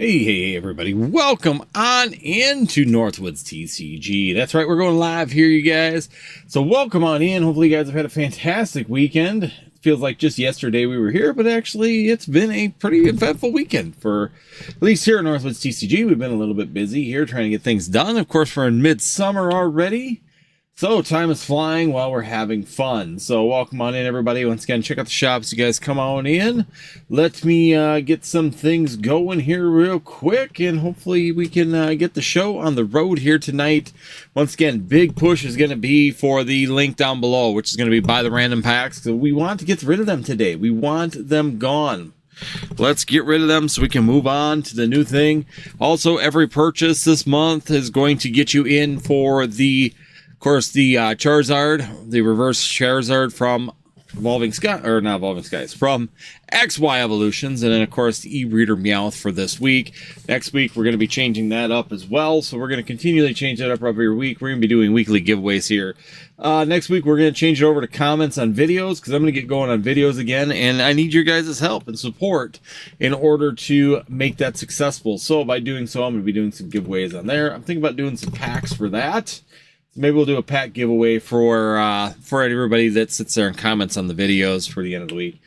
Hey, everybody. Welcome on into Northwoods TCG. That's right, we're going live here, you guys. So welcome on in. Hopefully you guys have had a fantastic weekend. It feels like just yesterday we were here, but actually it's been a pretty eventful weekend for, at least here at Northwoods TCG. We've been a little bit busy here trying to get things done. Of course, we're in midsummer already. So time is flying while we're having fun. So welcome on in, everybody. Once again, check out the shops. You guys come on in. Let me get some things going here real quick, and hopefully we can get the show on the road here tonight. Once again, big push is going to be for the link down below, which is going to be buy the random packs. So we want to get rid of them today. We want them gone. Let's get rid of them so we can move on to the new thing. Also, every purchase this month is going to get you in for the... Of course, the Charizard, the reverse Charizard from Evolving Sky, or not Evolving Skies, from XY Evolutions, and then of course the E-Reader Meowth for this week. Next week we're going to be changing that up as well, so we're going to continually change that up every week. We're going to be doing weekly giveaways here. Next week we're going to change it over to comments on videos, because I'm going to get going on videos again, and I need your guys' help and support in order to make that successful. So by doing so, I'm going to be doing some giveaways on there. I'm thinking about doing some packs for that. Maybe we'll do a pack giveaway for everybody that sits there and comments on the videos for the end of the week.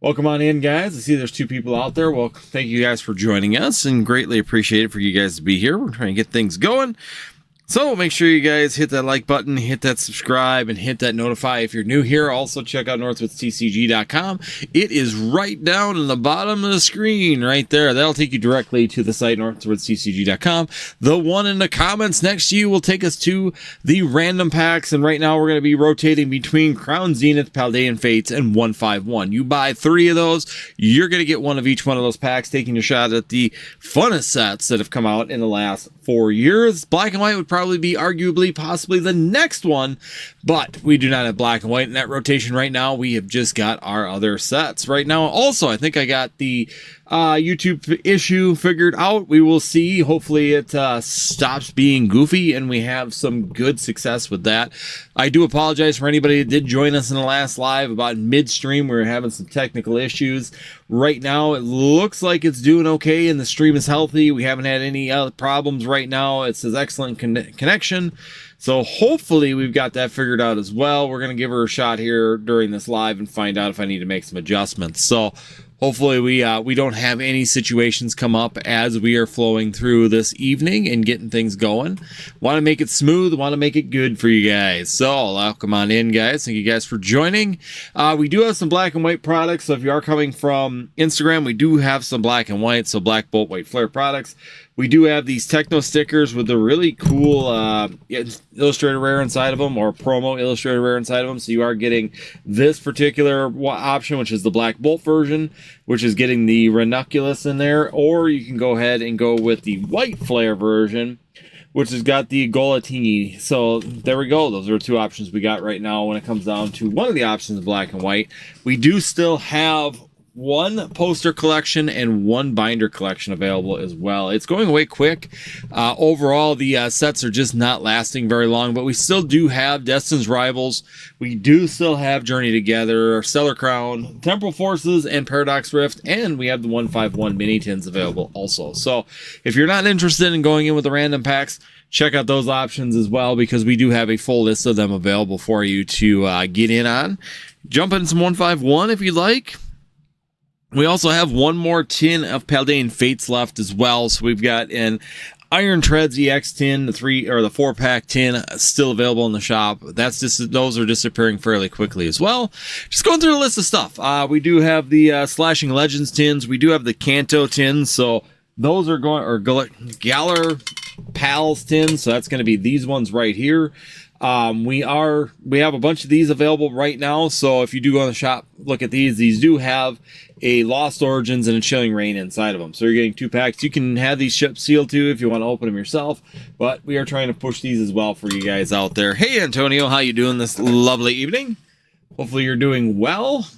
Welcome on in, guys. I see there's two people out there. Well, thank you guys for joining us, and greatly appreciate it for you guys to be here. We're trying to get things going. So make sure you guys hit that like button, hit that subscribe, and hit that notify if you're new here. Also, check out NorthwoodsTCG.com. It is right down in the bottom of the screen right there. That'll take you directly to the site, NorthwoodsTCG.com. The one in the comments next to you will take us to the random packs, and right now we're going to be rotating between Crown Zenith, Paldean Fates, and 151. You buy 3 of those, you're going to get one of each one of those packs, taking a shot at the funnest sets that have come out in the last 4 years. Black and White would probably be arguably possibly the next one, but we do not have Black and White in that rotation right now. We have just got our other sets right now. Also, I think I got the YouTube issue figured out. We will see. Hopefully it stops being goofy and we have some good success with that. I do apologize for anybody that did join us in the last live. About midstream, we were having some technical issues. Right now it looks like it's doing okay and the stream is healthy. We haven't had any other problems right now. It says excellent connection. So hopefully we've got that figured out as well. We're going to give her a shot here during this live and find out if I need to make some adjustments. So hopefully we don't have any situations come up as we are flowing through this evening and getting things going. Want to make it smooth, want to make it good for you guys. So welcome on in, guys. Thank you guys for joining. We do have some Black and White products. So if you are coming from Instagram, we do have some Black and White, so Black Bolt, White Flare products. We do have these Techno stickers with the really cool Illustrator Rare inside of them, or promo Illustrator Rare inside of them. So you are getting this particular option, which is the Black Bolt version, which is getting the Ranunculus in there. Or you can go ahead and go with the White Flare version, which has got the Golatini. So there we go. Those are 2 options we got right now when it comes down to one of the options, Black and White. We do still have 1 poster collection and 1 binder collection available as well. It's going away quick. Overall, the sets are just not lasting very long, but we still do have Destin's Rivals. We do still have Journey Together, Stellar Crown, Temporal Forces, and Paradox Rift, and we have the 151 mini tins available also. So if you're not interested in going in with the random packs, check out those options as well, because we do have a full list of them available for you to get in on. Jump in some 151 if you'd like. We also have 1 more tin of Paldean Fates left as well. So we've got an Iron Treads EX tin, the 4-pack tin still available in the shop. Those are disappearing fairly quickly as well. Just going through a list of stuff. We do have the Slashing Legends tins. We do have the Kanto tins. So those are going, or Galar Pals tins. So that's going to be these ones right here. We have a bunch of these available right now. So if you do go in the shop, look at these do have a Lost Origins and a Chilling Reign inside of them. So you're getting 2 packs. You can have these shipped sealed too if you want to open them yourself, but we are trying to push these as well for you guys out there. Hey Antonio, how you doing this lovely evening? Hopefully you're doing well,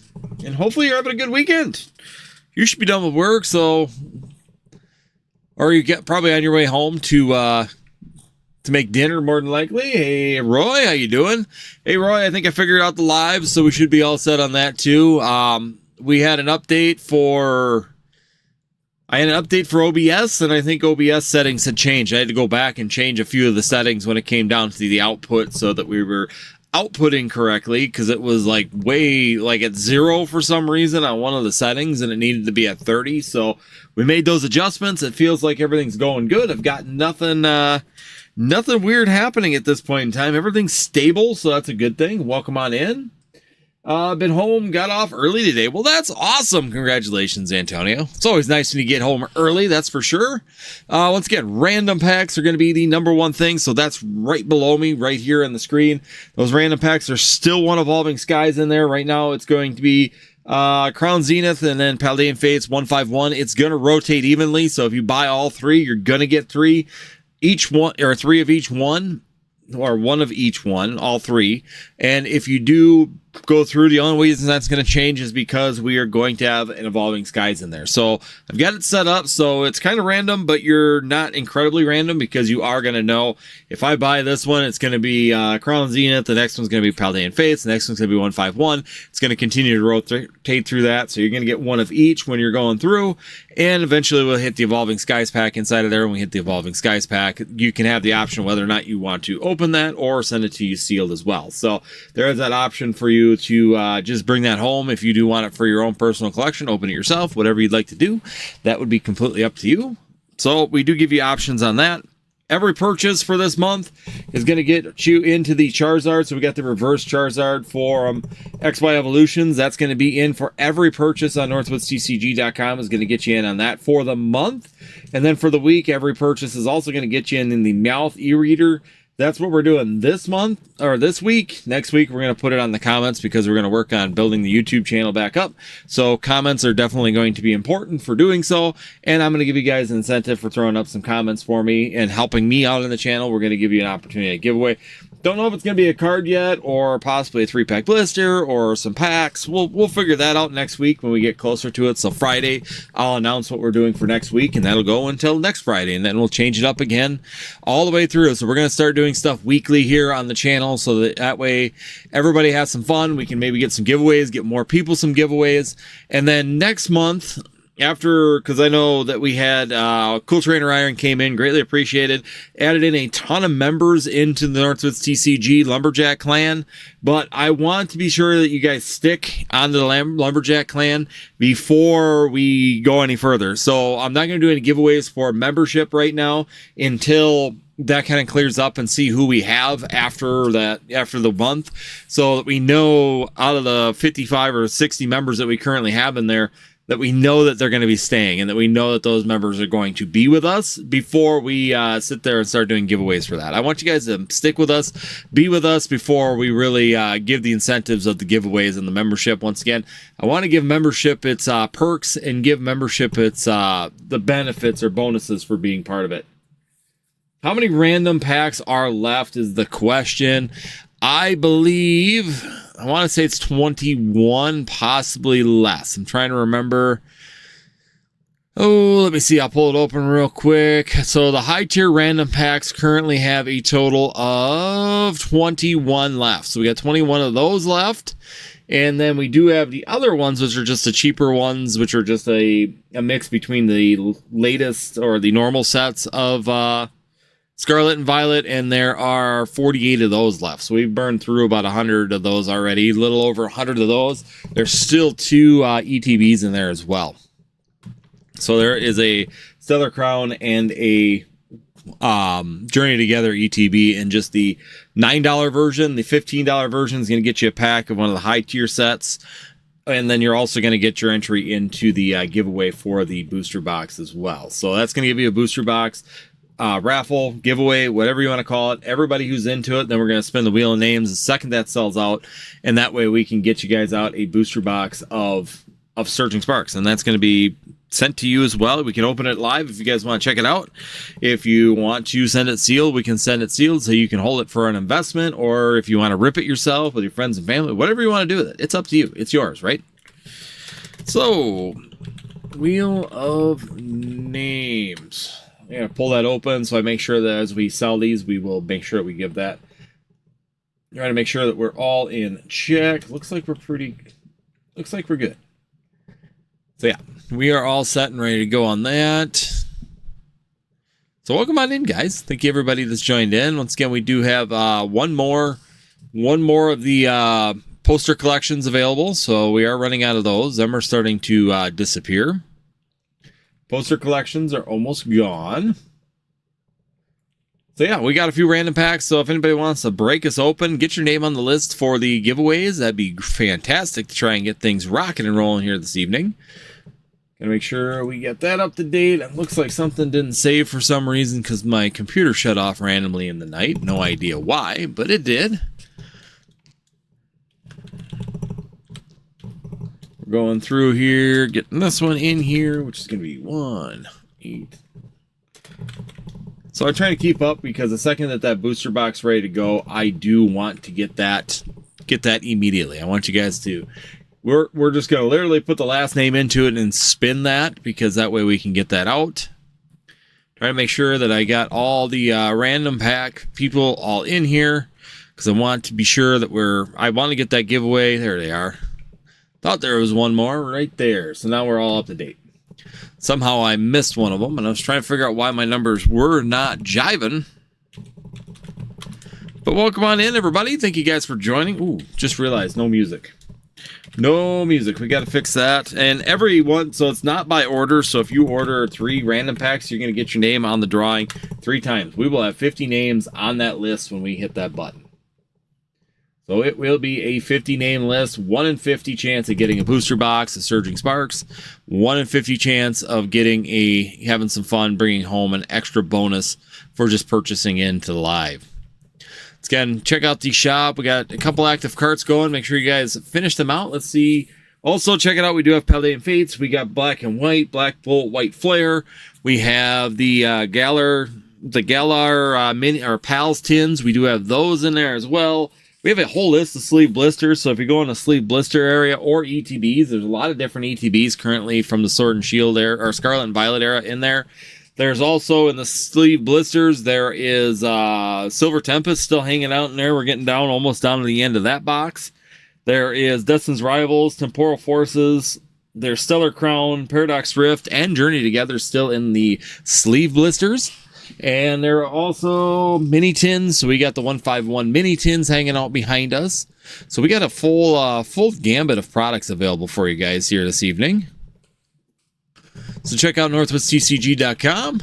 and hopefully you're having a good weekend. You should be done with work, or you get probably on your way home to make dinner, more than likely. Hey Roy, how you doing? Hey Roy, I think I figured out the live, so we should be all set on that too. We had an update for I had an update for OBS, and I think OBS settings had changed. I had to go back and change a few of the settings when it came down to the output so that we were outputting correctly, because it was like way like at 0 for some reason on one of the settings, and it needed to be at 30. So we made those adjustments. It feels like everything's going good. I've got nothing weird happening at this point in time. Everything's stable, so that's a good thing. Welcome on in. Been home, got off early today. Well, that's awesome. Congratulations, Antonio. It's always nice when you get home early, that's for sure. Once again, random packs are going to be the #1 thing, so that's right below me, right here on the screen. Those random packs are still one Evolving Skies in there. Right now, it's going to be Crown Zenith and then Paldean Fates 151. It's going to rotate evenly, so if you buy all 3, you're going to get 3 each one, or 3 of each one, or 1 of each one, all 3. And if you do go through, the only reason that's going to change is because we are going to have an Evolving Skies in there. So I've got it set up so it's kind of random, but you're not incredibly random, because you are going to know if I buy this one, it's going to be Crown Zenith, the next one's going to be Paldean Fates, the next one's going to be 151. It's going to continue to rotate through that, so you're going to get 1 of each when you're going through, and eventually we'll hit the Evolving Skies pack inside of there. When we hit the Evolving Skies pack, you can have the option whether or not you want to open that or send it to you sealed as well. So there is that option for you to just bring that home. If you do want it for your own personal collection, open it yourself, whatever you'd like to do. That would be completely up to you. So we do give you options on that. Every purchase for this month is going to get you into the Charizard. So we got the reverse Charizard for XY Evolutions. That's going to be in for every purchase on NorthwoodsTCG.com is going to get you in on that for the month. And then for the week, every purchase is also going to get you in the Meowth e-reader. That's what we're doing this month, or this week. Next week, we're going to put it on the comments, because we're going to work on building the YouTube channel back up. So comments are definitely going to be important for doing so. And I'm going to give you guys an incentive for throwing up some comments for me and helping me out in the channel. We're going to give you an opportunity to giveaway. Don't know if it's going to be a card yet, or possibly a 3-pack blister, or some packs. We'll figure that out next week when we get closer to it. So Friday, I'll announce what we're doing for next week, and that'll go until next Friday, and then we'll change it up again all the way through. So we're going to start doing stuff weekly here on the channel, so that way everybody has some fun. We can maybe get some giveaways, get more people some giveaways, and then next month, after, because I know that we had Cool Trainer Iron came in, greatly appreciated, added in a ton of members into the Northwoods TCG Lumberjack clan, but I want to be sure that you guys stick on the Lumberjack clan before we go any further. So I'm not going to do any giveaways for membership right now until that kind of clears up and see who we have after the month, so that we know out of the 55 or 60 members that we currently have in there, that we know that they're going to be staying, and that we know that those members are going to be with us before we sit there and start doing giveaways for that. I want you guys to stick with us, be with us before we really give the incentives of the giveaways and the membership. Once again, I want to give membership its perks, and give membership its the benefits or bonuses for being part of it. How many random packs are left is the question. I believe, I want to say it's 21, possibly less. I'm trying to remember. Oh, let me see. I'll pull it open real quick. So the high tier random packs currently have a total of 21 left. So we got 21 of those left. And then we do have the other ones, which are just the cheaper ones, which are just a mix between the latest or the normal sets of Scarlet and Violet, and there are 48 of those left. So we've burned through about 100 of those already, a little over 100 of those. There's still 2 ETBs in there as well. So there is a Stellar Crown and a Journey Together ETB, and just the $9 version. The $15 version is going to get you a pack of one of the high tier sets. And then you're also going to get your entry into the giveaway for the booster box as well. So that's going to give you a booster box, raffle, giveaway, whatever you want to call it. Everybody who's into it, then we're going to spin the wheel of names the second that sells out, and that way we can get you guys out a booster box of Surging Sparks, and that's going to be sent to you as well. We can open it live if you guys want to check it out. If you want to send it sealed, we can send it sealed so you can hold it for an investment, or if you want to rip it yourself with your friends and family, whatever you want to do with it, it's up to you. It's yours, right? So, Wheel of Names. I'm going to pull that open so I make sure that as we sell these, we will make sure we give that. Trying to make sure that we're all in check. Looks like we're good. So yeah, we are all set and ready to go on that. So welcome on in, guys. Thank you everybody that's joined in. Once again, we do have one more of the poster collections available. So we are running out of those. Them are starting to disappear. Poster collections are almost gone. So yeah, we got a few random packs. So if anybody wants to break us open, get your name on the list for the giveaways. That'd be fantastic to try and get things rocking and rolling here this evening. Gonna make sure we get that up to date. It looks like something didn't save for some reason because my computer shut off randomly in the night. No idea why, but it did. We're going through here, getting this one in here, which is gonna be 1, 8. So I'm trying to keep up because the second that booster box is ready to go, I do want to get that immediately. I want you guys to. We're just going to literally put the last name into it and spin that because that way we can get that out. Try to make sure that I got all the random pack people all in here because I want to be sure that I want to get that giveaway. There they are. Thought there was one more right there. So now we're all up to date. Somehow I missed one of them and I was trying to figure out why my numbers were not jiving. But welcome on in, everybody. Thank you guys for joining. Ooh, just realized no music. No music. We got to fix that. And everyone, so it's not by order. So if you order 3 random packs, you're going to get your name on the drawing 3 times. We will have 50 names on that list when we hit that button. So it will be a 50 name list. 1 in 50 chance of getting a booster box of Surging Sparks. 1 in 50 chance of having some fun, bringing home an extra bonus for just purchasing into the live. Again, check out the shop. We got a couple active carts going. Make sure you guys finish them out. Let's see. Also, check it out. We do have Paladin Fates. We got Black and White, Black Bolt, White Flare. We have the Galar mini or Pals tins. We do have those in there as well. We have a whole list of sleeve blisters. So if you go in the sleeve blister area or ETBs, there's a lot of different ETBs currently from the Sword and Shield era or Scarlet and Violet era in there. There's also in the sleeve blisters, there is Silver Tempest still hanging out in there. We're getting almost down to the end of that box. There is Destin's Rivals, Temporal Forces, there's Stellar Crown, Paradox Rift, and Journey Together still in the sleeve blisters. And there are also mini tins. So we got the 151 mini tins hanging out behind us. So we got a full gambit of products available for you guys here this evening. So check out NorthwoodsTCG.com.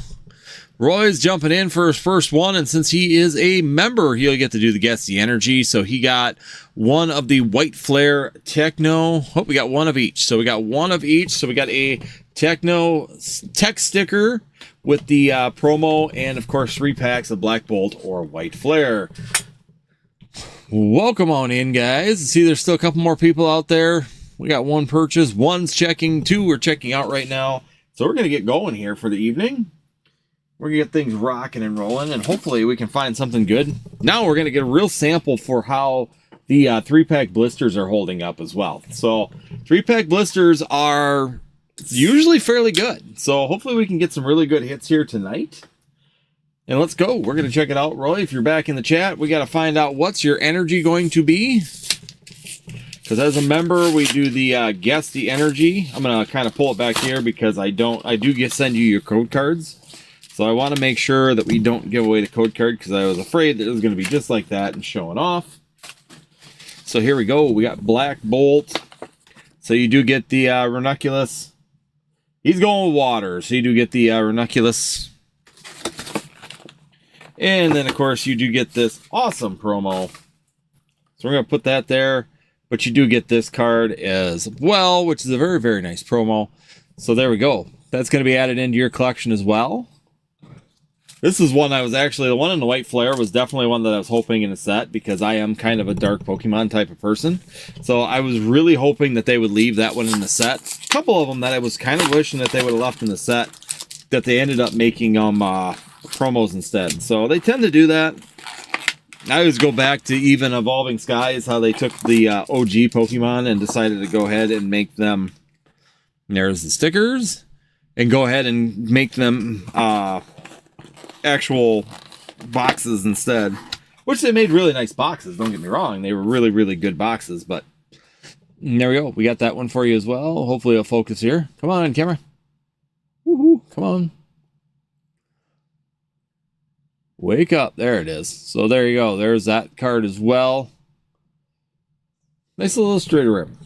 Roy's jumping in for his first one, and since he is a member, he'll get to do the Guess the Energy. So he got one of the White Flare Techno. We got one of each. So we got one of each. So we got a Techno Tech sticker with the promo, and of course 3 packs of Black Bolt or White Flare. Welcome on in, guys. See, there's still a couple more people out there. We got 1 purchase, 1's checking, 2 we're checking out right now. So we're going to get going here for the evening. We're going to get things rocking and rolling, and hopefully we can find something good. Now we're going to get a real sample for how the 3-pack blisters are holding up as well. So 3-pack blisters are usually fairly good. So hopefully we can get some really good hits here tonight. And let's go. We're going to check it out. Roy, if you're back in the chat, we got to find out what's your energy going to be. Because as a member, we do the Guess the Energy. I'm going to kind of pull it back here because I do send you your code cards. So I want to make sure that we don't give away the code card because I was afraid that it was going to be just like that and showing off. So here we go. We got Black Bolt. So you do get the Ranunculus. He's going with water. So you do get the Ranunculus. And then, of course, you do get this awesome promo. So we're going to put that there. But you do get this card as well, which is a very, very nice promo. So there we go. That's going to be added into your collection as well. This is one the one in the White Flare was definitely one that I was hoping in a set because I am kind of a dark Pokemon type of person. So I was really hoping that they would leave that one in the set. A couple of them that I was kind of wishing that they would have left in the set, that they ended up making promos instead. So they tend to do that. I always go back to even Evolving Skies, how they took the OG Pokemon and decided to go ahead and make them, there's the stickers, and go ahead and make them actual boxes instead. Which they made really nice boxes, don't get me wrong. They were really, really good boxes, but And there we go. We got that one for you as well. Hopefully it'll focus here. Come on, camera. Woohoo. Come on. Wake up. There it is. So there you go. There's that card as well. Nice little illustrator rim.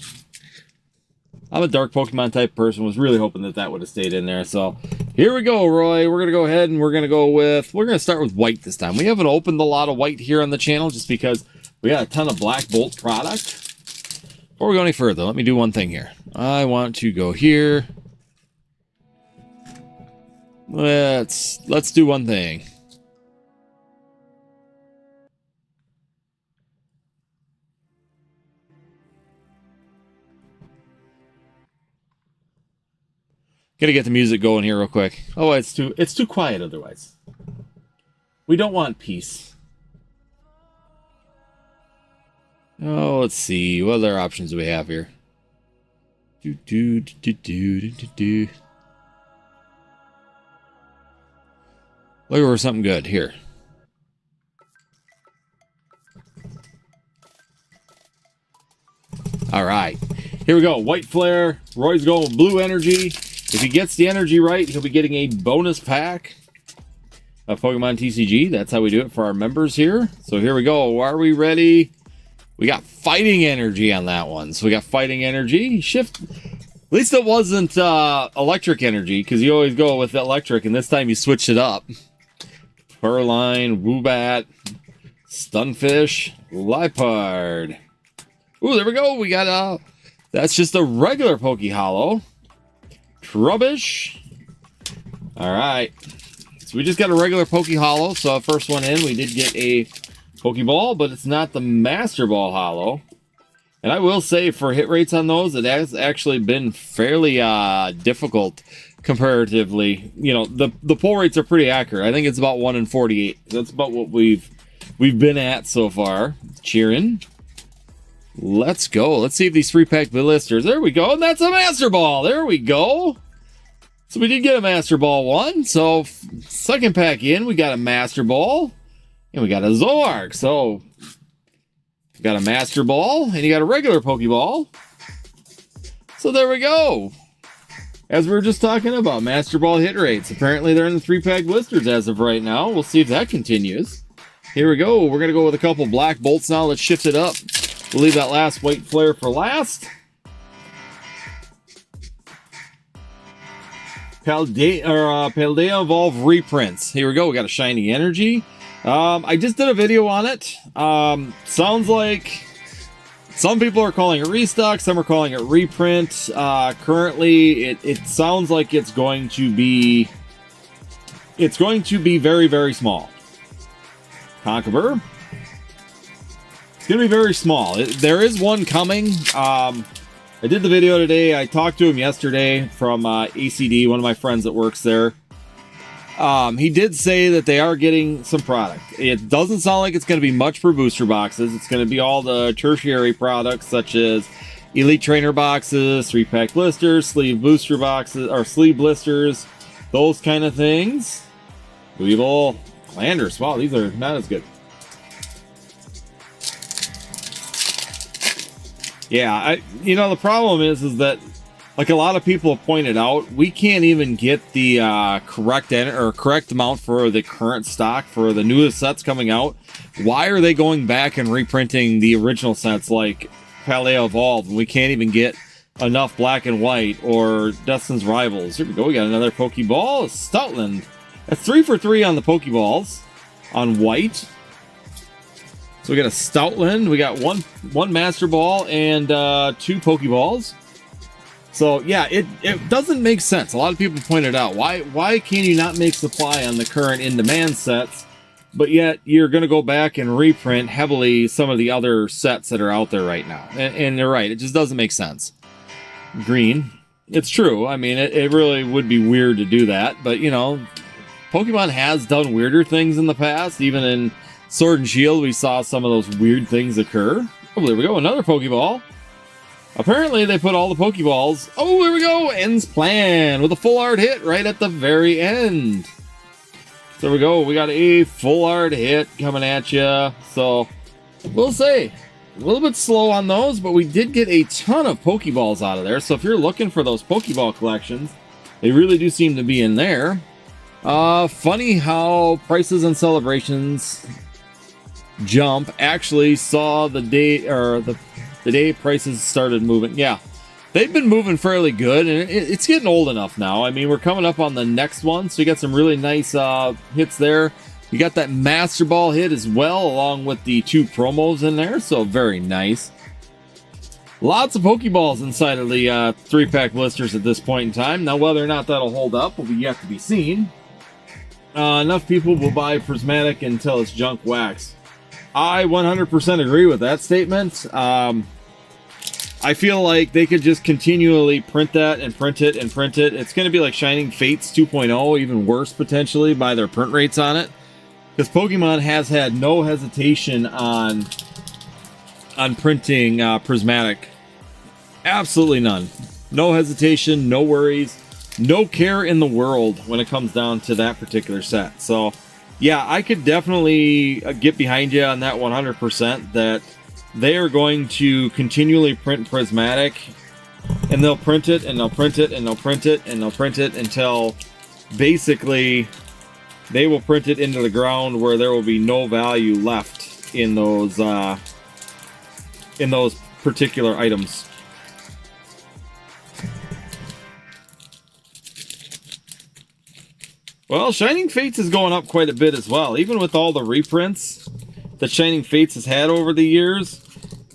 I'm a dark Pokemon type person. Was really hoping that that would have stayed in there. So here we go, Roy. We're going to go ahead and we're going to start with white this time. We haven't opened a lot of white here on the channel just because we got a ton of Black Bolt product. Before we go any further, let me do one thing here. I want to go here. Let's do one thing. Gotta get the music going here real quick. Oh, it's too quiet otherwise. We don't want peace. Oh, let's see. What other options do we have here? Looking for something good here. All right, here we go. White flare. Roy's going with blue energy. If he gets the energy right, he'll be getting a bonus pack of Pokemon TCG. That's how we do it for our members here. So here we go. Are we ready? We got fighting energy on that one. So we got fighting energy. Shift. At least it wasn't electric energy, because you always go with electric, and this time you switched it up. Purrline, Woobat, Stunfish, Liepard. Ooh, there we go. We got that's just a regular Poke Hollow. Trubbish. All right. So we just got a regular Poke Hollow. So first one in, we did get a Pokeball, but it's not the Master Ball Hollow. And I will say, for hit rates on those, it has actually been fairly difficult comparatively. You know, the pull rates are pretty accurate. I think it's about 1 in 48. That's about what we've been at so far. Cheering. Let's go. Let's see if these 3-pack blisters. There we go. And that's a Master Ball. There we go. So we did get a Master Ball one. So second pack in, we got a Master Ball. And we got a Zoroark. So we got a Master Ball. And you got a regular Pokeball. So there we go. As we were just talking about, Master Ball hit rates. Apparently they're in the 3-pack blisters as of right now. We'll see if that continues. Here we go. We're going to go with a couple Black Bolts now. Let's shift it up. We'll leave that last white flare for last. Paldea Evolve reprints. Here we go. We got a shiny energy. I just did a video on it. Sounds like some people are calling it restock. Some are calling it reprint. Currently, it sounds like it's going to be very, very small. Conqueror. It's going to be very small. There is one coming. I did the video today. I talked to him yesterday from ACD, one of my friends that works there. He did say that they are getting some product. It doesn't sound like it's going to be much for booster boxes. It's going to be all the tertiary products, such as Elite Trainer boxes, 3-pack blisters, sleeve booster boxes, or sleeve blisters, those kind of things. Weevil, Landers. Wow, these are not as good. Yeah, the problem is that, like a lot of people have pointed out, we can't even get the correct amount for the current stock for the newest sets coming out. Why are they going back and reprinting the original sets like Paldea Evolved? We can't even get enough Black and White or Destin's Rivals. Here we go. We got another Pokeball. Stoutland. That's 3 for 3 on the Pokeballs on white. So we got a Stoutland. We got one Master Ball and 2 Pokeballs. So yeah, it doesn't make sense. A lot of people pointed out, why can you not make supply on the current in-demand sets, but yet you're going to go back and reprint heavily some of the other sets that are out there right now? And they're right, it just doesn't make sense. Green. It's true. I mean, it really would be weird to do that, but Pokemon has done weirder things in the past. Even in Sword and Shield, we saw some of those weird things occur. Oh, there we go, another Pokeball. Apparently, they put all the Pokeballs. Oh, there we go. Ends Plan with a full art hit right at the very end. So there we go. We got a full art hit coming at you. So we'll see. A little bit slow on those, but we did get a ton of Pokeballs out of there. So if you're looking for those Pokeball collections, they really do seem to be in there. Funny how prices and celebrations jump actually saw the day, or the day prices started moving. Yeah, they've been moving fairly good, and it's getting old enough now. I mean, we're coming up on the next one, so you got some really nice hits there. You got that Master Ball hit as well, along with the 2 promos in there, so very nice. Lots of Pokeballs inside of the 3-pack blisters at this point in time. Now, whether or not that'll hold up will be yet to be seen. Enough people will buy Prismatic until it's junk wax. I 100% agree with that statement. I feel like they could just continually print that and print it and print it. It's going to be like Shining Fates 2.0, even worse potentially by their print rates on it. Because Pokemon has had no hesitation on printing Prismatic. Absolutely none. No hesitation, no worries, no care in the world when it comes down to that particular set. So, yeah, I could definitely get behind you on that 100%, that they are going to continually print Prismatic, and they'll print it, and they'll print it, and they'll print it, and they'll print it until basically they will print it into the ground where there will be no value left in those particular items. Well, Shining Fates is going up quite a bit as well. Even with all the reprints that Shining Fates has had over the years,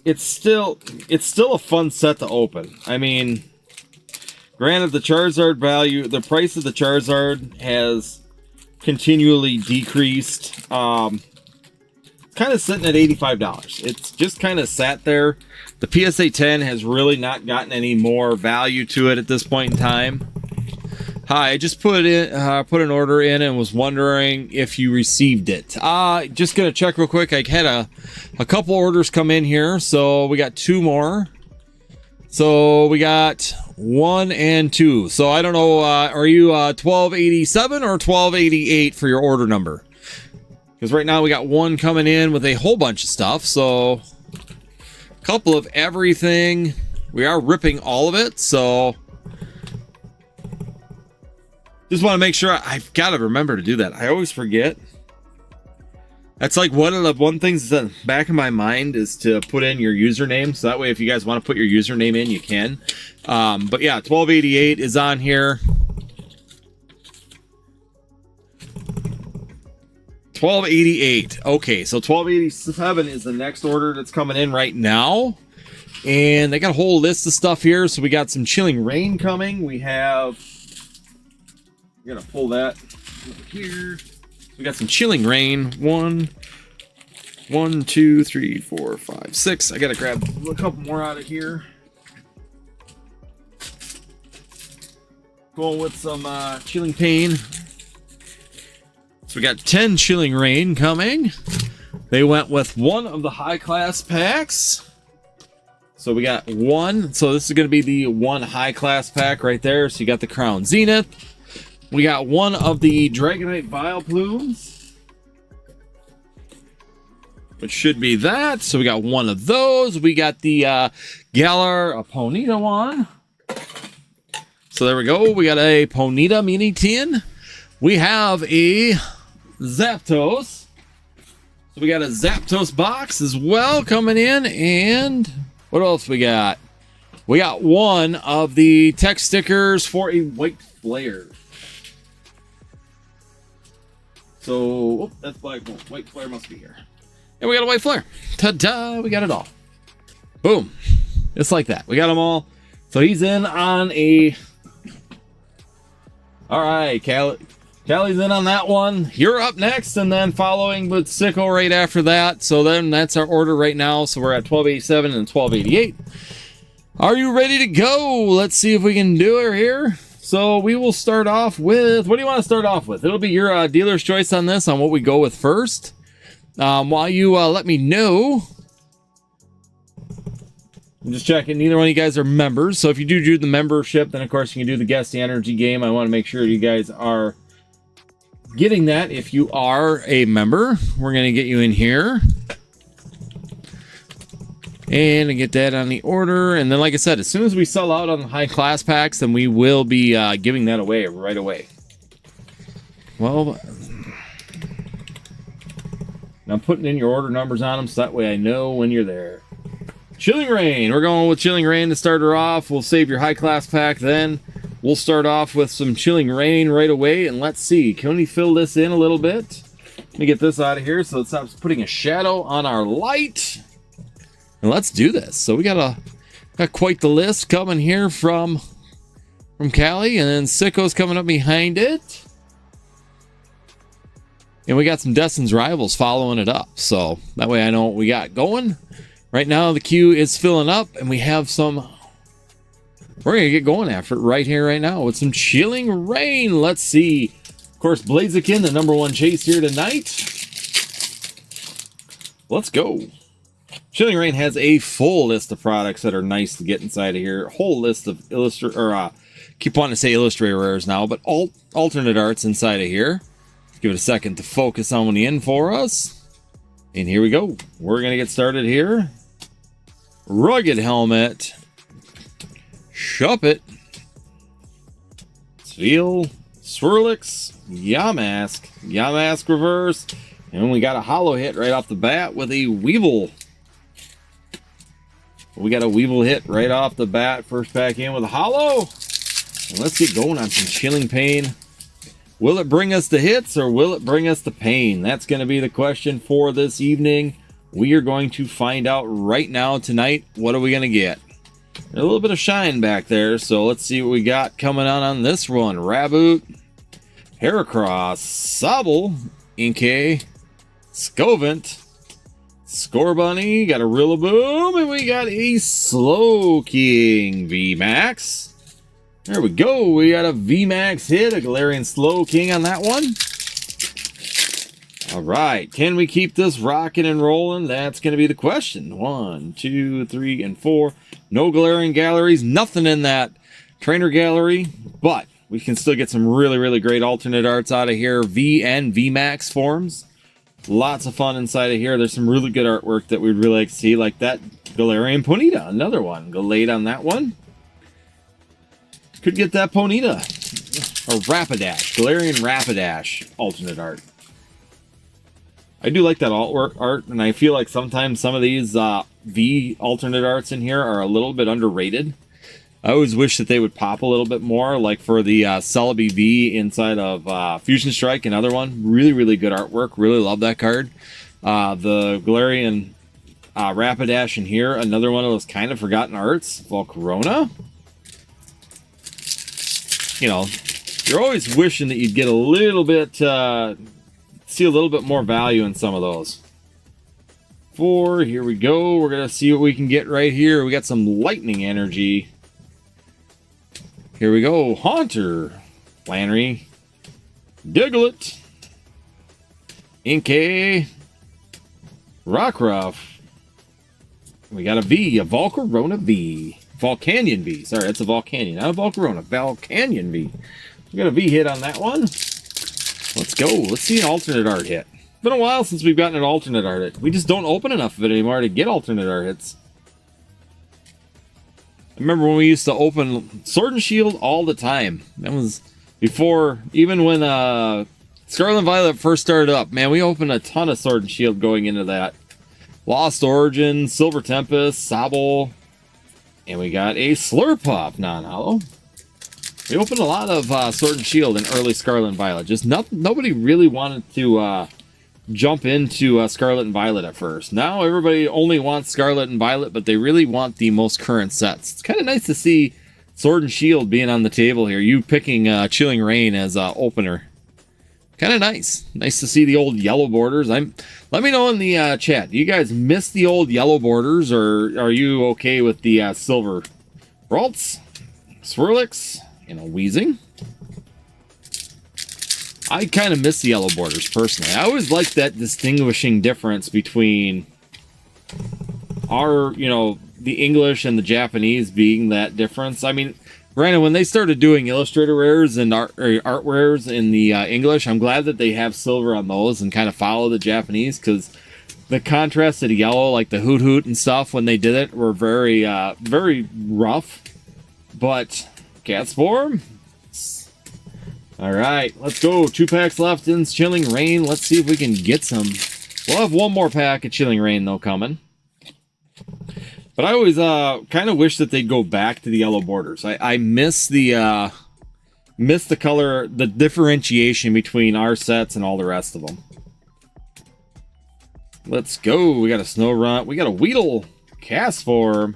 it's still a fun set to open. I mean, granted, the Charizard value, the price of the Charizard has continually decreased. Kind of sitting at $85. It's just kind of sat there. The PSA 10 has really not gotten any more value to it at this point in time. Hi, I just put an order in and was wondering if you received it. Just gonna check real quick. I had a couple orders come in here, so we got 2 more. So we got 1 and 2. So I don't know, are you 1287 or 1288 for your order number? Because right now we got 1 coming in with a whole bunch of stuff. So a couple of everything. We are ripping all of it, so just want to make sure. I've got to remember to do that. I always forget. That's like one of the things that's in the back of my mind is to put in your username. So that way, if you guys want to put your username in, you can. But yeah, 1288 is on here. 1288. Okay, so 1287 is the next order that's coming in right now. And they got a whole list of stuff here. So we got some Chilling Rain coming. We have... We're gonna pull that over here. We got some Chilling Rain. 1, 2, 3, 4, 5, 6. I gotta grab a couple more out of here. Going with some Chilling Pain. So we got 10 Chilling Rain coming. They went with 1 of the high class packs. So we got 1. So this is gonna be the 1 high class pack right there. So you got the Crown Zenith. We got 1 of the Dragonite Vileplumes, which should be that. So we got 1 of those. We got the Galar Ponyta one. So there we go. We got a Ponyta Mini Tin. We have a Zapdos. So we got a Zapdos box as well coming in. And what else we got? We got 1 of the text stickers for a White Flare. So, that's black. White Flare must be here. And we got a White Flare. Ta-da! We got it all. Boom. Just like that. We got them all. So he's in on a... Alright, Callie's in on that one. You're up next, and then following with Sicko right after that. So then that's our order right now. So we're at 1287 and 1288. Are you ready to go? Let's see if we can do it here. So we will start off with, what do you want to start off with? It'll be your dealer's choice on this, on what we go with first. While you let me know. I'm just checking, neither one of you guys are members. So if you do the membership, then of course you can do the Guess the Energy game. I want to make sure you guys are getting that. If you are a member, we're going to get you in here. And get that on the order. And then, like I said, as soon as we sell out on the high class packs, then we will be giving that away right away. Well, I'm putting in your order numbers on them so that way I know when you're there. Chilling Rain. We're going with Chilling Rain to start her off. We'll save your high class pack then. We'll start off with some Chilling Rain right away. And let's see. Can we fill this in a little bit? Let me get this out of here so it stops putting a shadow on our light. And let's do this. So we got quite the list coming here from Callie, and then Sicko's coming up behind it. And we got some Destin's Rivals following it up. So that way I know what we got going. Right now the queue is filling up, and we have some. We're going to get going after it right here, right now, with some Chilling Rain. Let's see. Of course, Blaziken, the #1 chase here tonight. Let's go. Chilling Rain has a full list of products that are nice to get inside of here. Whole list of keep wanting to say illustrator rares now, but alternate arts inside of here. Give it a second to focus on one in for us. And here we go. We're going to get started here. Rugged Helmet. Shuppet. Sfeel. Swirlix. Yamask. Yamask reverse. And we got a holo hit right off the bat with a Weevil. We got a Weevil hit right off the bat. First pack in with a holo. And let's get going on some Chilling Pain. Will it bring us the hits or will it bring us the pain? That's going to be the question for this evening. We are going to find out right now tonight. What are we going to get? A little bit of shine back there. So let's see what we got coming on this one. Raboot. Heracross. Sobble. Inkay. Scovent. Scorbunny, got a Rillaboom, and we got a Slowking VMAX. There we go. We got a VMAX hit, a Galarian Slowking on that one. All right. Can we keep this rocking and rolling? That's going to be the question. 1, 2, 3, and 4. No Galarian Galleries. Nothing in that trainer gallery, but we can still get some really, really great alternate arts out of here. V and VMAX forms. Lots of fun inside of here. There's some really good artwork that we'd really like to see, like that Galarian Ponyta, another one. Go late on that one. Could get that Ponyta. Or Rapidash. Galarian Rapidash alternate art. I do like that artwork art, and I feel like sometimes some of these V alternate arts in here are a little bit underrated. I always wish that they would pop a little bit more, like for the Celebi V inside of Fusion Strike, another one. Really, really good artwork. Really love that card. The Galarian Rapidash in here, another one of those kind of forgotten arts. Volcarona. You know, you're always wishing that you'd get a little bit, see a little bit more value in some of those. 4, here we go. We're going to see what we can get right here. We got some Lightning Energy. Here we go. Haunter. Flannery. Diglett. Inkay. Rockruff. We got a V. A Volcarona V. Volcanion V. Sorry, that's a Volcanion. Not a Volcarona. Volcanion V. We got a V hit on that one. Let's go. Let's see an alternate art hit. It's been a while since we've gotten an alternate art hit. We just don't open enough of it anymore to get alternate art hits. I remember when we used to open Sword and Shield all the time. That was before, even when Scarlet and Violet first started up. Man, we opened a ton of Sword and Shield going into that. Lost Origin, Silver Tempest, Sobble, and we got a Slurpuff non-holo. We opened a lot of Sword and Shield in early Scarlet and Violet. Just nobody really wanted to jump into Scarlet and Violet at first. Now everybody only wants Scarlet and Violet, but they really want the most current sets. It's kind of nice to see Sword and Shield being on the table here. You picking Chilling Rain as opener. Kind of nice. Nice to see the old yellow borders. Let me know in the chat. Do you guys miss the old yellow borders, or are you okay with the silver? Ralts, Swirlix, and a Weezing. I kind of miss the yellow borders, personally. I always like that distinguishing difference between our, the English and the Japanese being that difference. I mean, granted, when they started doing illustrator rares and art rares in the English, I'm glad that they have silver on those and kind of follow the Japanese, because the contrast to the yellow, like the Hoot Hoot and stuff when they did it, were very, very rough. But Catspore. All right, let's go. 2 packs left in Chilling Rain. Let's see if we can get some. We'll have one more pack of Chilling Rain, though, coming. But I always kind of wish that they'd go back to the yellow borders. I miss the color, the differentiation between our sets and all the rest of them. Let's go. We got a Snow Runt. We got a Weedle, Castform,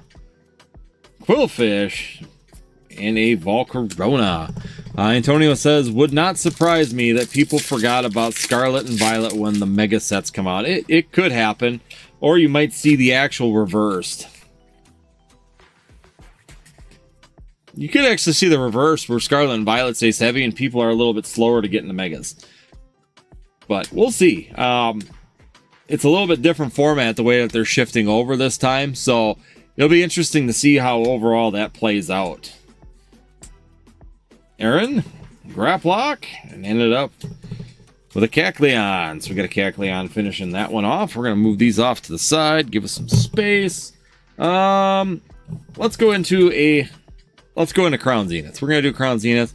Quillfish, and a Volcarona. Antonio says, would not surprise me that people forgot about Scarlet and Violet when the mega sets come out. It could happen, or you might see the actual reversed. You could actually see the reverse where Scarlet and Violet stays heavy and people are a little bit slower to get into megas. But we'll see. It's a little bit different format the way that they're shifting over this time, so it'll be interesting to see how overall that plays out. Aaron, Graplock, and ended up with a Cacleon. So we got a Cacleon finishing that one off. We're going to move these off to the side, give us some space. Let's go into Crown Zenith. We're going to do Crown Zenith.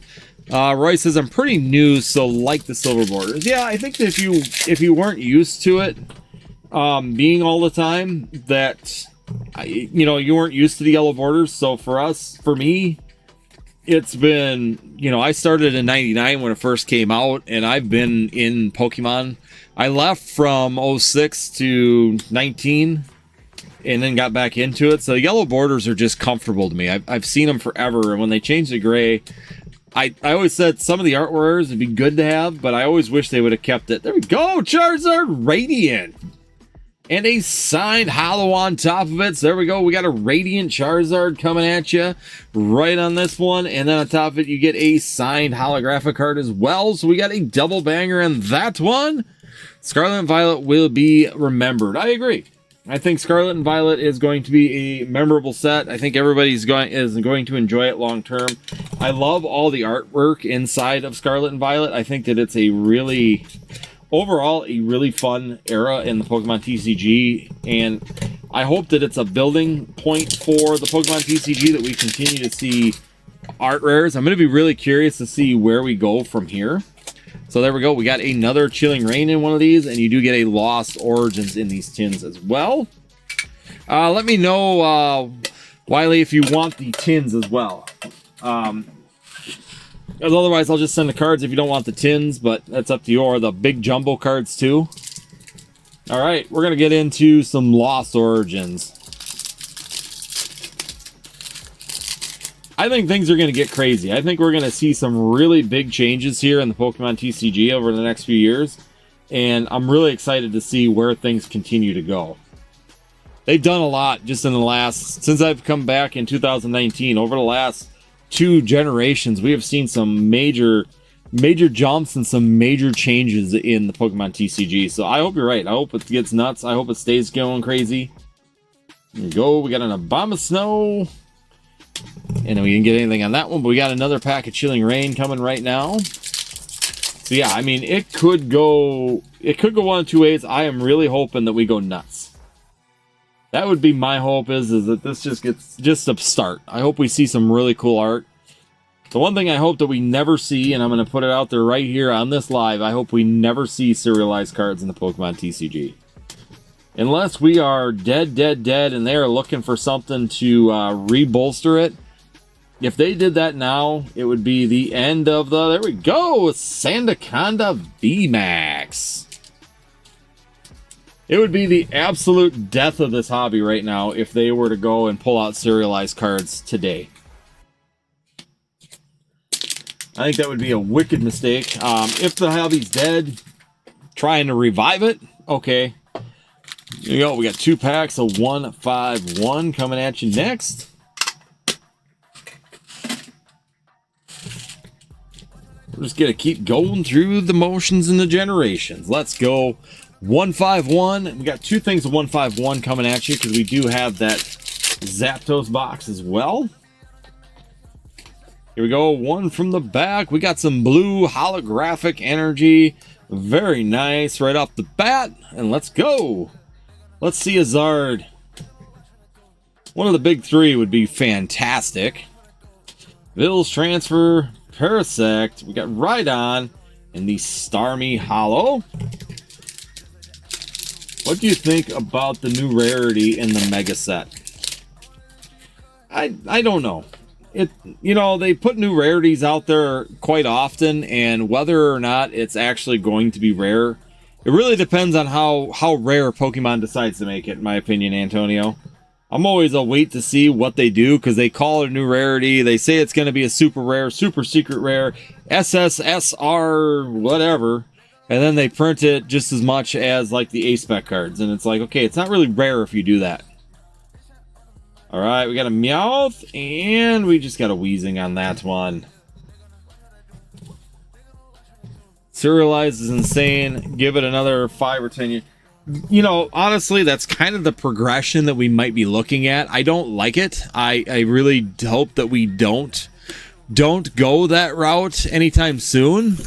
Roy says, I'm pretty new, so like the silver borders. Yeah, I think that if you weren't used to it being all the time, that you weren't used to the yellow borders. So for me, it's been, I started in 99 when it first came out, and I've been in Pokemon. I left from 06 to 19 and then got back into it. So yellow borders are just comfortable to me. I've seen them forever, and when they changed to gray, I always said some of the art wares would be good to have, but I always wish they would have kept it. There we go, Charizard Radiant. And a signed holo on top of it. So there we go. We got a Radiant Charizard coming at you right on this one. And then on top of it, you get a signed holographic card as well. So we got a double banger on that one. Scarlet and Violet will be remembered. I agree. I think Scarlet and Violet is going to be a memorable set. I think everybody's going to enjoy it long term. I love all the artwork inside of Scarlet and Violet. I think that it's overall a really fun era in the Pokemon TCG, and I hope that it's a building point for the Pokemon TCG, that we continue to see art rares. I'm going to be really curious to see where we go from here. So there we go. We got another Chilling Rain in one of these, and you do get a Lost Origins in these tins as well. Let me know, Wiley, if you want the tins as well. Otherwise, I'll just send the cards if you don't want the tins, but that's up to you, or the big jumbo cards too. All right, we're going to get into some Lost Origins. I think things are going to get crazy. I think we're going to see some really big changes here in the Pokemon TCG over the next few years, and I'm really excited to see where things continue to go. They've done a lot just in the since I've come back in 2019, over the last 2 generations, we have seen some major jumps and some major changes in the Pokemon TCG. So I hope you're right. I hope it gets nuts. I hope it stays going crazy. There we go. We got an Abomasnow. And we didn't get anything on that one, but we got another pack of Chilling Rain coming right now. So yeah, I mean, it could go one of 2 ways. I am really hoping that we go nuts. That would be my hope, is that this just gets a start. I hope we see some really cool art. The one thing I hope that we never see, and I'm going to put it out there right here on this live, I hope we never see serialized cards in the Pokemon TCG. Unless we are dead, and they are looking for something to re-bolster it. If they did that now, it would be the end of the... There we go! Sandaconda VMAX. It would be the absolute death of this hobby right now if they were to go and pull out serialized cards today. I think that would be a wicked mistake. If the hobby's dead, trying to revive it, okay. There you go. We got 2 packs of 151 coming at you next. We're just going to keep going through the motions and the generations. Let's go. 151. We got 2 things of 151 coming at you, because we do have that Zapdos box as well. Here we go. 1 from the back. We got some blue holographic energy. Very nice right off the bat. And let's go. Let's see a Zard. One of the big three would be fantastic. Vill's Transfer, Parasect. We got Rhydon and the Starmie Hollow. What do you think about the new rarity in the Mega Set? I don't know. They put new rarities out there quite often, and whether or not it's actually going to be rare, it really depends on how rare Pokemon decides to make it, in my opinion, Antonio. I'm always a wait to see what they do, because they call it a new rarity. They say it's going to be a super rare, super secret rare, SSSR, whatever. And then they print it just as much as like the A-Spec cards. And it's like, okay, it's not really rare if you do that. All right, we got a Meowth, and we just got a Weezing on that one. Serialized is insane. Give it another 5 or 10 years. Honestly, that's kind of the progression that we might be looking at. I don't like it. I really hope that we don't go that route anytime soon.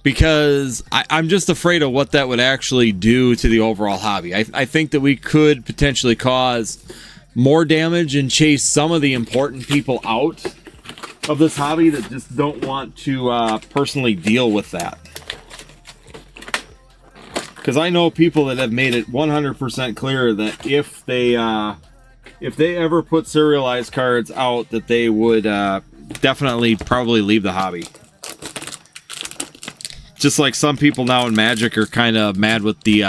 Because I'm just afraid of what that would actually do to the overall hobby. I think that we could potentially cause more damage and chase some of the important people out of this hobby that just don't want to personally deal with that. Because I know people that have made it 100% clear that if they ever put serialized cards out, that they would definitely probably leave the hobby. Just like some people now in Magic are kind of mad with the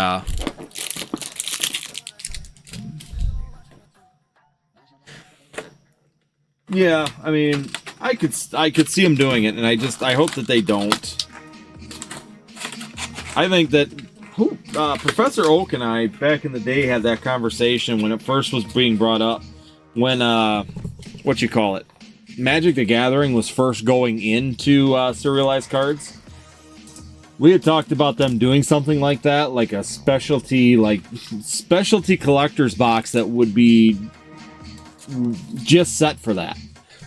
yeah, I mean, I could see them doing it, and I hope that they don't. I think that Professor Oak and I back in the day had that conversation when it first was being brought up, when Magic the Gathering was first going into serialized cards. We had talked about them doing something like that, like a specialty collector's box that would be just set for that.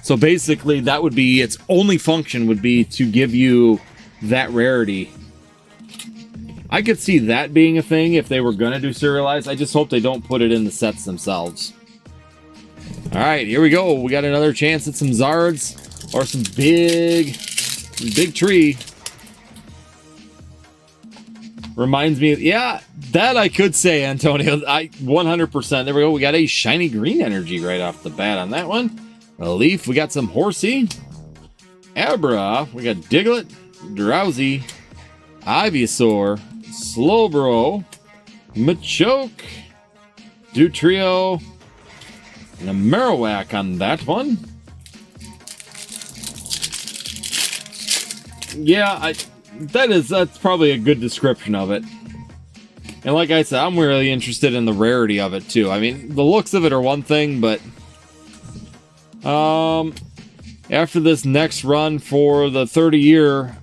So basically that would be its only function, would be to give you that rarity. I could see that being a thing if they were going to do serialized. I just hope they don't put it in the sets themselves. Alright, here we go. We got another chance at some Zards or some big tree. Reminds me of, yeah, that I could say, Antonio. 100%. There we go. We got a shiny green energy right off the bat on that one. A Leaf. We got some Horsey. Abra. We got Diglett. Drowsy. Ivysaur. Slowbro. Machoke. Dutrio. And a Marowak on that one. Yeah, that's probably a good description of it. And like I said, I'm really interested in the rarity of it too. I mean, the looks of it are one thing, but after this next run for the 30-year,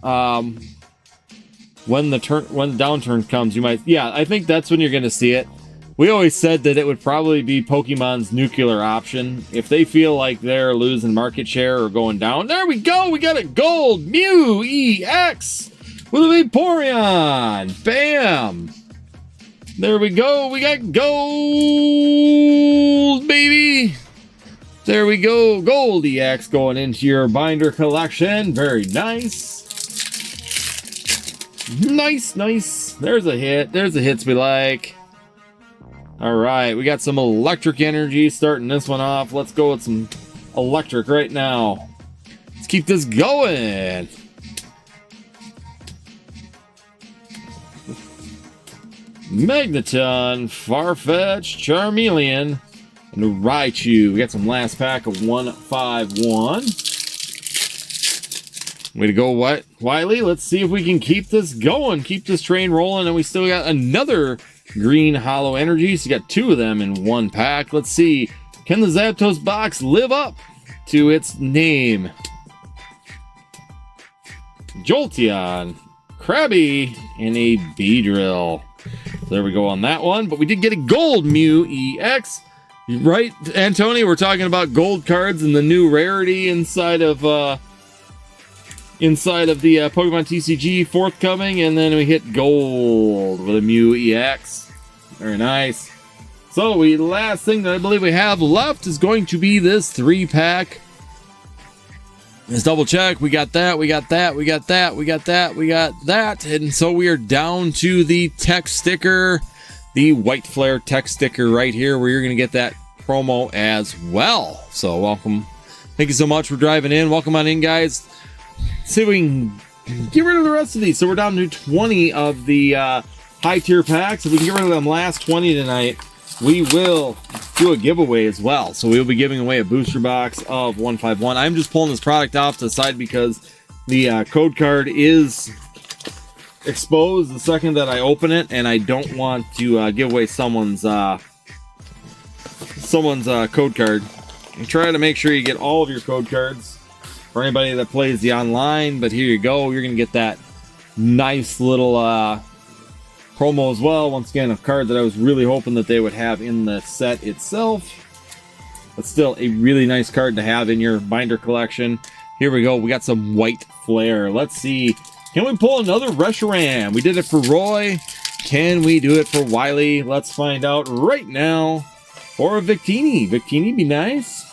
when the downturn comes, you might, yeah, I think that's when you're going to see it. We always said that it would probably be Pokemon's nuclear option. If they feel like they're losing market share or going down, there we go. We got a gold Mew EX with a Vaporeon. Bam. There we go. We got gold, baby. There we go. Gold EX going into your binder collection. Very nice. Nice. There's a hit. There's the hits we like. All right, we got some electric energy starting this one off. Let's go with some electric right now. Let's keep this going. Magneton, Farfetch, Charmeleon, and Raichu. We got some last pack of 151. Way to go, Wiley. Let's see if we can keep this going. Keep this train rolling, and we still got another green hollow energy. So you got two of them in one pack. Let's see. Can the Zapdos box live up to its name? Jolteon, Krabby, and a Beedrill. There we go on that one. But we did get a gold Mew EX. Right, Antonio? We're talking about gold cards and the new rarity inside of the Pokemon TCG forthcoming, and then we hit gold with a Mew EX. Very nice. So the last thing that I believe we have left is going to be this 3-pack. Let's double check. We got that, we got that, we got that, we got that, we got that. And so we are down to the tech sticker, the white flare tech sticker right here, where you're going to get that promo as well. So welcome. Thank you so much for driving in. Welcome on in, guys. See if we can get rid of the rest of these. So we're down to 20 of the high tier packs. If we can get rid of them last 20 tonight, we will do a giveaway as well. So we'll be giving away a booster box of 151. I'm just pulling this product off to the side because the code card is exposed the second that I open it, and I don't want to give away someone's code card. And try to make sure you get all of your code cards for anybody that plays the online. But here you go. You're going to get that nice little promo as well. Once again, a card that I was really hoping that they would have in the set itself. But still a really nice card to have in your binder collection. Here we go. We got some white flare. Let's see. Can we pull another Reshiram? We did it for Roy. Can we do it for Wiley? Let's find out right now. Or a Victini. Victini be nice.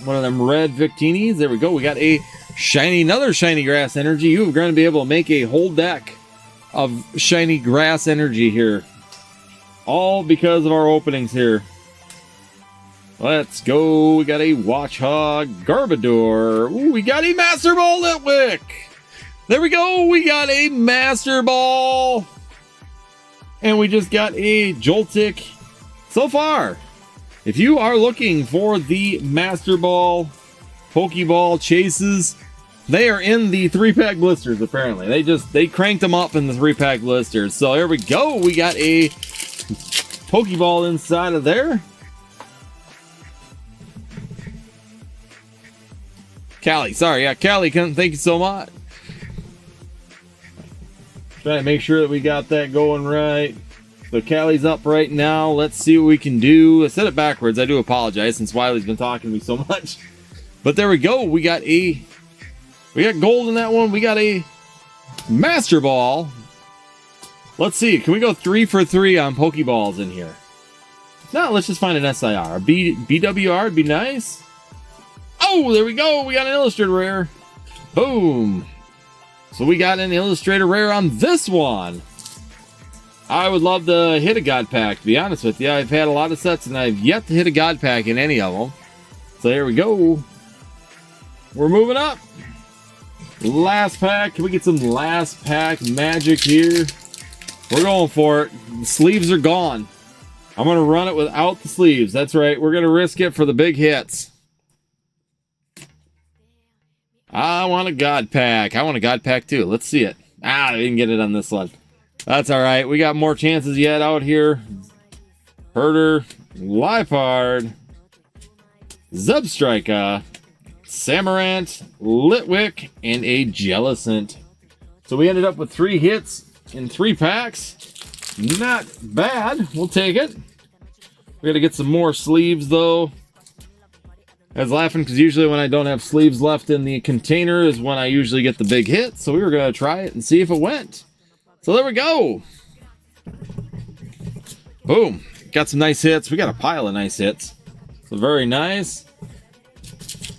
One of them red Victinis. There we go. We got a shiny, another shiny grass energy. You're going to be able to make a whole deck of shiny grass energy here. All because of our openings here. Let's go. We got a Watchhog Garbodor. Ooh, we got a Master Ball Litwick. There we go. We got a Master Ball. And we just got a Joltik. So far, if you are looking for the Master Ball Pokeball chases, they are in the 3-pack blisters, apparently. They cranked them up in the 3-pack blisters. So here we go. We got a Pokeball inside of there. Callie, sorry. Yeah, Callie, thank you so much. Trying to make sure that we got that going right. So Callie's up right now. Let's see what we can do. I said it backwards. I do apologize since Wiley's been talking to me so much. But there we go. We got gold in that one. We got a Master Ball. Let's see. Can we go 3 for 3 on Pokeballs in here? If not, let's just find an SIR. A BWR would be nice. Oh, there we go. We got an Illustrator Rare. Boom. So we got an Illustrator Rare on this one. I would love to hit a God Pack, to be honest with you. I've had a lot of sets, and I've yet to hit a God Pack in any of them. So there we go. We're moving up. Last pack. Can we get some last pack magic here? We're going for it. The sleeves are gone. I'm going to run it without the sleeves. That's right. We're going to risk it for the big hits. I want a God Pack. I want a God Pack too. Let's see it. I didn't get it on this one. That's all right. We got more chances yet out here. Herder, Liepard, Zebstrika, Samurant, Litwick, and a Jellicent. So we ended up with 3 hits in 3 packs. Not bad. We'll take it. We got to get some more sleeves, though. I was laughing because usually when I don't have sleeves left in the container is when I usually get the big hit. So we were going to try it and see if it went. So there we go. Boom. Got some nice hits. We got a pile of nice hits. So very nice.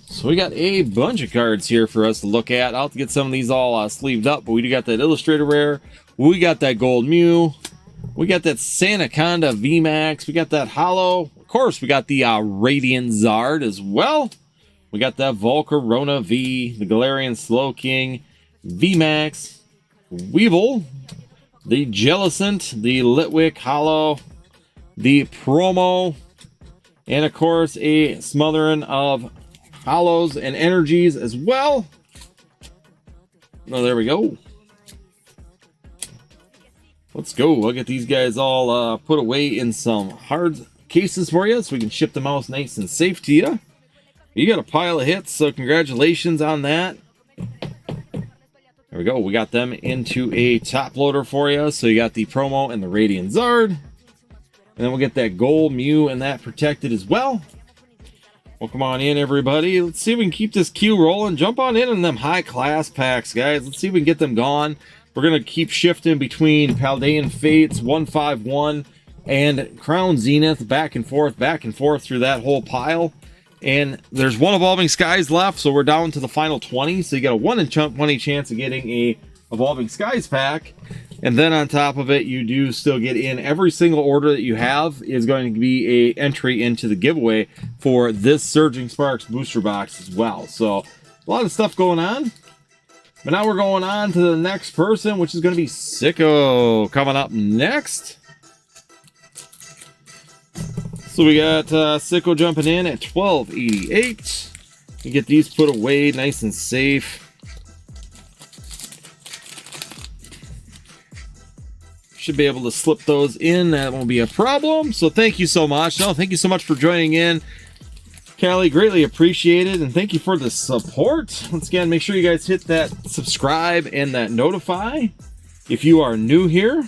So we got a bunch of cards here for us to look at. I'll have to get some of these all sleeved up, but we do got that Illustrator Rare. We got that Gold Mew. We got that Sandaconda VMAX. We got that Hollow. Of course, we got the Radiant Zard as well. We got that Volcarona V, the Galarian Slowking, VMAX, Weevil, the Jellicent, the Litwick Hollow, the Promo, and of course a smothering of Hollows and Energies as well. Oh, there we go. Let's go. We'll get these guys all put away in some hard cases for you so we can ship them out nice and safe to you. You got a pile of hits, so congratulations on that. There we go. We got them into a top loader for you. So you got the Promo and the Radiant Zard. And then we'll get that Gold Mew and that protected as well. Well, come on in, everybody. Let's see if we can keep this queue rolling. Jump on in them high-class packs, guys. Let's see if we can get them gone. We're going to keep shifting between Paldean Fates, 151, and Crown Zenith, back and forth through that whole pile. And there's one Evolving Skies left, so we're down to the final 20. So you got a 1 in 20 chance of getting a Evolving Skies pack. And then on top of it, you do still get in every single order that you have is going to be a entry into the giveaway for this Surging Sparks booster box as well. So a lot of stuff going on. But now we're going on to the next person, which is going to be Sicko coming up next. So we got Sicko jumping in at 1288. You get these put away nice and safe. Should be able to slip those in. That won't be a problem. So thank you so much. No, thank you so much for joining in. Callie, greatly appreciated. And thank you for the support. Once again, make sure you guys hit that subscribe and that notify if you are new here.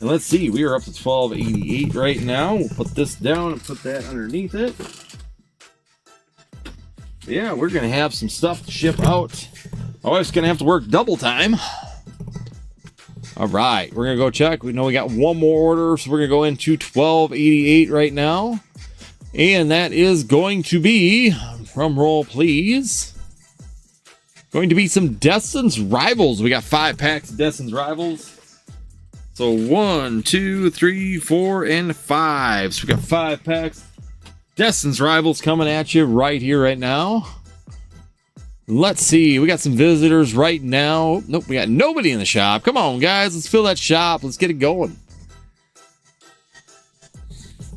And let's see, we are up to 1288 right now. We'll put this down and put that underneath it. Yeah, we're going to have some stuff to ship out. My wife's going to have to work double time. All right, we're going to go check. We know we got one more order, so we're going to go into 1288 right now. And that is going to be, drum roll please, going to be some Destin's Rivals. We got 5 packs of Destin's Rivals. So 1, 2, 3, 4, and 5. So we got 5 packs. Destin's Rivals coming at you right here, right now. Let's see. We got some visitors right now. Nope, we got nobody in the shop. Come on, guys. Let's fill that shop. Let's get it going.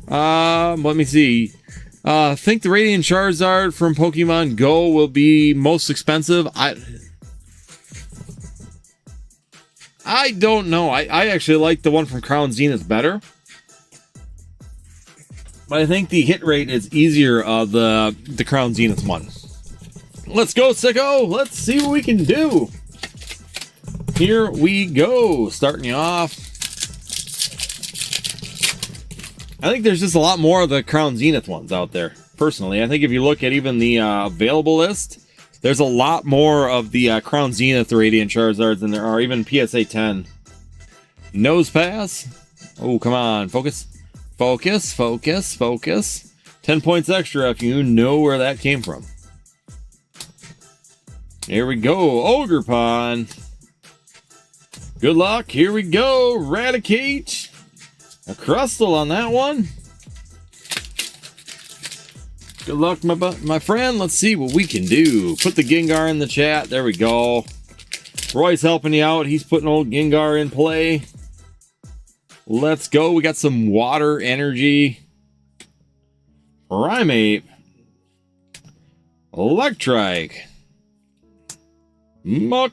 Let me see. I think the Radiant Charizard from Pokemon Go will be most expensive. I don't know. I actually like the one from Crown Zenith better. But I think the hit rate is easier of the Crown Zenith one. Let's go, Sicko. Let's see what we can do. Here we go. Starting you off. I think there's just a lot more of the Crown Zenith ones out there. Personally, I think if you look at even the available list, there's a lot more of the Crown Zenith Radiant Charizards than there are even PSA 10. Nose Pass. Oh, come on. Focus. Focus, focus, focus. 10 points extra if you know where that came from. Here we go. Ogre Pond. Good luck. Here we go. Raticate. A Crustle on that one. Good luck, my friend. Let's see what we can do. Put the Gengar in the chat. There we go. Roy's helping you out. He's putting old Gengar in play. Let's go. We got some water energy. Primeape. Electrike. Muck.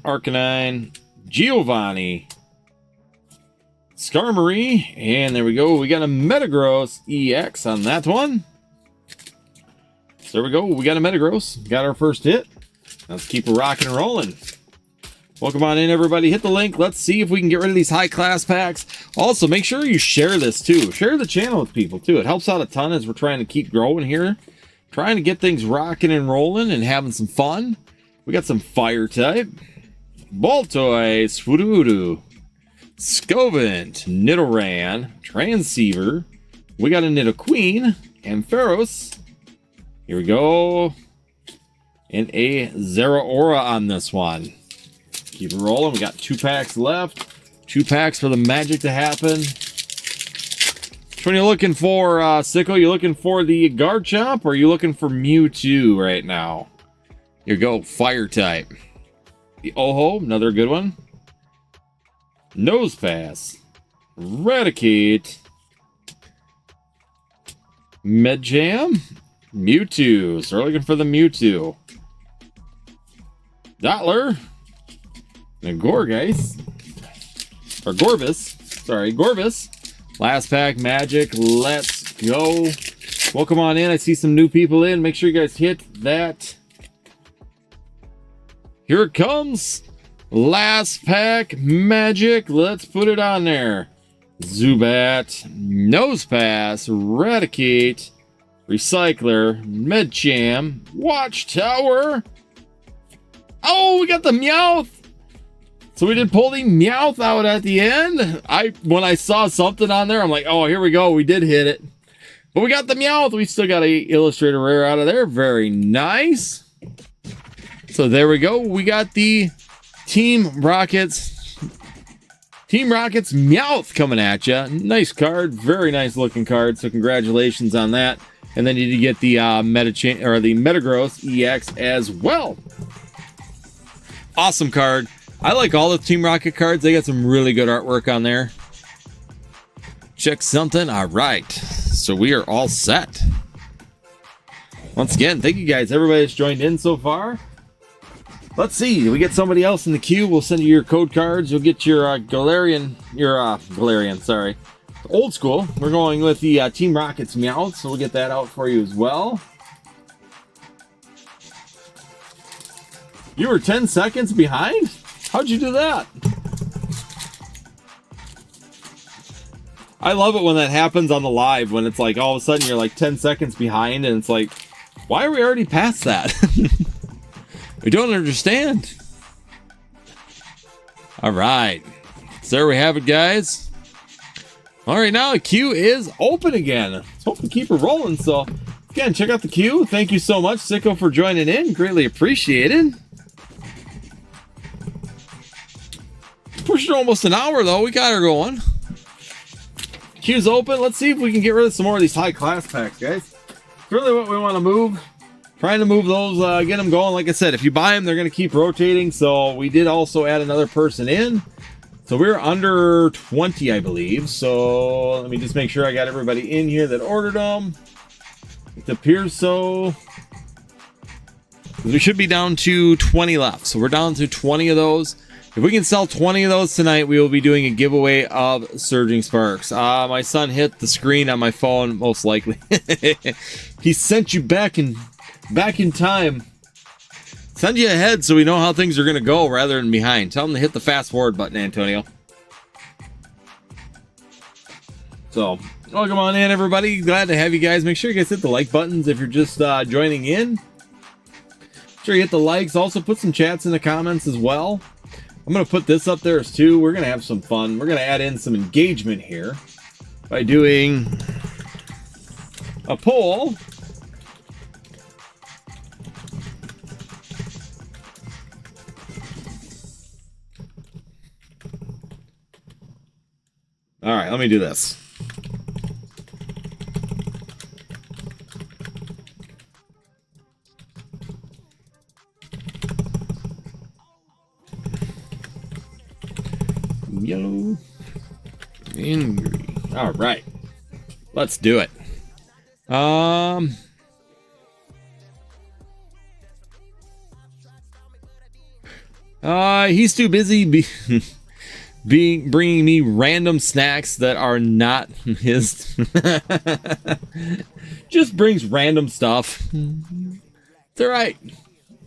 Arcanine. Giovanni. Skarmory. And there we go. We got a Metagross EX on that one. So there we go. We got a Metagross. Got our first hit. Let's keep rocking and rolling. Welcome on in, everybody. Hit the link. Let's see if we can get rid of these high-class packs. Also, make sure you share this, too. Share the channel with people, too. It helps out a ton as we're trying to keep growing here. Trying to get things rocking and rolling and having some fun. We got some Fire type. Baltoy, Swoodoodoo, Scovant, Nidoran, Transceiver. We got a Nidoqueen, Ampharos. Here we go. And a Zeraora on this one. Keep it rolling. We got 2 packs left. 2 packs for the magic to happen. Which one are you looking for, Sicko? You looking for the Garchomp or are you looking for Mewtwo right now? Here we go. Fire type. The Oho, another good one. Nose Pass. Raticate. Medjam. Mewtwo. So we're looking for the Mewtwo. Dottler. And Gorgeist. Or Gorbis. Sorry, Gorbis. Last pack, magic. Let's go. Welcome on in. I see some new people in. Make sure you guys hit that. Here it comes. Last pack, magic. Let's put it on there. Zubat. Nose Pass. Raticate. Recycler. Medcham. Watchtower. Oh, we got the Meowth. So we did pull the Meowth out at the end. When I saw something on there, I'm like, oh, here we go. We did hit it. But we got the Meowth. We still got a Illustrator Rare out of there. Very nice. So there we go. We got the Team Rockets Meowth coming at you. Nice card. Very nice looking card. So congratulations on that. And then you did get the Metagross EX as well. Awesome card. I like all the Team Rocket cards. They got some really good artwork on there. Check something. All right. So we are all set. Once again, thank you guys. Everybody that's joined in so far. Let's see. We get somebody else in the queue. We'll send you your code cards. You'll get your Galarian, sorry. Old school. We're going with the Team Rockets Meowth, so we'll get that out for you as well. You were 10 seconds behind? How'd you do that? I love it when that happens on the live, when it's like all of a sudden you're like 10 seconds behind and it's like, why are we already past that? We don't understand. All right. So there we have it, guys. All right, now the queue is open again. Let's hope to keep it rolling. So again, check out the queue. Thank you so much, Sicko, for joining in. Greatly appreciated. Pushed almost an hour though. We got her going. Queue's open. Let's see if we can get rid of some more of these high class packs, guys. It's really what we want to move. Trying to move those, get them going. Like I said, if you buy them, they're going to keep rotating. So we did also add another person in. So we're under 20, I believe. So let me just make sure I got everybody in here that ordered them. It appears so. We should be down to 20 left. So we're down to 20 of those. If we can sell 20 of those tonight, we will be doing a giveaway of Surging Sparks. My son hit the screen on my phone, most likely. He sent you back in time. Send you ahead so we know how things are going to go rather than behind. Tell him to hit the fast forward button, Antonio. So, welcome on in, everybody. Glad to have you guys. Make sure you guys hit the like buttons if you're just joining in. Make sure you hit the likes. Also, put some chats in the comments as well. I'm going to put this up there as too. We're going to have some fun. We're going to add in some engagement here by doing a poll. All right, let me do this. Yellow, angry. All right, let's do it. He's too busy bringing me random snacks that are not his. Just brings random stuff. It's all right.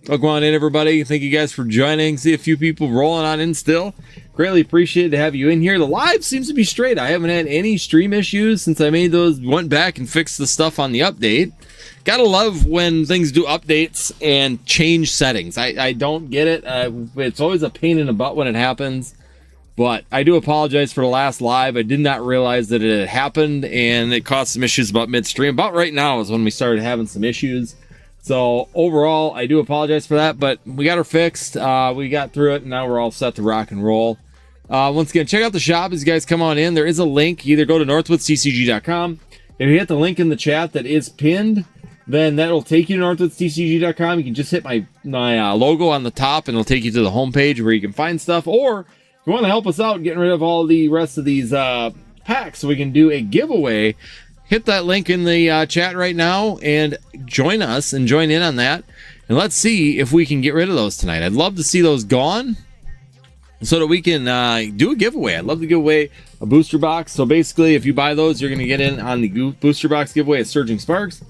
Welcome on in, everybody. Thank you guys for joining. See a few people rolling on in still. Greatly appreciate to have you in here. The live seems to be straight. I haven't had any stream issues since I made those. Went back and fixed the stuff on the update. Gotta love when things do updates and change settings. I don't get it. It's always a pain in the butt when it happens. But I do apologize for the last live. I did not realize that it had happened, and it caused some issues about midstream. About right now is when we started having some issues. So overall, I do apologize for that, but we got her fixed. We got through it, and now we're all set to rock and roll. Once again, check out the shop as you guys come on in. There is a link. Either go to northwoodstcg.com. If you hit the link in the chat that is pinned, then that'll take you to northwoodstcg.com. You can just hit my logo on the top, and it'll take you to the homepage where you can find stuff. Or if you want to help us out getting rid of all the rest of these packs so we can do a giveaway, hit that link in the chat right now and join us and join in on that. And let's see if we can get rid of those tonight. I'd love to see those gone so that we can do a giveaway. I'd love to give away a booster box. So basically, if you buy those, you're going to get in on the booster box giveaway at Surging Sparks.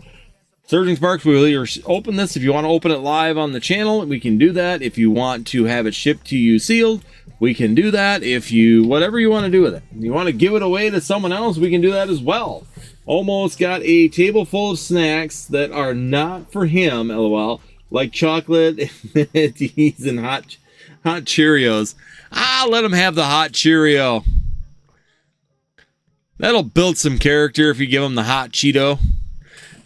Surging Sparks, we will either open this. If you want to open it live on the channel, we can do that. If you want to have it shipped to you sealed, we can do that. If you, whatever you want to do with it. If you want to give it away to someone else, we can do that as well. Almost got a table full of snacks that are not for him, lol, like chocolate, teas, and hot Cheerios. Let him have the hot Cheerio. That'll build some character if you give him the hot Cheeto.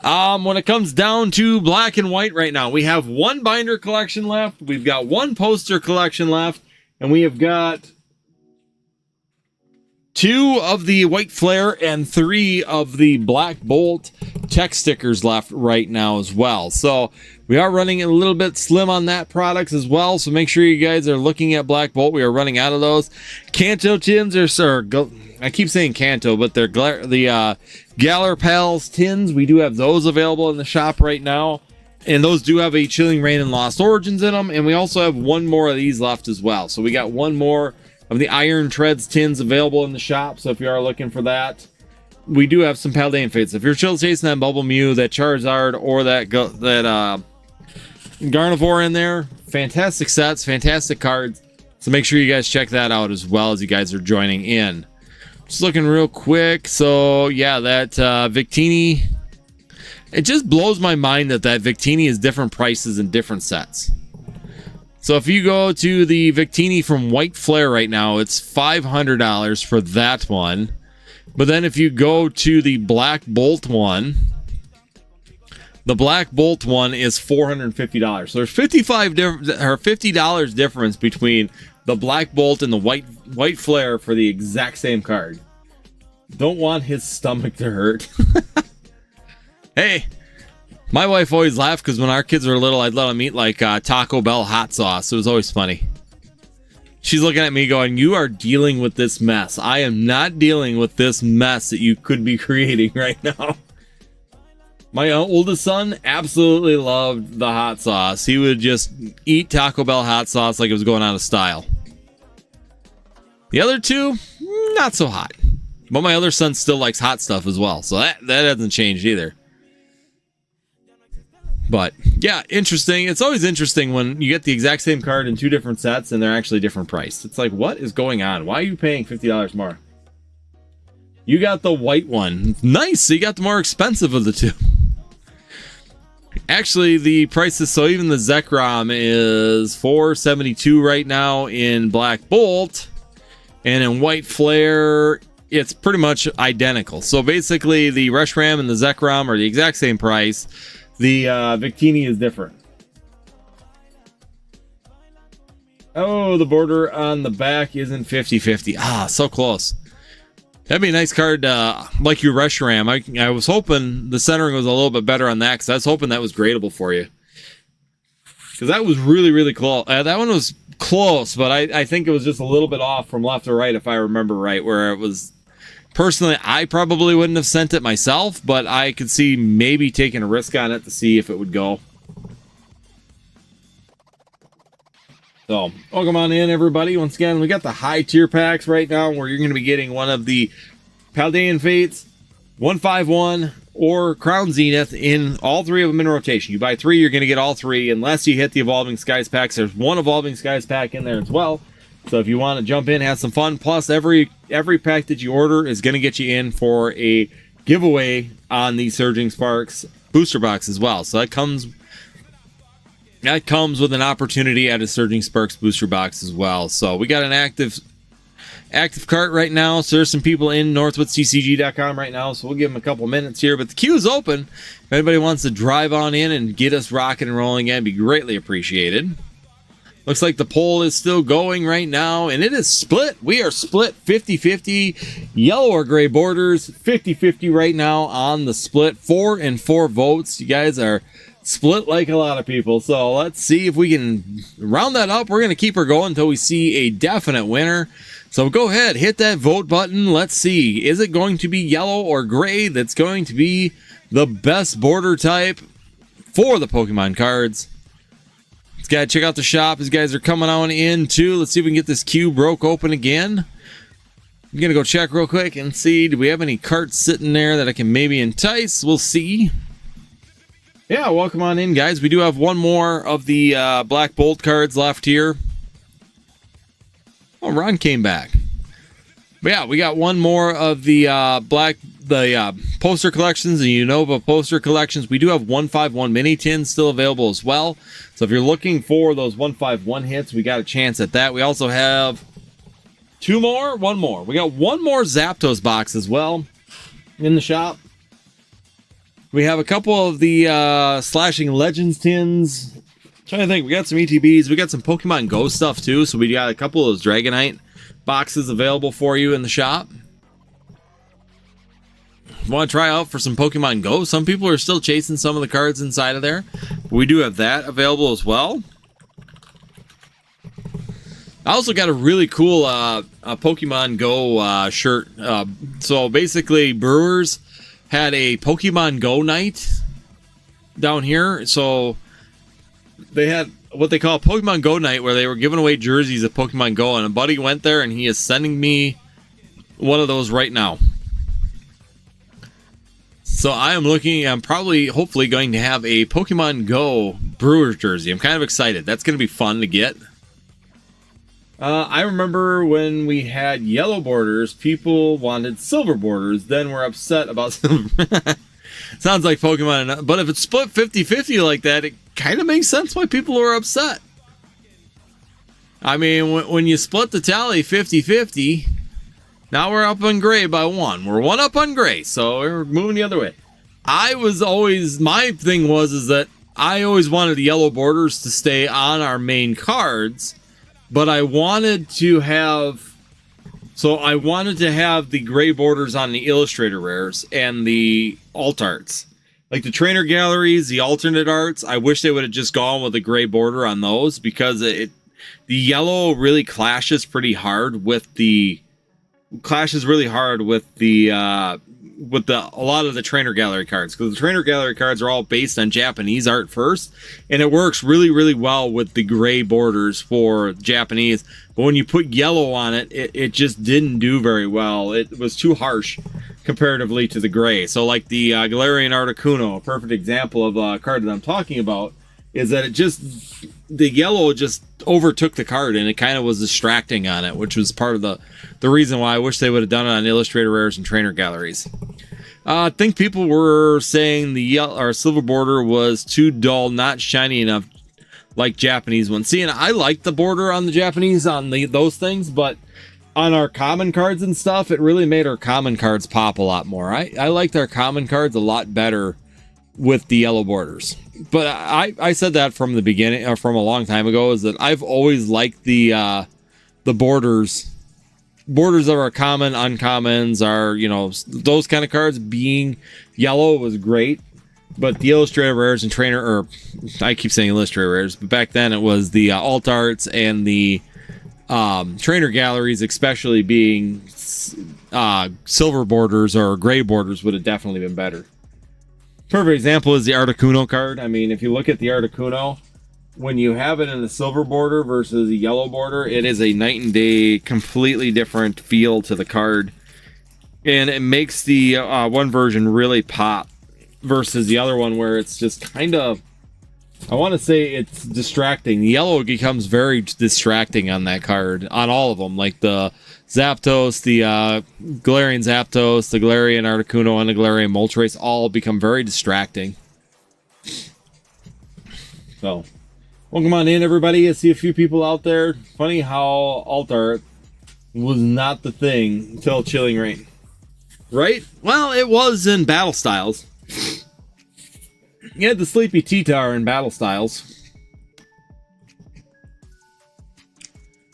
When it comes down to black and white right now, we have one binder collection left. We've got one poster collection left. And we have got 2 of the white flare and 3 of the black bolt tech stickers left right now as well. So we are running a little bit slim on that products as well. So make sure you guys are looking at black bolt. We are running out of those. Kanto tins I keep saying Kanto, but they're the Galar Pals tins. We do have those available in the shop right now. And those do have a Chilling Reign and Lost Origins in them. And we also have one more of these left as well. So we got one more of the Iron Treads tins available in the shop. So if you are looking for that, we do have some Paldean Fates. If you're still chasing that Bubble Mew, that Charizard, or that Gardevoir in there, fantastic sets, fantastic cards. So make sure you guys check that out as well as you guys are joining in. Just looking real quick. So yeah, that Victini, it just blows my mind that Victini is different prices in different sets. So if you go to the Victini from White Flare right now, it's $500 for that one. But then if you go to the Black Bolt one, the Black Bolt one is $450. So there's $50 difference between the Black Bolt and the White Flare for the exact same card. Don't want his stomach to hurt. Hey, my wife always laughed because when our kids were little, I'd let them eat like Taco Bell hot sauce. It was always funny. She's looking at me going, you are dealing with this mess. I am not dealing with this mess that you could be creating right now. My oldest son absolutely loved the hot sauce. He would just eat Taco Bell hot sauce like it was going out of style. The other two, not so hot. But my other son still likes hot stuff as well. So that hasn't changed either. But yeah, interesting. It's always interesting when you get the exact same card in 2 different sets and they're actually different priced. It's like, what is going on? Why are you paying $50 more? You got the white one. Nice. So you got the more expensive of the 2. Actually, the prices, so even the Zekrom is $472 right now in Black Bolt. And in White Flare, it's pretty much identical. So basically, the Reshiram and the Zekrom are the exact same price. The Victini is different. Oh, the border on the back isn't 50-50. Ah, so close. That'd be a nice card, like your Reshiram. I was hoping the centering was a little bit better on that, because I was hoping that was gradable for you. Because that was really, really close. That one was close, but I think it was just a little bit off from left to right, if I remember right, where it was... Personally, I probably wouldn't have sent it myself, but I could see maybe taking a risk on it to see if it would go. So, welcome on in, everybody. Once again, we got the high tier packs right now where you're going to be getting one of the Paldean Fates, 151, or Crown Zenith in all 3 of them in rotation. You buy 3, you're going to get all 3, unless you hit the Evolving Skies packs. There's one Evolving Skies pack in there as well. So if you want to jump in, have some fun. Plus, every pack that you order is going to get you in for a giveaway on the Surging Sparks booster box as well. So that comes with an opportunity at a Surging Sparks booster box as well. So we got an active cart right now. So there's some people in northwoodstcg.com right now. So we'll give them a couple minutes here. But the queue is open. If anybody wants to drive on in and get us rocking and rolling again, it'd be greatly appreciated. Looks like the poll is still going right now, and it is split. We are split 50-50. Yellow or gray borders, 50-50 right now on the split. 4 and 4 votes. You guys are split like a lot of people. So let's see if we can round that up. We're going to keep her going until we see a definite winner. So go ahead, hit that vote button. Let's see. Is it going to be yellow or gray that's going to be the best border type for the Pokemon cards? Gotta check out the shop. These guys are coming on in too. Let's see if we can get this queue broke open again. I'm gonna go check real quick and see, do we have any carts sitting there that I can maybe entice? We'll see. Yeah, welcome on in, guys. We do have one more of the Black Bolt cards left here. Oh, Ron came back. But yeah, we got one more of the poster collections, the Unova poster collections. We do have 151 mini tins still available as well. So if you're looking for those 151 hits, we got a chance at that. We also have 2 more, 1 more. We got 1 more Zapdos box as well in the shop. We have a couple of the Slashing Legends tins. Trying to think, we got some ETBs. We got some Pokemon Go stuff too. So we got a couple of those Dragonite boxes available for you in the shop. Want to try out for some Pokemon Go? Some people are still chasing some of the cards inside of there. We do have that available as well. I also got a really cool Pokemon Go shirt. So basically, Brewers had a Pokemon Go night down here. So they had what they call a Pokemon Go night, where they were giving away jerseys of Pokemon Go, and a buddy went there and he is sending me one of those right now. So I'm probably hopefully going to have a Pokemon Go Brewers jersey. I'm kind of excited. That's going to be fun to get. I remember when we had yellow borders, people wanted silver borders, then were upset about silver. Sounds like Pokemon, but if it's split 50-50 like that, it kind of makes sense why people are upset. I mean, when you split the tally 50-50, now we're up on gray by 1. We're 1 up on gray, so we're moving the other way. My thing was that I always wanted the yellow borders to stay on our main cards, but I wanted to have the gray borders on the Illustrator Rares and the alt arts. Like the trainer galleries, the alternate arts, I wish they would have just gone with a gray border on those, because the yellow really clashes hard with a lot of the trainer gallery cards, because the trainer gallery cards are all based on Japanese art first, and it works really, really well with the gray borders for Japanese. But when you put yellow on it, it just didn't do very well. It was too harsh comparatively to the gray. So like the Galarian Articuno, a perfect example of a card that I'm talking about, is that the yellow just overtook the card, and it kind of was distracting on it, which was part of the reason why I wish they would have done it on Illustrator Rares and Trainer Galleries. I think people were saying the yellow or silver border was too dull, not shiny enough like Japanese ones. See, and I like the border on the Japanese on those things, but on our common cards and stuff, it really made our common cards pop a lot more. I liked our common cards a lot better with the yellow borders. But I said that from the beginning, or from a long time ago, is that I've always liked the borders of our common, uncommons, those kind of cards. Being yellow was great, but the Illustrator Rares and Trainer, or I keep saying Illustrator Rares, but back then it was the alt arts and the trainer galleries, especially being silver borders or gray borders, would have definitely been better. Perfect example is the Articuno card. I mean, if you look at the Articuno, when you have it in a silver border versus a yellow border, it is a night and day, completely different feel to the card. And it makes the one version really pop versus the other one, where it's just kind of, I want to say it's distracting. The yellow becomes very distracting on that card, on all of them. Like the Zapdos, the Galarian Zapdos, the Galarian Articuno, and the Galarian Moltres all become very distracting. So, welcome on in, everybody. I see a few people out there. Funny how alt art was not the thing until Chilling Reign. Right? Well, it was in Battle Styles. You had the Sleepy T-Tar in Battle Styles.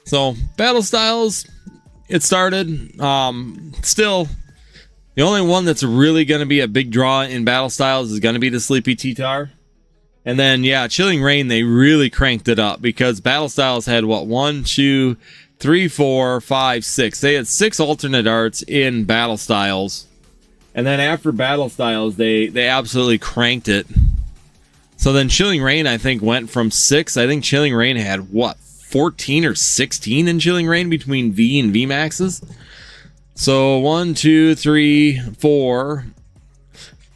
So, Battle Styles, it started. Still, the only one that's really going to be a big draw in Battle Styles is going to be the Sleepy T-Tar. And then, yeah, Chilling Reign, they really cranked it up, because Battle Styles had, 1, 2, 3, 4, 5, 6. They had 6 alternate arts in Battle Styles. And then after Battle Styles, they absolutely cranked it. So then Chilling Reign, I think, went from 6. I think Chilling Reign had, 14 or 16 in Chilling Reign between V and V Maxes? So 1, 2, 3, 4,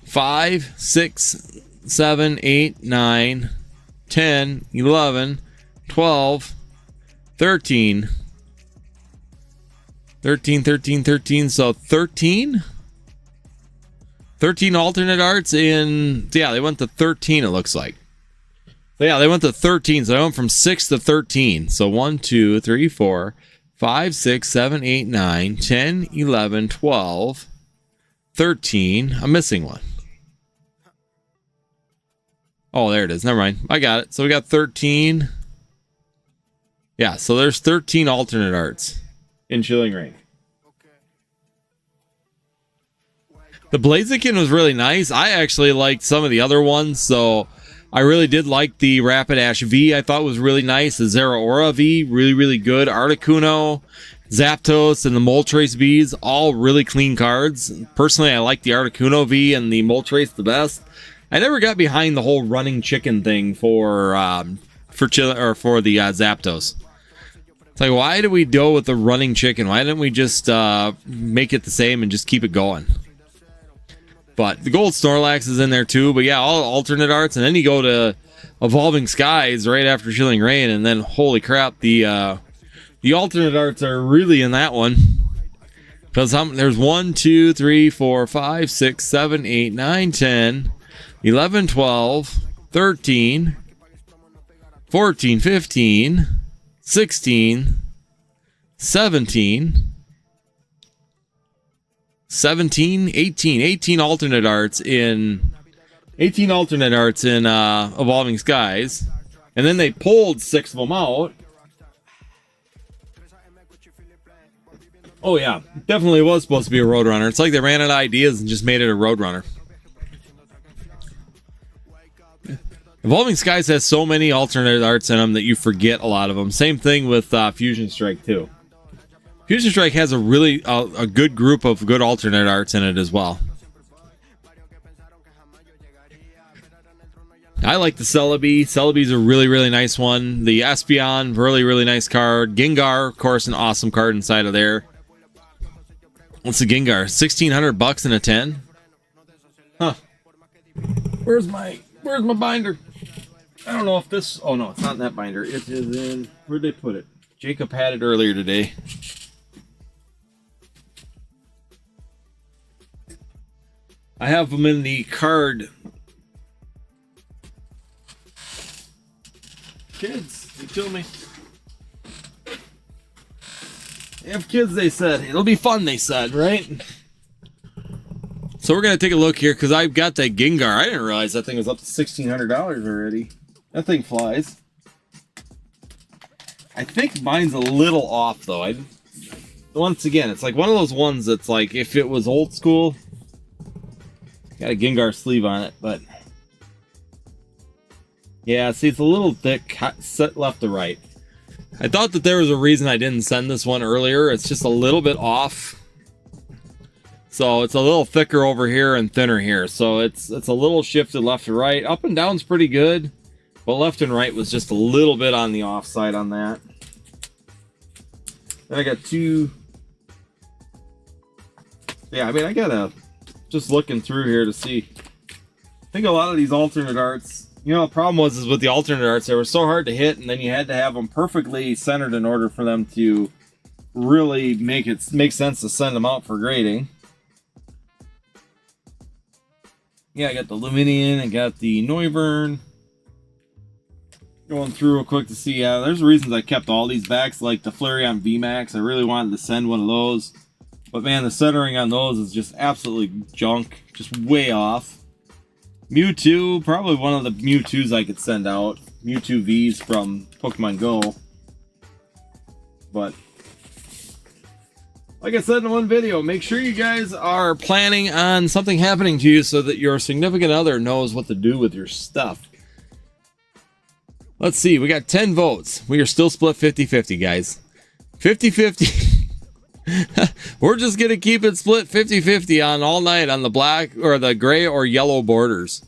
5, 6, 7, 8, 9, 10, 11, 12, 13. 13. So 13? 13 alternate arts in... Yeah, they went to 13, it looks like. So yeah, they went to 13. So they went from 6 to 13. So 1, 2, 3, 4, 5, 6, 7, 8, 9, 10, 11, 12, 13. I'm missing one. Oh, there it is. Never mind. I got it. So we got 13. Yeah, so there's 13 alternate arts in Chilling Reign. The Blaziken was really nice. I actually liked some of the other ones, so I really did like the Rapidash V. I thought was really nice. The Zeraora V, really, really good. Articuno, Zapdos, and the Moltres Vs, all really clean cards. Personally, I like the Articuno V and the Moltres the best. I never got behind the whole running chicken thing for the Zapdos. It's like, why did we go with the running chicken? Why didn't we just make it the same and just keep it going? But the Gold Snorlax is in there too. But yeah, all alternate arts. And then you go to Evolving Skies right after Chilling Reign. And then, holy crap, the alternate arts are really in that one. Because there's 1, 2, 3, 4, 5, 6, 7, 8, 9, 10, 11, 12, 13, 14, 15, 16, 17... 17, 18 alternate arts in Evolving Skies, and then they pulled 6 of them out. Oh yeah, definitely was supposed to be a Roadrunner. It's like they ran out of ideas and just made it a Roadrunner. Evolving Skies has so many alternate arts in them that you forget a lot of them. Same thing with Fusion Strike too. Fusion Strike has a really a good group of good alternate arts in it as well. I like the Celebi. Celebi's a really, really nice one. The Espeon, really, really nice card. Gengar, of course, an awesome card inside of there. What's the Gengar? $1,600 in a 10? Huh. Where's my binder? I don't know if this... Oh, no, it's not in that binder. It is in... Where'd they put it? Jacob had it earlier today. I have them in the card. Kids, they kill me. They have kids, they said. It'll be fun, they said, right? So we're going to take a look here because I've got that Gengar. I didn't realize that thing was up to $1,600 already. That thing flies. I think mine's a little off, though. Once again, it's like one of those ones that's like, if it was old school... Got a Gengar sleeve on it, but yeah, see, it's a little thick, set left to right. I thought that there was a reason I didn't send this one earlier. It's just a little bit off. So it's a little thicker over here and thinner here. So it's a little shifted left to right. Up and down's pretty good, but left and right was just a little bit on the off side on that. Then I got two. Yeah, I mean, I gotta... Just looking through here to see. I think a lot of these alternate arts, you know, the problem was with the alternate arts, they were so hard to hit, and then you had to have them perfectly centered in order for them to really make sense to send them out for grading. Yeah, I got the Luminion, I got the Noivern. Going through real quick to see, there's reasons I kept all these backs, like the Flareon VMAX. I really wanted to send one of those. But man, the centering on those is just absolutely junk. Just way off. Mewtwo, probably one of the Mewtwo's I could send out. Mewtwo Vs from Pokemon Go. But, like I said in one video, make sure you guys are planning on something happening to you so that your significant other knows what to do with your stuff. Let's see, we got 10 votes. We are still split 50-50, guys. 50-50. We're just going to keep it split 50-50 on all night on the black or the gray or yellow borders.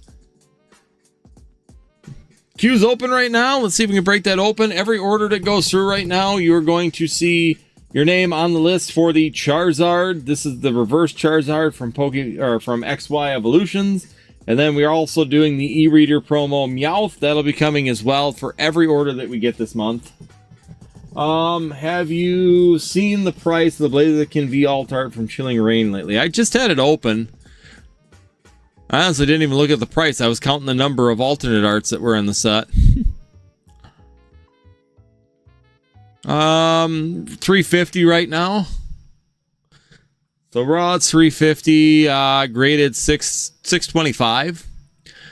Queue's open right now. Let's see if we can break that open. Every order that goes through right now, you're going to see your name on the list for the Charizard. This is the reverse Charizard from from XY Evolutions. And then we're also doing the e-reader promo Meowth. That'll be coming as well for every order that we get this month. Have you seen the price of the Blaziken V Alt Art from Chilling Reign lately? I just had it open. I honestly didn't even look at the price. I was counting the number of alternate arts that were in the set. $350 right now. So raw, it's $350. Graded $625.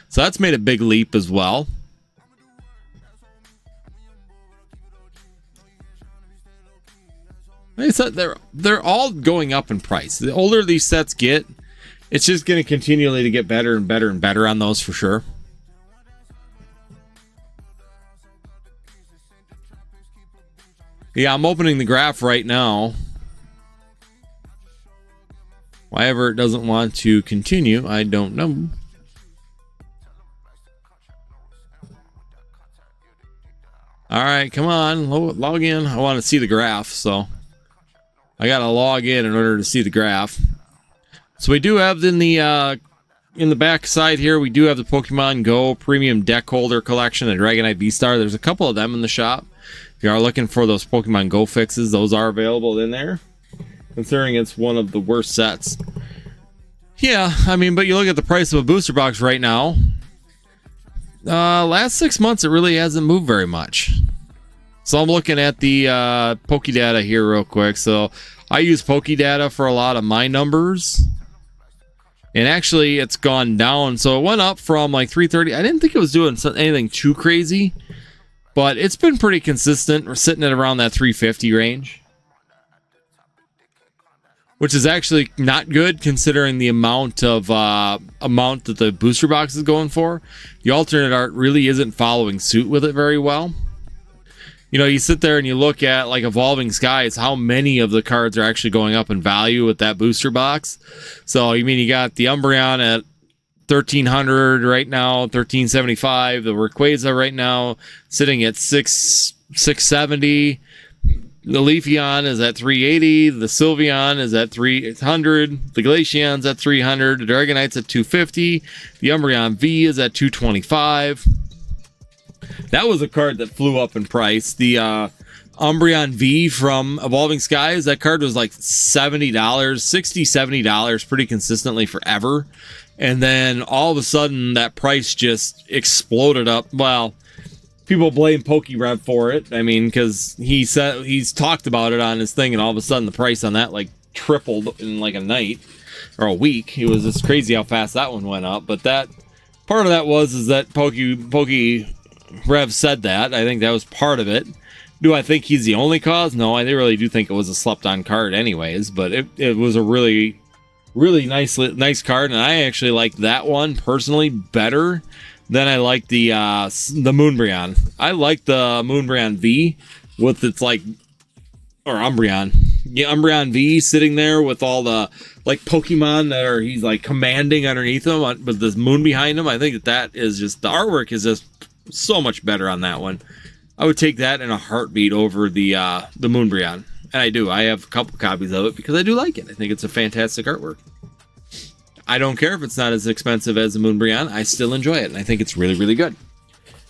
So that's made a big leap as well. Like I said, they're all going up in price. The older these sets get, it's just going to continually to get better and better and better on those for sure. Yeah, I'm opening the graph right now. Why ever it doesn't want to continue, I don't know. All right, come on, log in. I want to see the graph, so I got to log in order to see the graph. So we do have in the back side here, we do have the Pokemon Go Premium Deck Holder Collection, the Dragonite V-Star. There's a couple of them in the shop. If you are looking for those Pokemon Go fixes, those are available in there, considering it's one of the worst sets. Yeah, I mean, but you look at the price of a booster box right now. Last 6 months, it really hasn't moved very much. So I'm looking at the Pokédata here real quick. So I use Pokédata for a lot of my numbers. And actually, it's gone down. So it went up from like 330. I didn't think it was doing anything too crazy. But it's been pretty consistent. We're sitting at around that 350 range, which is actually not good considering the amount that the booster box is going for. The alternate art really isn't following suit with it very well. You know, you sit there and you look at like Evolving Skies, how many of the cards are actually going up in value with that booster box. So you mean you got the Umbreon at 1,300 right now, 1,375. The Rayquaza right now sitting at 670. The Leafeon is at 380. The Sylveon is at 300. The Glaceon's at 300. The Dragonite's at 250. The Umbreon V is at 225. That was a card that flew up in price. The Umbreon V from Evolving Skies, that card was like $70, $60, $70 pretty consistently forever. And then all of a sudden, that price just exploded up. Well, people blame PokeRev for it. I mean, because he's talked about it on his thing, and all of a sudden, the price on that like tripled in like a night or a week. It was just crazy how fast that one went up. But that part of that is that PokeRev said that. I think that was part of it. Do I think he's the only cause? No, I really do think it was a slept-on card, anyways. But it was a really nice card, and I actually like that one personally better than I like the Moonbreon. I like the Moonbreon V with its like, or Umbreon. Yeah, Umbreon V sitting there with all the like Pokemon that are he's like commanding underneath him with this moon behind him. I think that is just, the artwork is just so much better on that one. I would take that in a heartbeat over the Moonbreon. And I do. I have a couple copies of it because I do like it. I think it's a fantastic artwork. I don't care if it's not as expensive as the Moonbreon. I still enjoy it, and I think it's really, really good.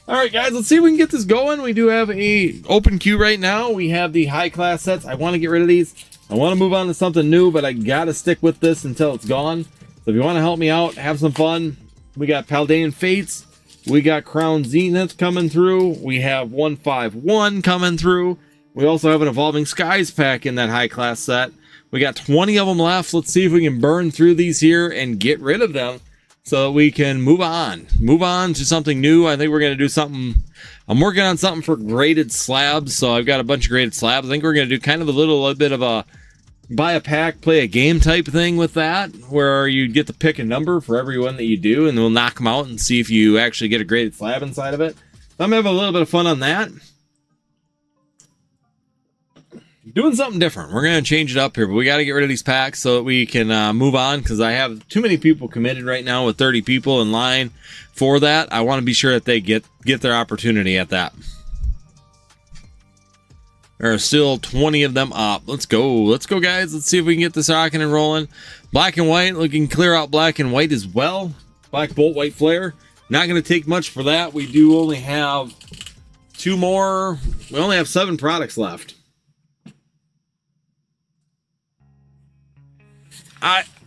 All right, guys, let's see if we can get this going. We do have a open queue right now. We have the high-class sets. I want to get rid of these. I want to move on to something new, but I got to stick with this until it's gone. So if you want to help me out, have some fun. We got Paldean Fates. We got Crown Zenith coming through. We have 151 coming through. We also have an Evolving Skies pack in that high-class set. We got 20 of them left. Let's see if we can burn through these here and get rid of them so that we can move on. Move on to something new. I think we're going to do something. I'm working on something for graded slabs, so I've got a bunch of graded slabs. I think we're going to do kind of a little bit of a buy a pack, play a game type thing with that, where you get to pick a number for every one that you do, and we'll knock them out and see if you actually get a graded slab inside of it. So I'm having a little bit of fun on that. Doing something different. We're going to change it up here, but we got to get rid of these packs so that we can move on, because I have too many people committed right now with 30 people in line for that. I want to be sure that they get their opportunity at that. There are still 20 of them up. Let's go. Let's go, guys. Let's see if we can get this rocking and rolling. Black and white. Looking clear out black and white as well. Black Bolt, White Flare. Not going to take much for that. We do only have 2 more. We only have 7 products left.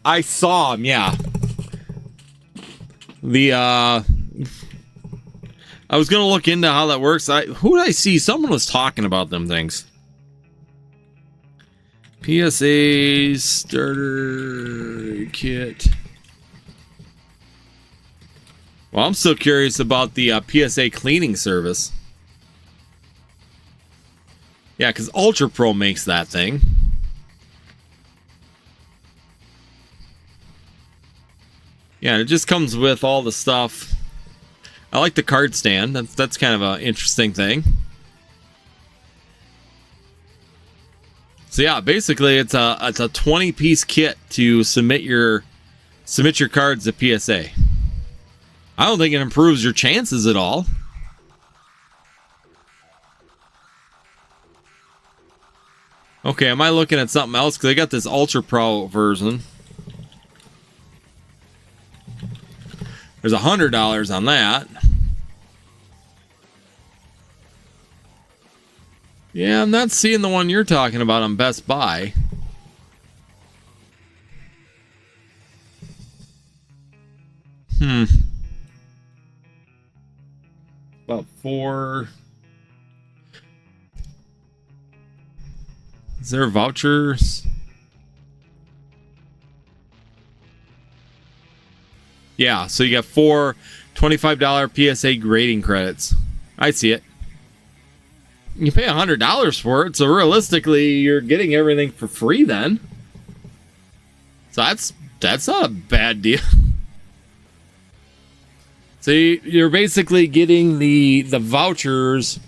I saw him, yeah. I was gonna look into how that works. Who did I see? Someone was talking about them things. PSA starter kit. Well, I'm still curious about the PSA cleaning service. Yeah, because Ultra Pro makes that thing. Yeah, it just comes with all the stuff. I like the card stand. That's kind of an interesting thing. So yeah, basically it's a 20-piece kit to submit your cards to PSA. I don't think it improves your chances at all. Okay, am I looking at something else? Because I got this Ultra Pro version. There's $100 on that. Yeah, I'm not seeing the one you're talking about on Best Buy. About 4. Is there vouchers? Yeah, so you got 4 $25 PSA grading credits. I see it. You pay $100 for it, so realistically, you're getting everything for free then. So that's not a bad deal. So you're basically getting the vouchers.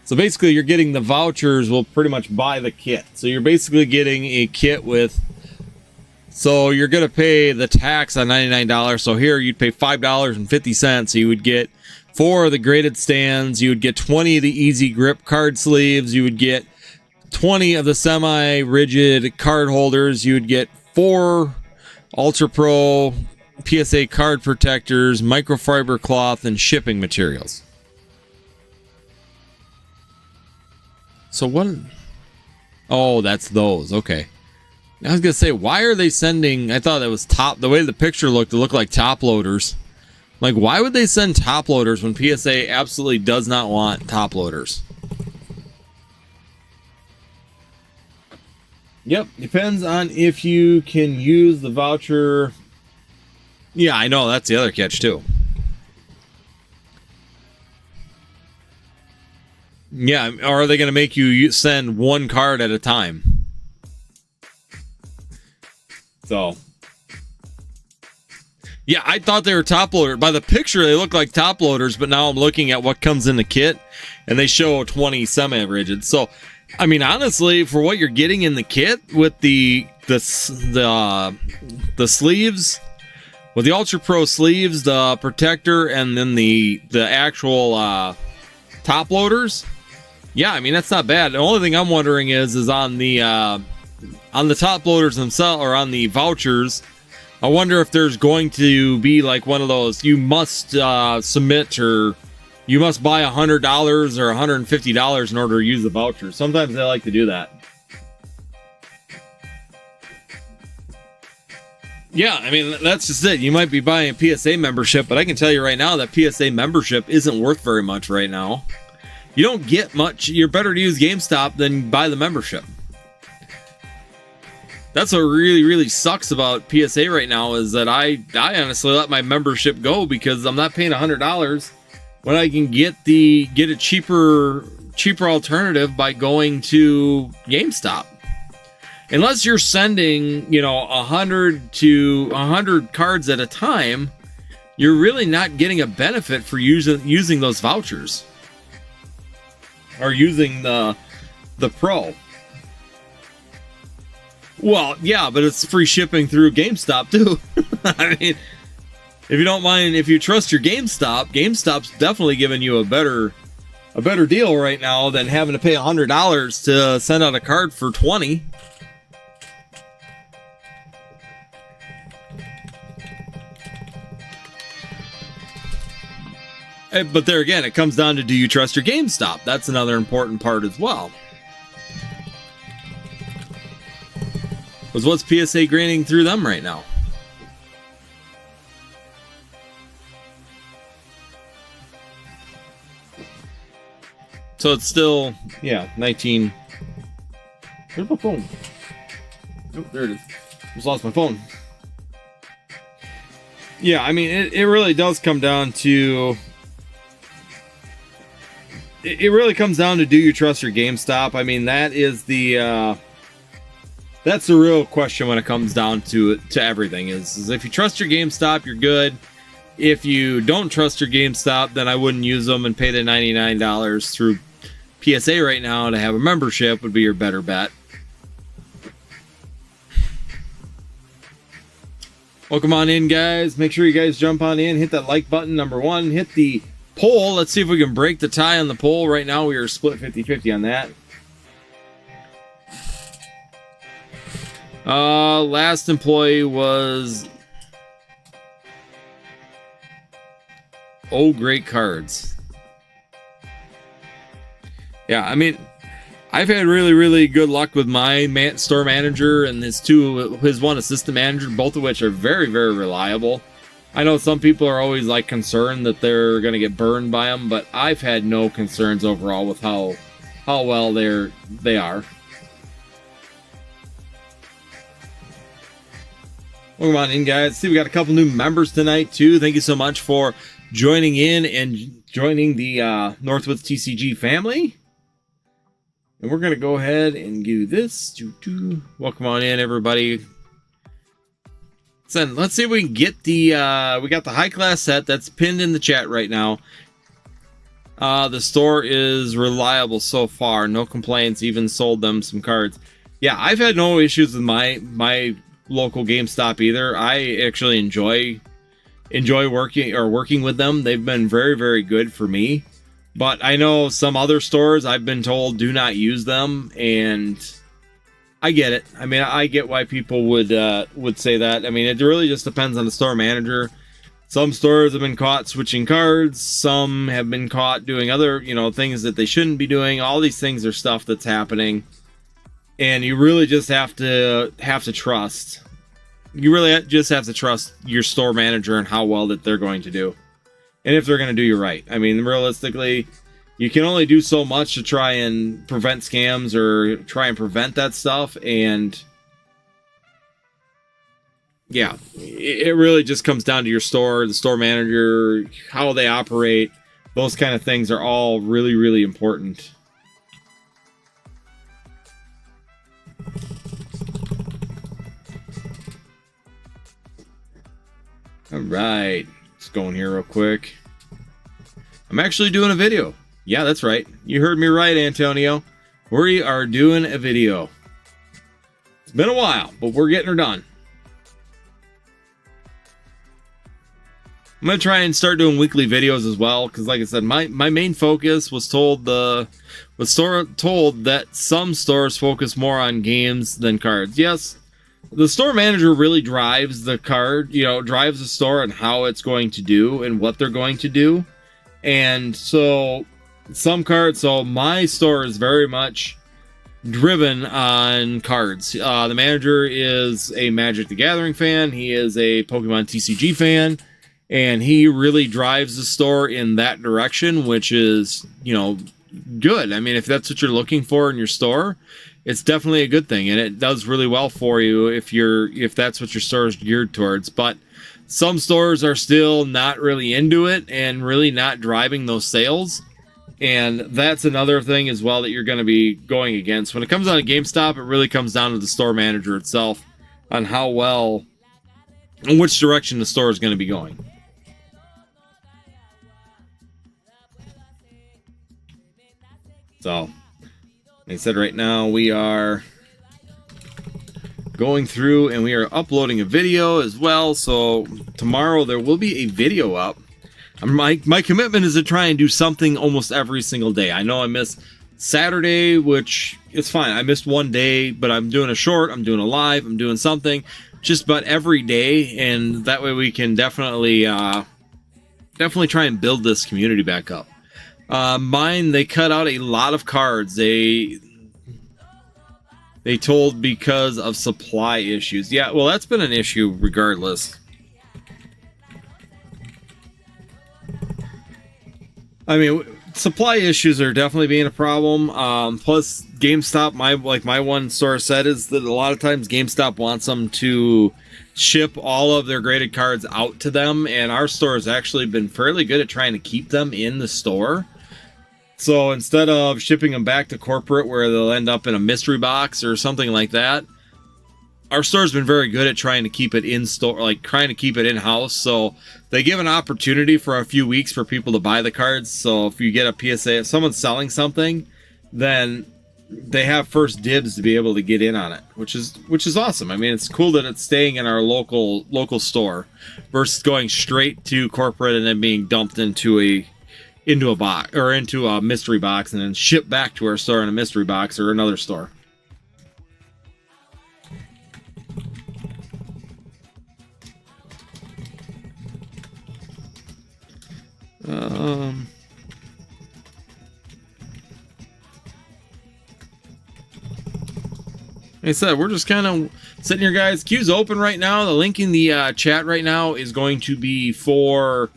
So basically, you're getting the vouchers will pretty much buy the kit. So you're basically getting a kit with. So you're going to pay the tax on $99. So here you'd pay $5.50. So you would get 4 of the graded stands. You would get 20 of the easy grip card sleeves. You would get 20 of the semi-rigid card holders. You would get 4 Ultra Pro PSA card protectors, microfiber cloth, and shipping materials. So what? Oh, that's those. Okay. I was going to say, why are they sending... I thought that was the way the picture looked, it looked like top loaders. Like, why would they send top loaders when PSA absolutely does not want top loaders? Yep, depends on if you can use the voucher. Yeah, I know, that's the other catch, too. Yeah, or are they going to make you send 1 card at a time? So, yeah, I thought they were top loaders. By the picture, they look like top loaders, but now I'm looking at what comes in the kit, and they show 20 semi-rigid. So, I mean, honestly, for what you're getting in the kit with the sleeves, with the Ultra Pro sleeves, the protector, and then the actual top loaders, yeah, I mean, that's not bad. The only thing I'm wondering is on the top loaders themselves, or on the vouchers, I wonder if there's going to be like one of those, you must submit, or you must buy $100 or $150 in order to use the voucher. Sometimes they like to do that. Yeah, I mean, that's just it. You might be buying a PSA membership, but I can tell you right now that PSA membership isn't worth very much right now. You don't get much. You're better to use GameStop than buy the membership. That's what really, really sucks about PSA right now, is that I honestly let my membership go because I'm not paying $100 when I can get a cheaper alternative by going to GameStop. Unless you're sending, 100 cards at a time, you're really not getting a benefit for using those vouchers or using the Pro. Well, yeah, but it's free shipping through GameStop too. I mean, if you don't mind, if you trust your GameStop's definitely giving you a better deal right now than having to pay $100 to send out a card for 20. But there again, it comes down to, do you trust your GameStop? That's another important part as well. Because what's PSA grading through them right now? So it's still, yeah, 19. Where's my phone? Oh, there it is. Just lost my phone. Yeah, I mean, it really does come down to... It really comes down to, do you trust your GameStop? I mean, that is the... that's the real question when it comes down to everything. Is if you trust your GameStop, you're good. If you don't trust your GameStop, then I wouldn't use them and pay the $99 through PSA right now to have a membership would be your better bet. Welcome on in, guys. Make sure you guys jump on in. Hit that like button, number one. Hit the poll. Let's see if we can break the tie on the poll. Right now, we are split 50-50 on that. Last employee was... Oh, great cards. Yeah, I mean, I've had really good luck with my store manager and his one assistant manager, both of which are very reliable. I know some people are always like concerned that they're going to get burned by them, but I've had no concerns overall with how well they are. Welcome on in, guys. See, we got a couple new members tonight too. Thank you so much for joining in and joining the Norhtwoods TCG family. And we're going to go ahead and do this. Welcome on in, everybody. So let's see if we can get the... we got the high-class set that's pinned in the chat right now. The store is reliable so far. No complaints. Even sold them some cards. Yeah, I've had no issues with my local GameStop either. I actually enjoy working with them. They've been very good for me. But I know some other stores I've been told do not use them, and I get it. I mean, I get why people would say that. I mean, it really just depends on the store manager. Some stores have been caught switching cards. Some have been caught doing other, things that they shouldn't be doing. All these things are stuff that's happening, and you really just have to trust. You really just have to trust your store manager and how well that they're going to do. And if they're going to do you right. I mean, realistically, you can only do so much to try and prevent scams or try and prevent that stuff. And yeah, it really just comes down to your store, the store manager, how they operate. Those kind of things are all really important. All right. Let's go in here real quick. I'm actually doing a video. Yeah, that's right. You heard me right, Antonio. We are doing a video. It's been a while, but we're getting her done. I'm going to try and start doing weekly videos as well, because like I said, my main focus was told that some stores focus more on games than cards. Yes, the store manager really drives the drives the store and how it's going to do and what they're going to do. And so my store is very much driven on cards. The manager is a Magic the Gathering fan. He is a Pokemon TCG fan, and he really drives the store in that direction, which is, good. I mean, if that's what you're looking for in your store, it's definitely a good thing, and it does really well for you if that's what your store is geared towards. But some stores are still not really into it and really not driving those sales, and that's another thing as well that you're going to be going against. When it comes down to GameStop, it really comes down to the store manager itself on how well and which direction the store is going to be going. So, like I said, right now we are going through and we are uploading a video as well. So tomorrow there will be a video up. My commitment is to try and do something almost every single day. I know I missed Saturday, which is fine. I missed one day, but I'm doing a short, I'm doing a live, I'm doing something just about every day, and that way we can definitely try and build this community back up. Mine, they cut out a lot of cards. They told because of supply issues. Yeah, well, that's been an issue regardless. I mean, supply issues are definitely being a problem. Plus, GameStop, my one source said is that a lot of times GameStop wants them to ship all of their graded cards out to them, and our store has actually been fairly good at trying to keep them in the store. So instead of shipping them back to corporate where they'll end up in a mystery box or something like that, our store's been very good at trying to keep it in store, like trying to keep it in house. So they give an opportunity for a few weeks for people to buy the cards. So if you get a PSA, if someone's selling something, then they have first dibs to be able to get in on it, which is awesome. I mean, it's cool that it's staying in our local store versus going straight to corporate and then being dumped into a box or into a mystery box and then shipped back to our store in a mystery box or another store. Like I said, we're just kind of sitting here, guys. Queue's open right now. The link in the chat right now is going to be for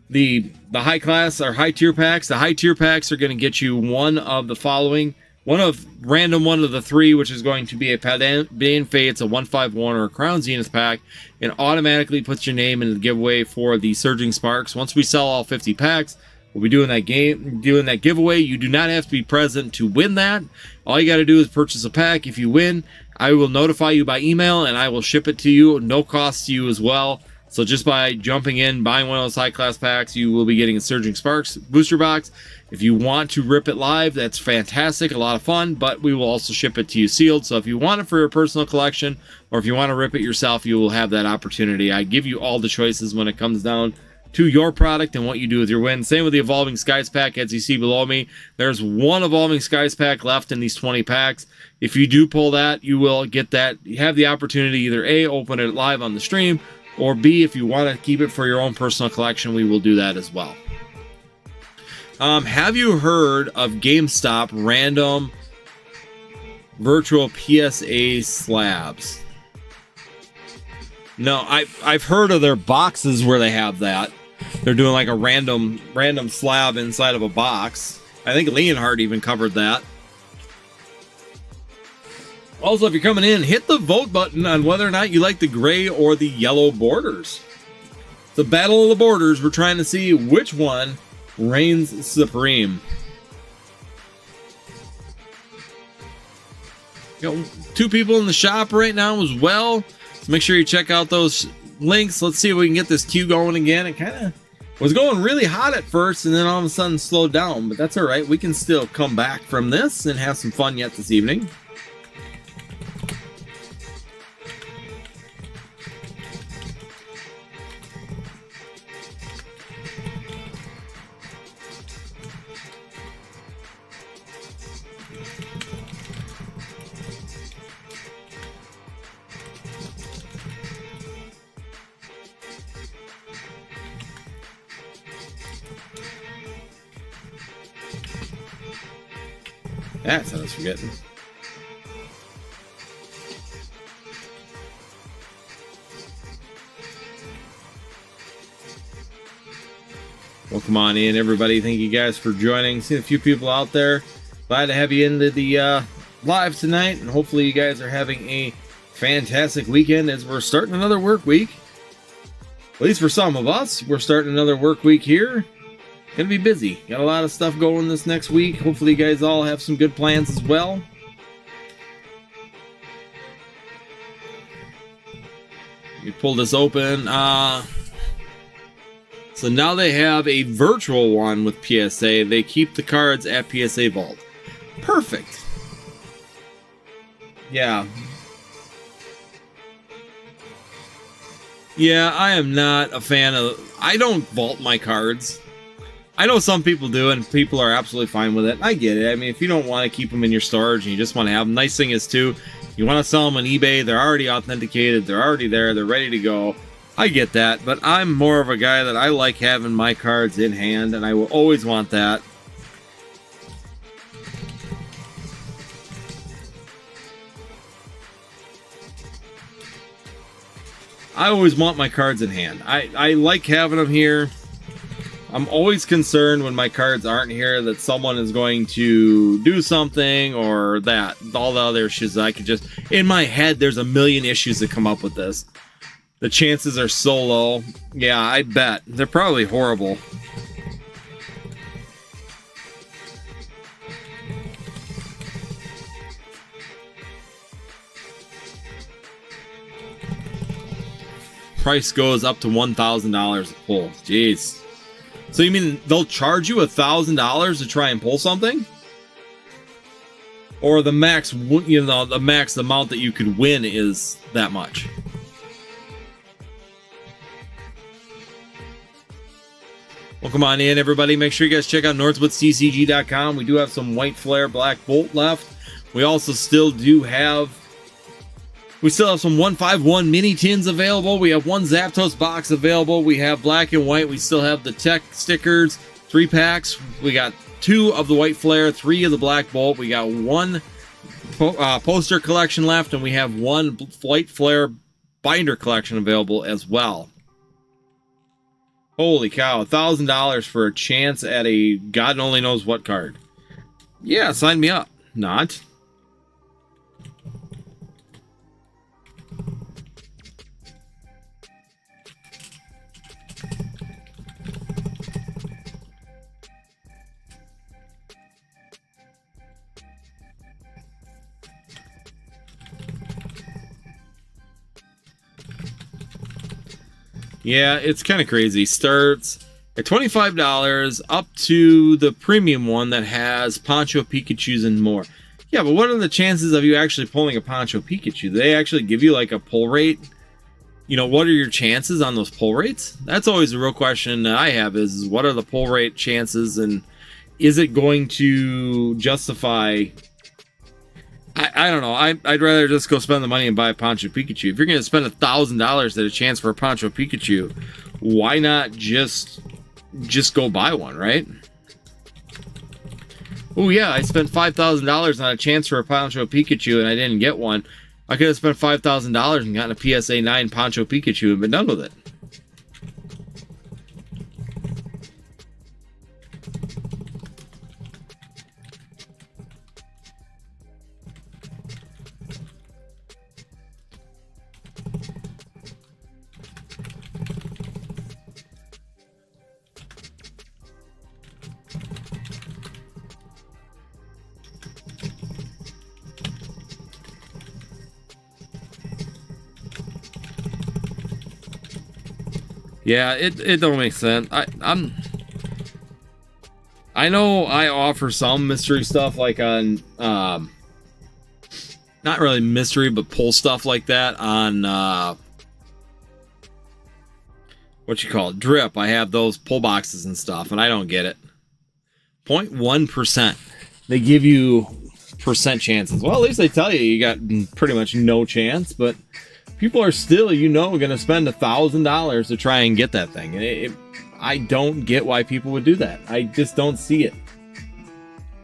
the high class or high tier packs. The high tier packs are going to get you one of the following. One of the three, which is going to be a Padan Fates, a 151, or a Crown Zenith pack, and automatically puts your name in the giveaway for the Surging Sparks. Once we sell all 50 packs, we'll be doing that giveaway. You do not have to be present to win that. All you got to do is purchase a pack. If you win, I will notify you by email, and I will ship it to you. No cost to you as well. So just by jumping in, buying one of those high-class packs, you will be getting a Surging Sparks booster box. If you want to rip it live, that's fantastic, a lot of fun, but we will also ship it to you sealed. So if you want it for your personal collection, or if you want to rip it yourself, you will have that opportunity. I give you all the choices when it comes down to your product and what you do with your win. Same with the Evolving Skies pack, as you see below me. There's one Evolving Skies pack left in these 20 packs. If you do pull that, you will get that. You have the opportunity either A, open it live on the stream, or B, if you want to keep it for your own personal collection, we will do that as well. Have you heard of GameStop random virtual PSA slabs? No, I've heard of their boxes where they have that. They're doing like a random slab inside of a box. I think Leonhardt even covered that. Also, if you're coming in, hit the vote button on whether or not you like the gray or the yellow borders. The battle of the borders. We're trying to see which one reigns supreme. Got 2 people in the shop right now as well. So make sure you check out those links. Let's see if we can get this queue going again. It kind of was going really hot at first and then all of a sudden slowed down, but that's all right. We can still come back from this and have some fun yet this evening. That's what I was forgetting. Welcome on in, everybody. Thank you guys for joining. Seen a few people out there. Glad to have you into the live tonight, and hopefully you guys are having a fantastic weekend as we're starting another work week. At least for some of us, we're starting another work week here. Gonna be busy. Got a lot of stuff going this next week. Hopefully you guys all have some good plans as well. Let me pull this open. So now they have a virtual one with PSA. They keep the cards at PSA Vault. Perfect. Yeah. Yeah, I am not a fan of... I don't vault my cards. I know some people do, and people are absolutely fine with it. I get it. I mean, if you don't want to keep them in your storage and you just want to have them, nice thing is, too, you want to sell them on eBay, they're already authenticated, they're already there, they're ready to go. I get that, but I'm more of a guy that I like having my cards in hand, and I will always want that. I always want my cards in hand. I like having them here. I'm always concerned when my cards aren't here that someone is going to do something, or that all the other issues that I could just, in my head, there's a million issues that come up with this. The chances are so low. Yeah, I bet. They're probably horrible. Price goes up to $1,000 a pull. Jeez. So you mean they'll charge you $1,000 to try and pull something? Or the max, the max amount that you could win is that much? Well, come on in, everybody. Make sure you guys check out NorthwoodsTCG.com. We do have some White Flare Black Bolt left. We also still have some 151 mini tins available. We have one Zapdos box available. We have black and white. We still have the tech stickers, 3 packs. We got 2 of the White Flare, 3 of the Black Bolt. We got 1 poster collection left, and we have 1 White Flare binder collection available as well. Holy cow, $1,000 for a chance at a God only knows what card. Yeah, sign me up. Not. Yeah, it's kind of crazy. Starts at $25 up to the premium one that has Poncho Pikachus and more. Yeah, but what are the chances of you actually pulling a Poncho Pikachu? Do they actually give you like a pull rate? You know, what are your chances on those pull rates? That's always a real question that I have is what are the pull rate chances, and is it going to justify... I don't know. I'd rather just go spend the money and buy a Poncho Pikachu. If you're going to spend $1,000 at a chance for a Poncho Pikachu, why not just go buy one, right? Oh yeah, I spent $5,000 on a chance for a Poncho Pikachu and I didn't get one. I could have spent $5,000 and gotten a PSA 9 Poncho Pikachu and been done with it. Yeah, it don't make sense. I know I offer some mystery stuff like on not really mystery but pull stuff like that on what you call it, Drip. I have those pull boxes and stuff and I don't get it. 0.1%. They give you percent chances. Well, at least they tell you got pretty much no chance, but people are still, going to spend $1,000 to try and get that thing. I don't get why people would do that. I just don't see it.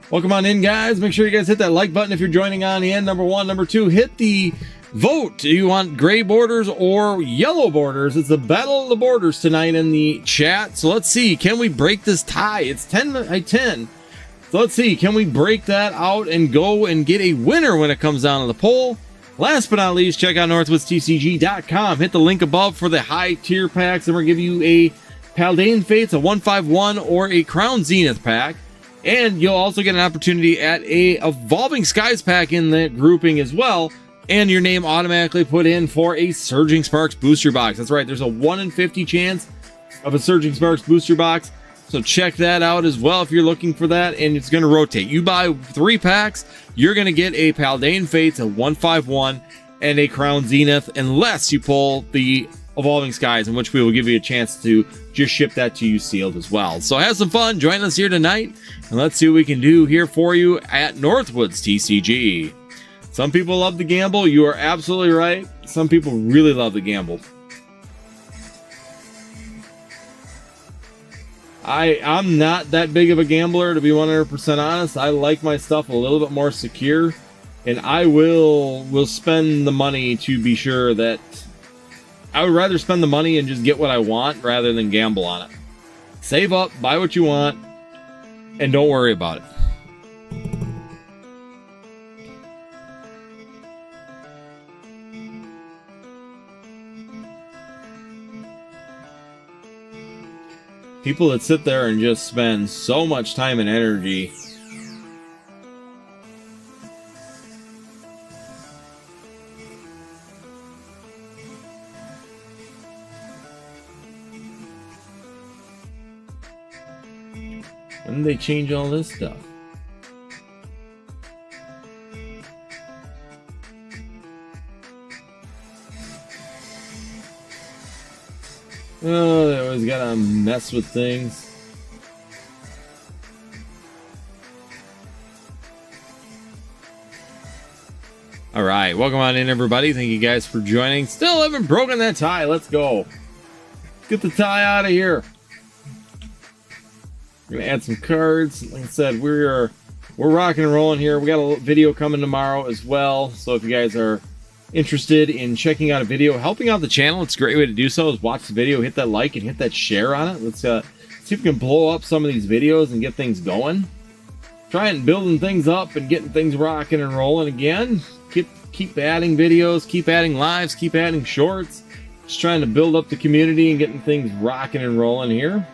Welcome on in, guys. Make sure you guys hit that like button if you're joining on in. Number 1. Number 2, hit the vote. Do you want gray borders or yellow borders? It's the battle of the borders tonight in the chat. So let's see. Can we break this tie? It's 10-10. So let's see. Can we break that out and go and get a winner when it comes down to the poll? Last but not least, check out NorthwoodsTCG.com. Hit the link above for the high tier packs, and we'll give you a Paldean Fates, a 151, or a Crown Zenith pack. And you'll also get an opportunity at a Evolving Skies pack in the grouping as well. And your name automatically put in for a Surging Sparks booster box. That's right, there's a 1 in 50 chance of a Surging Sparks booster box. So check that out as well if you're looking for that, and it's going to rotate. You buy 3 packs, you're going to get a Paldean Fates, a 151, and a Crown Zenith, unless you pull the Evolving Skies, in which we will give you a chance to just ship that to you sealed as well. So have some fun, join us here tonight, and let's see what we can do here for you at Northwoods TCG. Some people love to gamble. You are absolutely right. Some people really love to gamble. I'm not that big of a gambler, to be 100% honest. I like my stuff a little bit more secure, and I will spend the money to be sure that I would rather spend the money and just get what I want rather than gamble on it. Save up, buy what you want, and don't worry about it. People that sit there and just spend so much time and energy when did they change all this stuff? Oh, they always gotta mess with things. All right, welcome on in, everybody. Thank you guys for joining. Still haven't broken that tie. Let's go. Get the tie out of here. We're gonna add some cards. Like I said, we're rocking and rolling here. We got a video coming tomorrow as well. So if you guys are interested in checking out a video, helping out the channel, it's a great way to do so is watch the video, hit that like, and hit that share on it. Let's see if we can blow up some of these videos and get things going. Trying building things up and getting things rocking and rolling again. Keep adding videos, keep adding lives, keep adding shorts. Just trying to build up the community and getting things rocking and rolling here.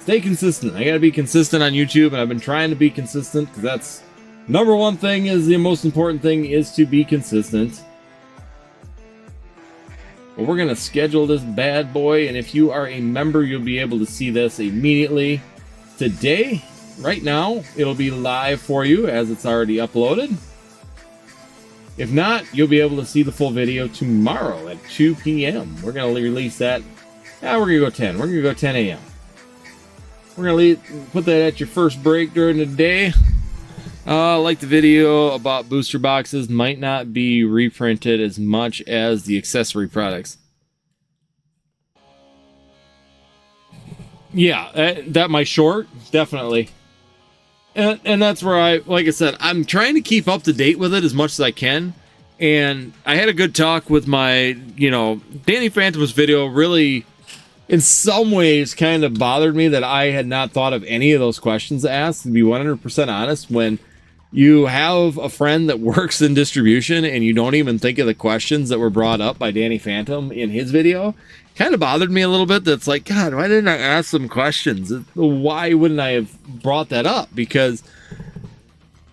Stay consistent. I gotta be consistent on YouTube, and I've been trying to be consistent because that's number one thing. Is the most important thing is to be consistent. Well, we're gonna schedule this bad boy, and if you are a member, you'll be able to see this immediately today. Right now, it'll be live for you as it's already uploaded. If not, you'll be able to see the full video tomorrow at 2 p.m. We're gonna release that. We're gonna go 10. We're gonna go 10 a.m. We're gonna put that at your first break during the day. Like the video about booster boxes, might not be reprinted as much as the accessory products. Yeah, that might short, definitely. And that's where like I said, I'm trying to keep up to date with it as much as I can. And I had a good talk with my, Danny Phantom's video really, in some ways, kind of bothered me that I had not thought of any of those questions to ask. To be 100% honest, when you have a friend that works in distribution and you don't even think of the questions that were brought up by Danny Phantom in his video, kind of bothered me a little bit. That's like, God, why didn't I ask some questions? Why wouldn't I have brought that up? Because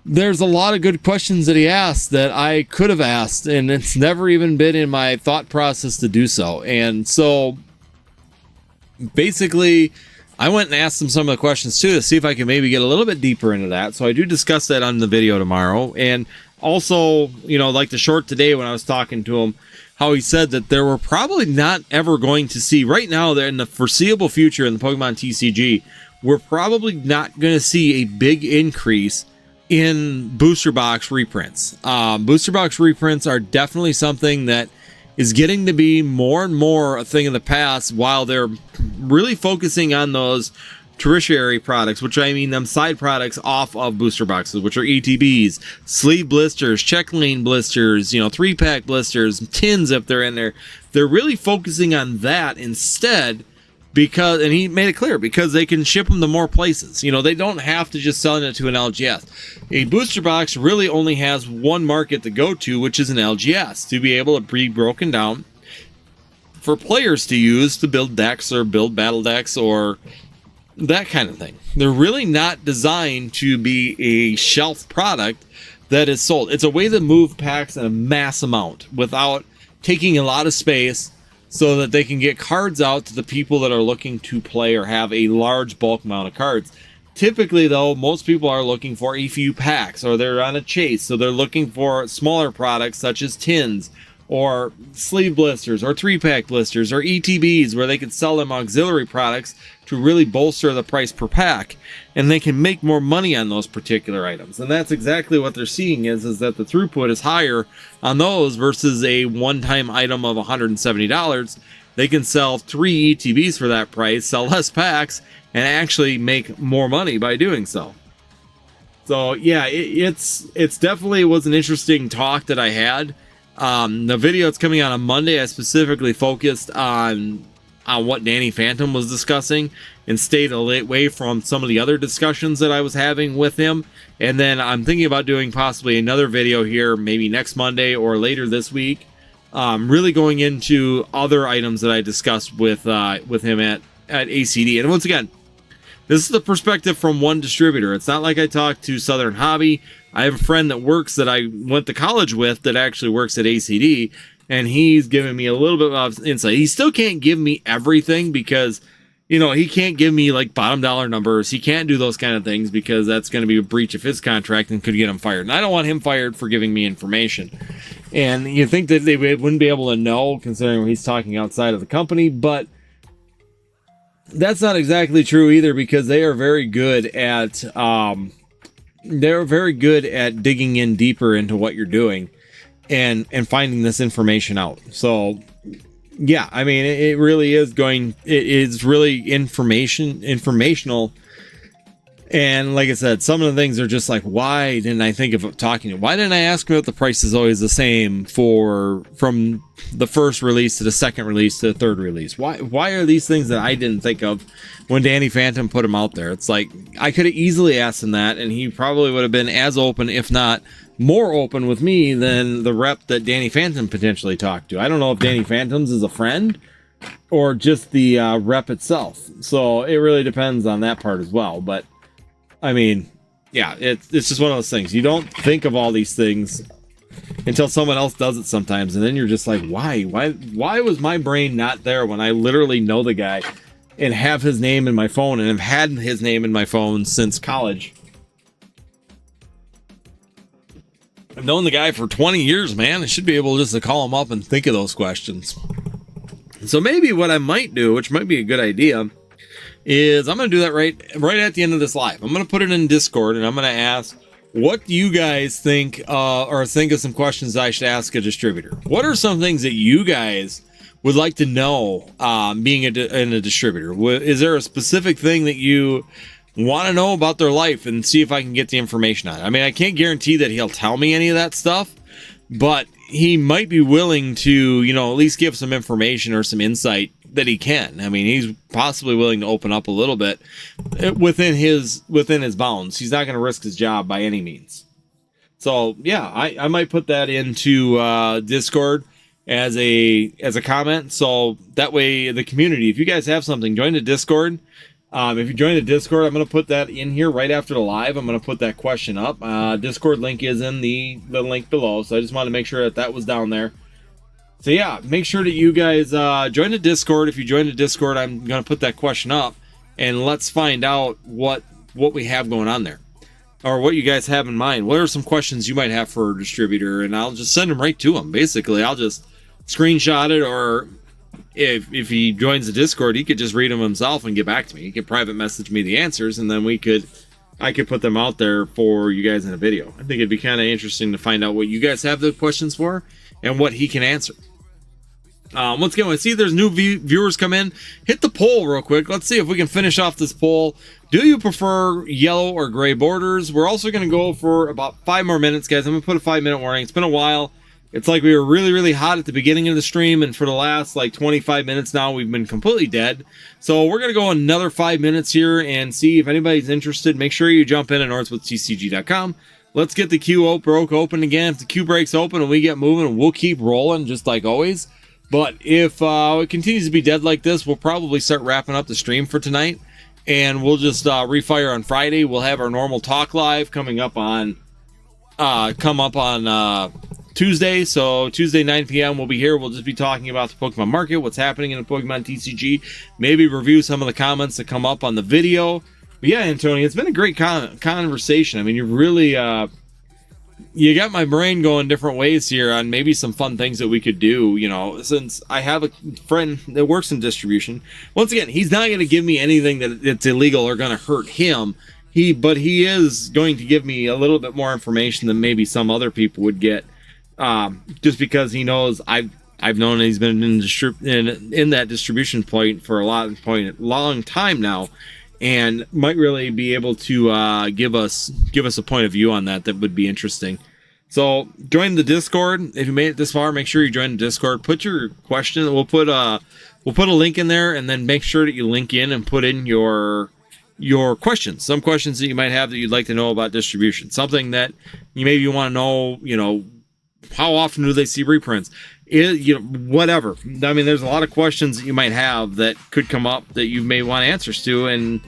there's a lot of good questions that he asked that I could have asked, and it's never even been in my thought process to do so. And so basically, I went and asked him some of the questions too to see if I can maybe get a little bit deeper into that. So I do discuss that on the video tomorrow. And also, like the short today when I was talking to him, how he said that there were probably not ever going to see, right now, they're in the foreseeable future in the Pokemon TCG, we're probably not going to see a big increase in booster box reprints. Booster box reprints are definitely something that is getting to be more and more a thing of the past, while they're really focusing on those tertiary products, which I mean them side products off of booster boxes, which are ETBs, sleeve blisters, check lane blisters, 3-pack blisters, tins if they're in there. They're really focusing on that instead, because, and he made it clear, because they can ship them to more places. They don't have to just sell it to an LGS. A booster box really only has one market to go to, which is an LGS, to be able to be broken down for players to use to build decks or build battle decks or that kind of thing. They're really not designed to be a shelf product that is sold. It's a way to move packs in a mass amount without taking a lot of space, so that they can get cards out to the people that are looking to play or have a large bulk amount of cards. Typically, though, most people are looking for a few packs, or they're on a chase, so they're looking for smaller products such as tins, or sleeve blisters, or 3-pack blisters, or ETBs, where they can sell them auxiliary products to really bolster the price per pack, and they can make more money on those particular items. And that's exactly what they're seeing is that the throughput is higher on those versus a one-time item of $170. They can sell 3 ETBs for that price, sell less packs, and actually make more money by doing so. So yeah, it's definitely was an interesting talk that I had. The video that's coming out on Monday, I specifically focused on on what Danny Phantom was discussing and stayed away from some of the other discussions that I was having with him. And then I'm thinking about doing possibly another video here, maybe next Monday or later this week, really going into other items that I discussed with him at ACD. And once again, this is the perspective from one distributor. It's not like I talked to Southern Hobby. I have a friend that works that I went to college with that actually works at ACD, and he's giving me a little bit of insight. He still can't give me everything because, you know, he can't give me like bottom dollar numbers. He can't do those kind of things because that's going to be a breach of his contract and could get him fired. And I don't want him fired for giving me information. And you think that they wouldn't be able to know considering he's talking outside of the company, but that's not exactly true either, because they are very good at digging in deeper into what you're doing and finding this information out. So yeah, I mean, it really is really informational. And like I said, some of the things are just like, why didn't I think of talking to him? Why didn't I ask him if the price is always the same from the first release to the second release to the third release? Why are these things that I didn't think of when Danny Phantom put them out there? It's like, I could have easily asked him that, and he probably would have been as open, if not more open with me than the rep that Danny Phantom potentially talked to. I don't know if Danny Phantom's is a friend or just the rep itself. So it really depends on that part as well. But I mean, yeah, it's just one of those things. You don't think of all these things until someone else does it sometimes. And then you're just like, why was my brain not there when I literally know the guy and have his name in my phone and have had his name in my phone since college? I've known the guy for 20 years, man. I should be able just to call him up and think of those questions. So maybe what I might do, which might be a good idea, is I'm going to do that right at the end of this live. I'm going to put it in Discord, and I'm going to ask, what do you guys think, or think of some questions I should ask a distributor? What are some things that you guys would like to know, being in a distributor? Is there a specific thing that you want to know about their life and see if I can get the information on it? I mean, I can't guarantee that he'll tell me any of that stuff, but he might be willing to, you know, at least give some information or some insight that he can. I mean, he's possibly willing to open up a little bit within his bounds. He's not going to risk his job by any means. So yeah, I might put that into Discord as a comment. So that way the community, if you guys have something, join the Discord. If you join the Discord, I'm going to put that in here right after the live. I'm going to put that question up. Discord link is in the link below. So I just wanted to make sure that was down there. So yeah, make sure that you guys join the Discord. If you join the Discord, I'm going to put that question up, and let's find out what we have going on there, or what you guys have in mind. What are some questions you might have for a distributor, and I'll just send them right to him. Basically, I'll just screenshot it, or if he joins the Discord, he could just read them himself and get back to me. He could private message me the answers, and then I could put them out there for you guys in a video. I think it'd be kind of interesting to find out what you guys have the questions for and what he can answer. Once again, when I see there's new viewers come in, hit the poll real quick. Let's see if we can finish off this poll. Do you prefer yellow or gray borders? We're also going to go for about 5 more minutes, guys. I'm going to put a 5-minute warning. It's been a while. It's like we were really, really hot at the beginning of the stream, and for the last like 25 minutes now, we've been completely dead. So we're going to go another 5 minutes here and see if anybody's interested. Make sure you jump in at northwoodstcg.com. Let's get the queue broke open again. If the queue breaks open and we get moving, we'll keep rolling just like always. But if it continues to be dead like this, we'll probably start wrapping up the stream for tonight, and we'll just refire on Friday. We'll have our normal talk live coming up on Tuesday. So Tuesday 9 p.m. we'll be here. We'll just be talking about the Pokemon market, what's happening in the Pokemon TCG, maybe review some of the comments that come up on the video. But yeah, Antonio, it's been a great conversation. I mean, you really you got my brain going different ways here on maybe some fun things that we could do, you know, since I have a friend that works in distribution. Once again, he's not going to give me anything that's illegal or going to hurt him. But he is going to give me a little bit more information than maybe some other people would get, just because he knows I've known he's been in that distribution point for a long time now, and might really be able to give us a point of view on that would be interesting. So join the Discord. If you made it this far, make sure you join the Discord. Put your question. We'll put a link in there, and then make sure that you link in and put in your questions. Some questions that you might have that you'd like to know about distribution. Something that you maybe want to know, how often do they see reprints? Whatever. I mean, there's a lot of questions that you might have that could come up that you may want answers to, and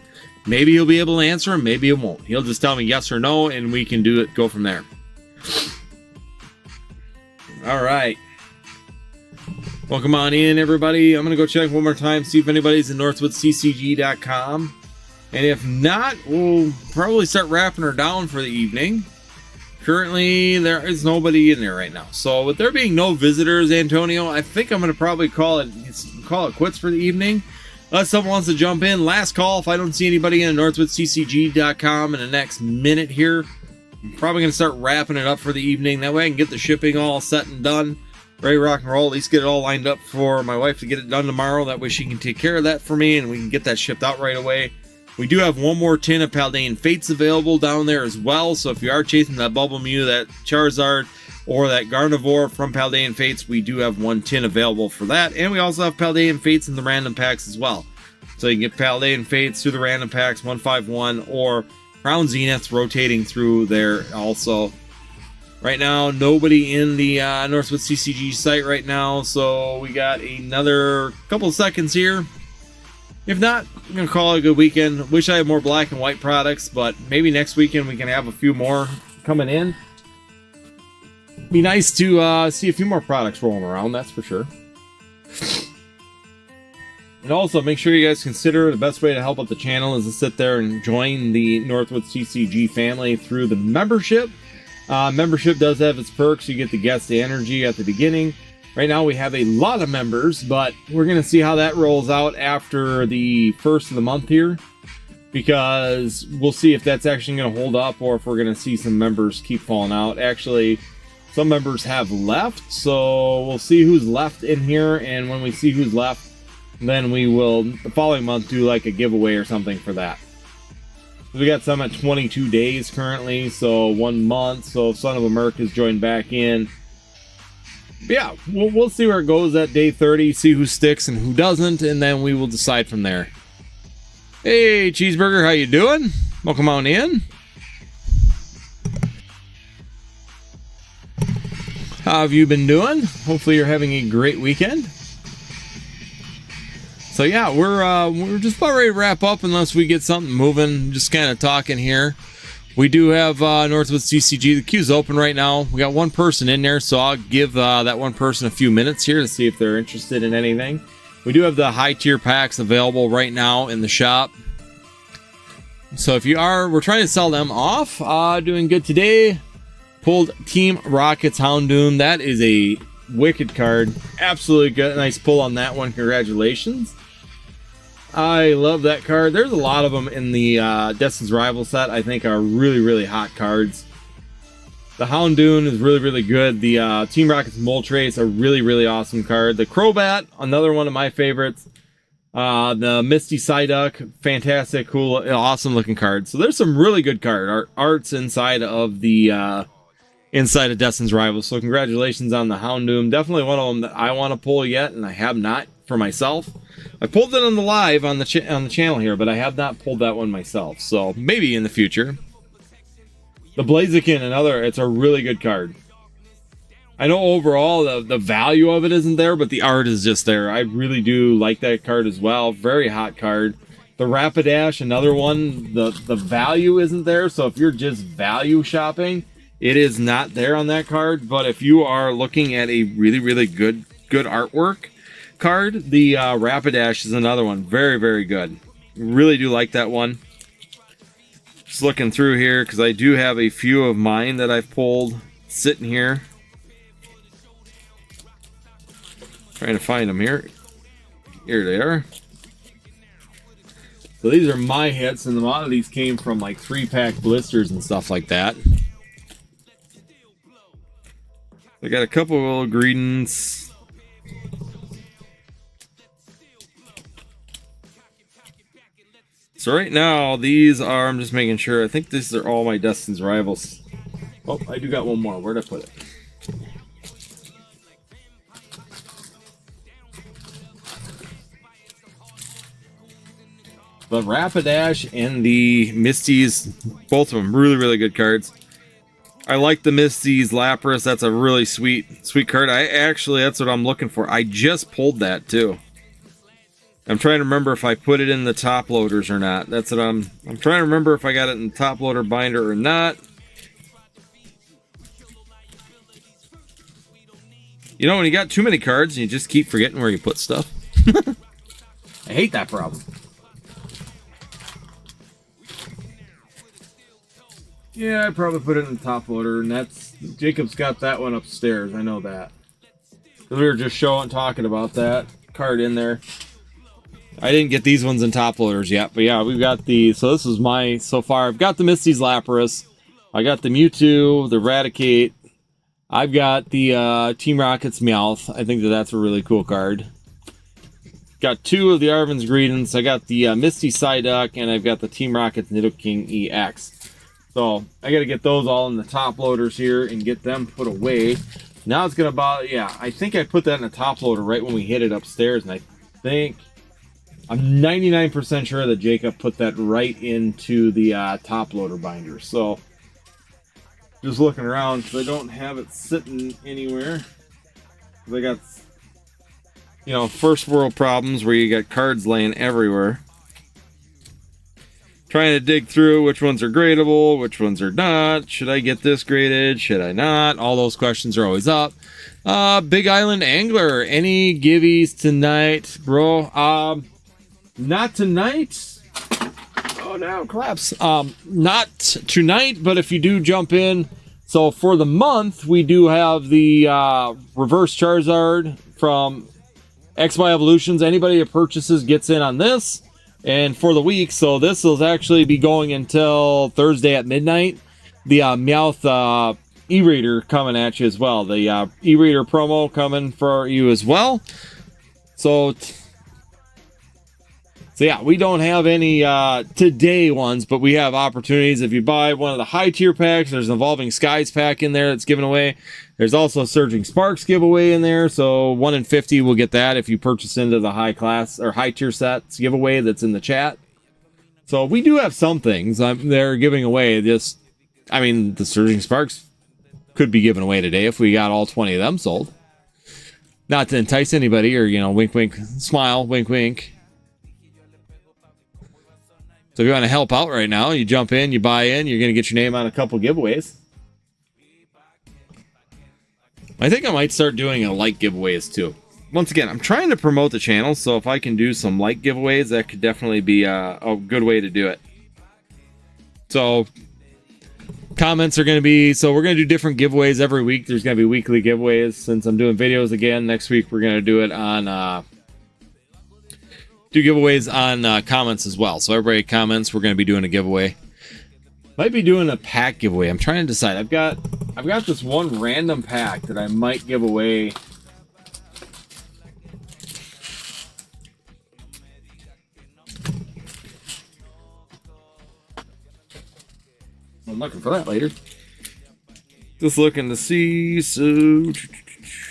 maybe you'll be able to answer them, maybe you won't. He'll just tell me yes or no, and we can go from there. All right. Welcome on in, everybody. I'm going to go check one more time, see if anybody's in NorthwoodsTCG.com. And if not, we'll probably start wrapping her down for the evening. Currently, there is nobody in there right now. So with there being no visitors, Antonio, I think I'm going to probably call it quits for the evening. Unless someone wants to jump in. Last call. If I don't see anybody in NorthwoodsTCG.com in the next minute here, I'm probably going to start wrapping it up for the evening. That way I can get the shipping all set and done. Ready to rock and roll. At least get it all lined up for my wife to get it done tomorrow. That way she can take care of that for me and we can get that shipped out right away. We do have one more tin of Paldean Fates available down there as well. So if you are chasing that Bubble Mew, that Charizard, or that Gardevoir from Paldean Fates, we do have one tin available for that. And we also have Paldean Fates in the random packs as well. So you can get Paldean Fates through the random packs, 151, or Crown Zeniths rotating through there also. Right now, nobody in the Northwoods TCG site right now, so we got another couple of seconds here. If not, I'm going to call it a good weekend. Wish I had more black and white products, but maybe next weekend we can have a few more coming in. Be nice to see a few more products rolling around, that's for sure. And also, make sure you guys consider the best way to help out the channel is to sit there and join the Northwoods TCG family through the membership. Membership does have its perks. You get the guest energy at the beginning. Right now we have a lot of members, but we're going to see how that rolls out after the first of the month here, because we'll see if that's actually going to hold up or if we're going to see some members keep falling out. Actually, some members have left, so we'll see who's left in here, and when we see who's left, then we will, the following month, do like a giveaway or something for that. We got some at 22 days currently, so 1 month. So Son of America has joined back in. But yeah, we'll see where it goes at day 30, see who sticks and who doesn't, and then we will decide from there. Hey, Cheeseburger, how you doing? Welcome on in. How have you been doing? Hopefully you're having a great weekend. So yeah, we're just about ready to wrap up unless we get something moving. Just kind of talking here. We do have Northwoods TCG. The queue's open right now. We got one person in there, so I'll give that one person a few minutes here to see if they're interested in anything. We do have the high tier packs available right now in the shop. So if you are, we're trying to sell them off. Doing good today. Pulled Team Rocket's Houndoom. That is a wicked card. Absolutely good. Nice pull on that one. Congratulations. I love that card. There's a lot of them in the Destin's Rival set I think are really, really hot cards. The Houndoom is really, really good. The Team Rocket's Moltres is a really, really awesome card. The Crobat, another one of my favorites. The Misty Psyduck, fantastic, cool, awesome looking card. So there's some really good arts inside of the Destin's Rival. So congratulations on the Houndoom. Definitely one of them that I want to pull yet, and I have not for myself. I pulled it on the live on the channel here, but I have not pulled that one myself. So maybe in the future. The Blaziken, it's a really good card. I know overall the value of it isn't there, but the art is just there. I really do like that card as well. Very hot card. The Rapidash, another one. The value isn't there, so if you're just value shopping, it is not there on that card. But if you are looking at a really, really good artwork card, the Rapidash is another one. Very, very good. Really do like that one. Just looking through here because I do have a few of mine that I've pulled sitting here. Trying to find them here. Here they are. So these are my hits, and a lot of these came from like 3-pack blisters and stuff like that. I got a couple of little greetings. So right now, these are, I'm just making sure, I think these are all my Destin's Rivals Oh, I do got one more. Where'd I put it? The Rapidash and the Misty's, both of them really, really good cards. I like the Misty's Lapras. That's a really sweet card. That's what I'm looking for. I just pulled that too. I'm trying to remember if I put it in the top loaders or not. That's what I'm trying to remember if I got it in the top loader binder or not. You know, when you got too many cards and you just keep forgetting where you put stuff. I hate that problem. Yeah, I probably put it in the top loader, and that's Jacob's got that one upstairs. I know that. We were just talking about that card in there. I didn't get these ones in top loaders yet, but yeah, we've got the. So this is my so far. I've got the Misty's Lapras. I got the Mewtwo, the Raticate. I've got the Team Rocket's Meowth. I think that's a really cool card. Got two of the Arven's Greedents. I got the Misty Psyduck, and I've got the Team Rocket's Nidoking EX. So I got to get those all in the top loaders here and get them put away. Now it's going to bother, yeah, I think I put that in the top loader right when we hit it upstairs. And I think, I'm 99% sure that Jacob put that right into the top loader binder. So just looking around because I don't have it sitting anywhere. I got, you know, first world problems where you got cards laying everywhere. Trying to dig through which ones are gradable, which ones are not. Should I get this graded? Should I not? All those questions are always up. Big Island Angler, any givvies tonight, bro? Not tonight. Oh, now collapse. Not tonight, but if you do jump in, so for the month, we do have the Reverse Charizard from XY Evolutions. Anybody that purchases gets in on this. And for the week, so this will actually be going until Thursday at midnight. The Meowth e-reader coming at you as well. The e-reader promo coming for you as well. So yeah, we don't have any today ones, but we have opportunities. If you buy one of the high tier packs, there's an Evolving Skies pack in there that's given away. There's also a Surging Sparks giveaway in there, so 1 in 50 will get that if you purchase into the high class or high tier sets giveaway that's in the chat. So we do have some things they're giving away. Just, I mean, the Surging Sparks could be given away today if we got all 20 of them sold. Not to entice anybody or, you know, wink, wink, smile, wink, wink. So if you want to help out right now, you jump in, you buy in, you're going to get your name on a couple giveaways. I think I might start doing a like giveaways too. Once again, I'm trying to promote the channel, so if I can do some like giveaways, that could definitely be a good way to do it. So comments are going to be, so we're going to do different giveaways every week. There's going to be weekly giveaways. Since I'm doing videos again, next week we're going to do it on do giveaways on comments as well. So everybody comments, we're going to be doing a giveaway. Might be doing a pack giveaway. I'm trying to decide. I've got this one random pack that I might give away. I'm looking for that later. Just looking to see. So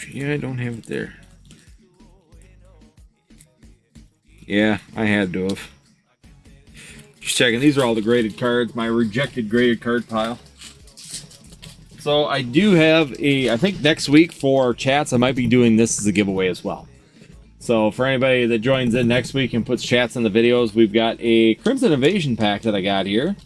yeah, I don't have it there. Yeah, I had to have. Just checking. These are all the graded cards. My rejected graded card pile. So I do have I think next week for chats, I might be doing this as a giveaway as well. So for anybody that joins in next week and puts chats in the videos, we've got a Crimson Invasion pack that I got here.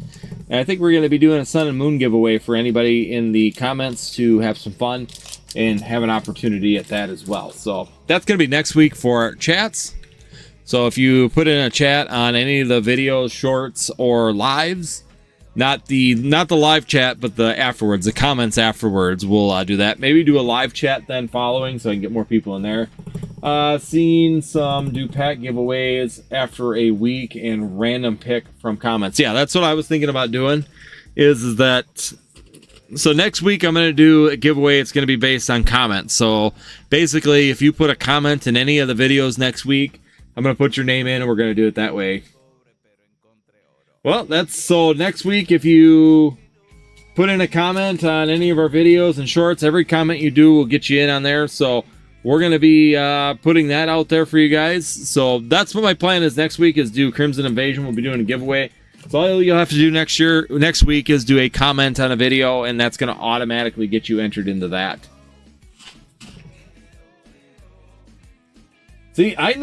And I think we're going to be doing a Sun and Moon giveaway for anybody in the comments to have some fun and have an opportunity at that as well. So that's going to be next week for chats. So if you put in a chat on any of the videos, shorts, or lives, not the live chat, but the afterwards, the comments afterwards, we'll do that. Maybe do a live chat then following so I can get more people in there. Seen some do pack giveaways after a week and random pick from comments. Yeah, that's what I was thinking about doing. Is that so next week I'm going to do a giveaway. It's going to be based on comments. So basically, if you put a comment in any of the videos next week, I'm going to put your name in and we're going to do it that way. Well, that's so next week, if you put in a comment on any of our videos and shorts. Every comment you do will get you in on there. So we're going to be putting that out there for you guys. So that's what my plan is next week, is do Crimson Invasion. We'll be doing a giveaway. So all you'll have to do next week is do a comment on a video, and that's going to automatically get you entered into that. See, I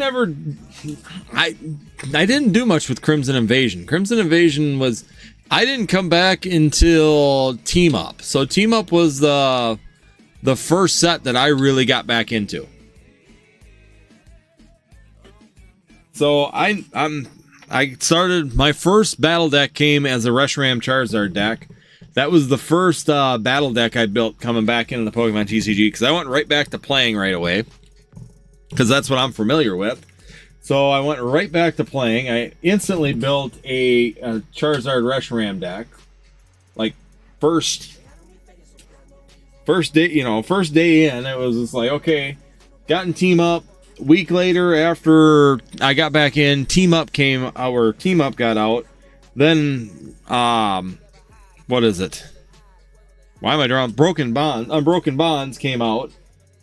didn't do much with Crimson Invasion. Crimson Invasion was, I didn't come back until Team Up. So Team Up was the first set that I really got back into. So I started, my first battle deck came as a Reshiram Charizard deck. That was the first battle deck I built coming back into the Pokemon TCG, because I went right back to playing right away, because that's what I'm familiar with. So I went right back to playing. I instantly built a Charizard Reshiram deck. Like first day, first day in, it was just like, okay, got in Team Up. Week later, after I got back in, Team Up came, our Team Up got out. Then, what is it? Why am I drawing? Unbroken Bonds came out,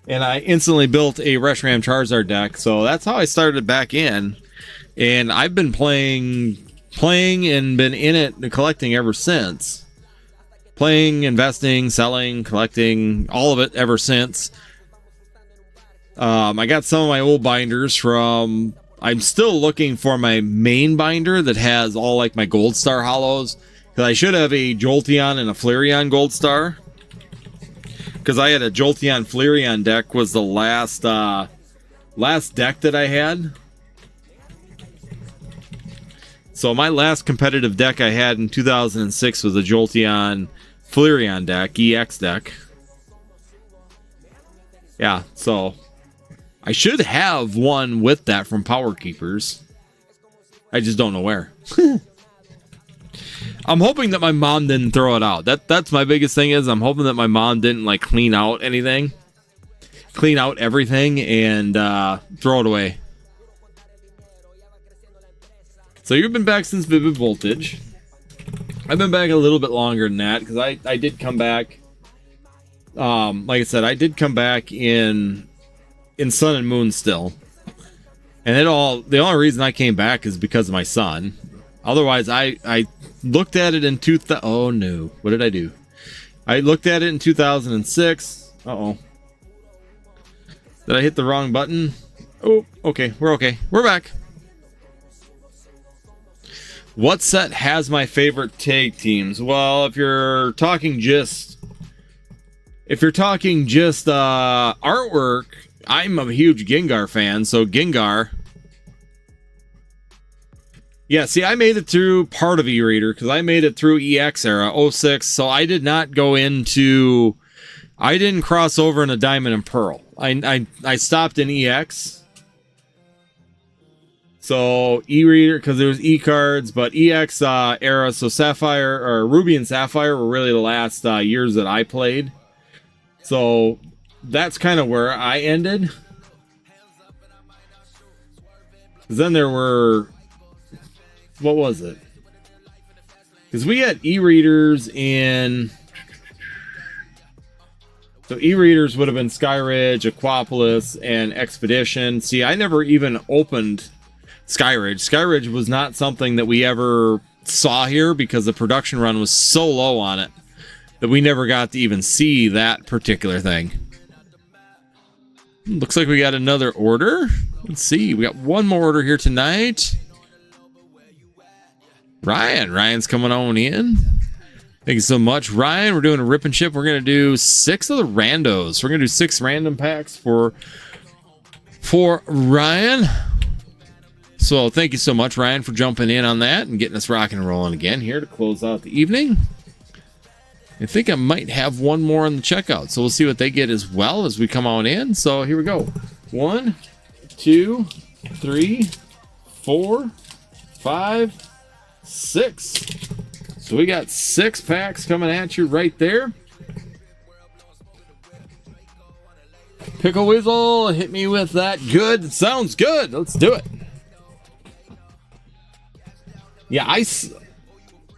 and I instantly built a Reshiram Charizard deck. So that's how I started back in, and I've been playing and been in it, collecting ever since. Playing, investing, selling, collecting, all of it ever since. I got some of my old binders from, I'm still looking for my main binder that has all like my Gold Star hollows, because I should have a Jolteon and a Flareon Gold Star, because I had a Jolteon Flareon deck, was the last deck that I had. So my last competitive deck I had in 2006 was a Jolteon Flareon deck, EX deck. Yeah, so I should have one with that from Power Keepers. I just don't know where. I'm hoping that my mom didn't throw it out. That's my biggest thing, is I'm hoping that my mom didn't like clean out anything. Clean out everything and throw it away. So you've been back since Vivid Voltage. I've been back a little bit longer than that, because I did come back. Like I said, I did come back in Sun and Moon still, and the only reason I came back is because of my son. Otherwise, I looked at it in oh no, what did I do? I looked at it in 2006. Uh-oh, did I hit the wrong button? Oh, okay, we're back. What set has my favorite tag teams? Well, if you're talking just artwork, I'm a huge Gengar fan, so Gengar. Yeah, see, I made it through part of E-Reader, because I made it through EX era, 06, so I did not go into, I didn't cross over into Diamond and Pearl. I stopped in EX. So E-Reader, because there was E-cards, but EX era, so Sapphire, or Ruby and Sapphire were really the last years that I played. So that's kind of where I ended. Then there were, what was it? Because we had e-readers in, so e-readers would have been Skyridge, Aquapolis, and Expedition. See, I never even opened Skyridge. Skyridge was not something that we ever saw here, because the production run was so low on it that we never got to even see that particular thing. Looks like we got another order. Let's see. We got one more order here tonight. Ryan's coming on in. Thank you so much, Ryan. We're doing a rip and ship. We're going to do 6 of the randos. We're going to do 6 random packs for Ryan. So thank you so much, Ryan, for jumping in on that and getting us rocking and rolling again here to close out the evening. I think I might have one more on the checkout, so we'll see what they get as well as we come on in. So here we go. 1, 2, 3, 4, 5, 6. So we got 6 packs coming at you right there. Pickle Weasel, hit me with that. Good. Sounds good. Let's do it. Yeah,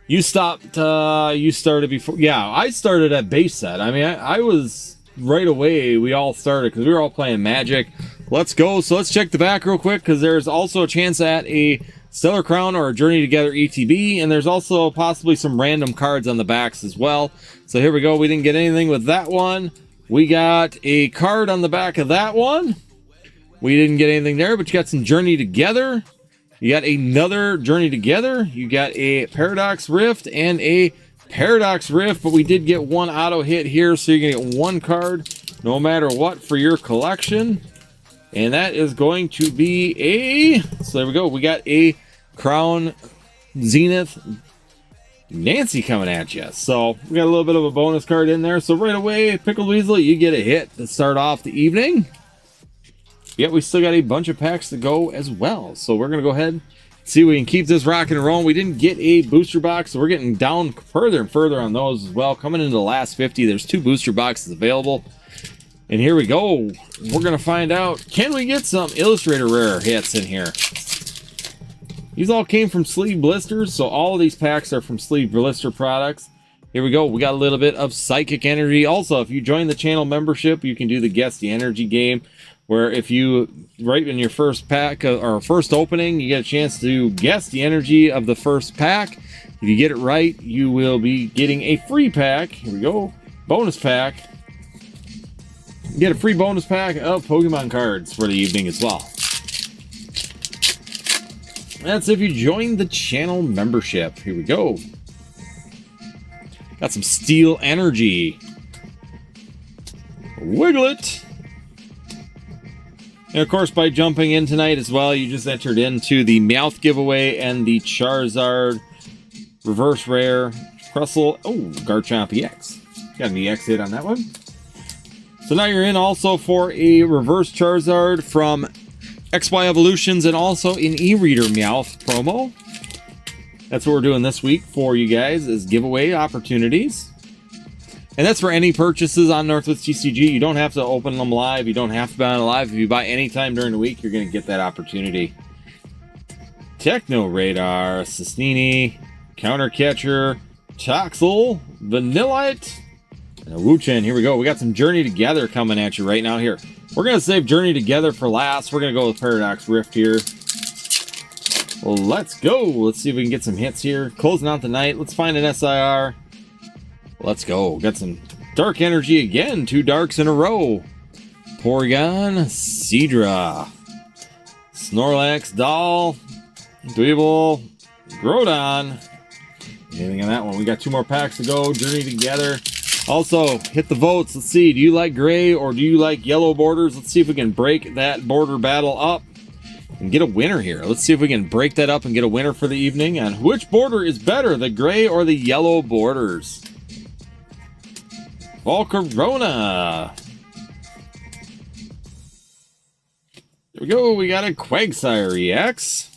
You stopped, you started before. Yeah, I started at base set. I mean, I was right away. We all started because we were all playing Magic. Let's go. So let's check the back real quick because there's also a chance at a Stellar Crown or a Journey Together ETB. And there's also possibly some random cards on the backs as well. So here we go. We didn't get anything with that one. We got a card on the back of that one. We didn't get anything there, but you got some Journey Together. You got another Journey Together. You got a Paradox Rift and a Paradox Rift, but we did get one auto hit here, so you're going to get one card no matter what for your collection. And that is going to be a... So there we go. We got a Crown Zenith Nancy coming at you. So we got a little bit of a bonus card in there. So right away, Pickle Weasel, you get a hit to start off the evening. Yet we still got a bunch of packs to go as well. So we're going to go ahead and see if we can keep this rocking and rolling. We didn't get a booster box, so we're getting down further and further on those as well. Coming into the last 50, there's 2 booster boxes available. And here we go. We're going to find out, can we get some Illustrator Rare hits in here? These all came from Sleeve Blisters, so all of these packs are from Sleeve Blister products. Here we go. We got a little bit of Psychic Energy. Also, if you join the channel membership, you can do the Guess the Energy game, where if you, right in your first pack or first opening, you get a chance to guess the energy of the first pack. If you get it right, you will be getting a free pack. Here we go. Bonus pack. You get a free bonus pack of Pokemon cards for the evening as well. That's if you join the channel membership. Here we go. Got some Steel Energy. Wiglet. And of course, by jumping in tonight as well, you just entered into the Meowth giveaway and the Charizard Reverse Rare Crustle. Oh, Garchomp EX. Got an EX hit on that one. So now you're in also for a Reverse Charizard from XY Evolutions and also an E-Reader Meowth promo. That's what we're doing this week for you guys, is giveaway opportunities. And that's for any purchases on Northwoods TCG. You don't have to open them live. You don't have to buy them live. If you buy any time during the week, you're going to get that opportunity. Techno Radar, Sisnini, Counter Catcher, Toxel, Vanillite, and a Wu-Chen. Here we go. We got some Journey Together coming at you right now here. We're going to save Journey Together for last. We're going to go with Paradox Rift here. Well, let's go. Let's see if we can get some hits here. Closing out the night. Let's find an SIR. Let's go. Got some Dark Energy again. 2 darks in a row. Porygon, Seadra, Snorlax, Doll, Dweeble, Groudon. Anything on that one? We got 2 more packs to go. Journey Together. Also, hit the votes. Let's see. Do you like gray or do you like yellow borders? Let's see if we can break that border battle up and get a winner here. Let's see if we can break that up and get a winner for the evening. And which border is better, the gray or the yellow borders? Volcarona. There we go. We got a Quagsire EX.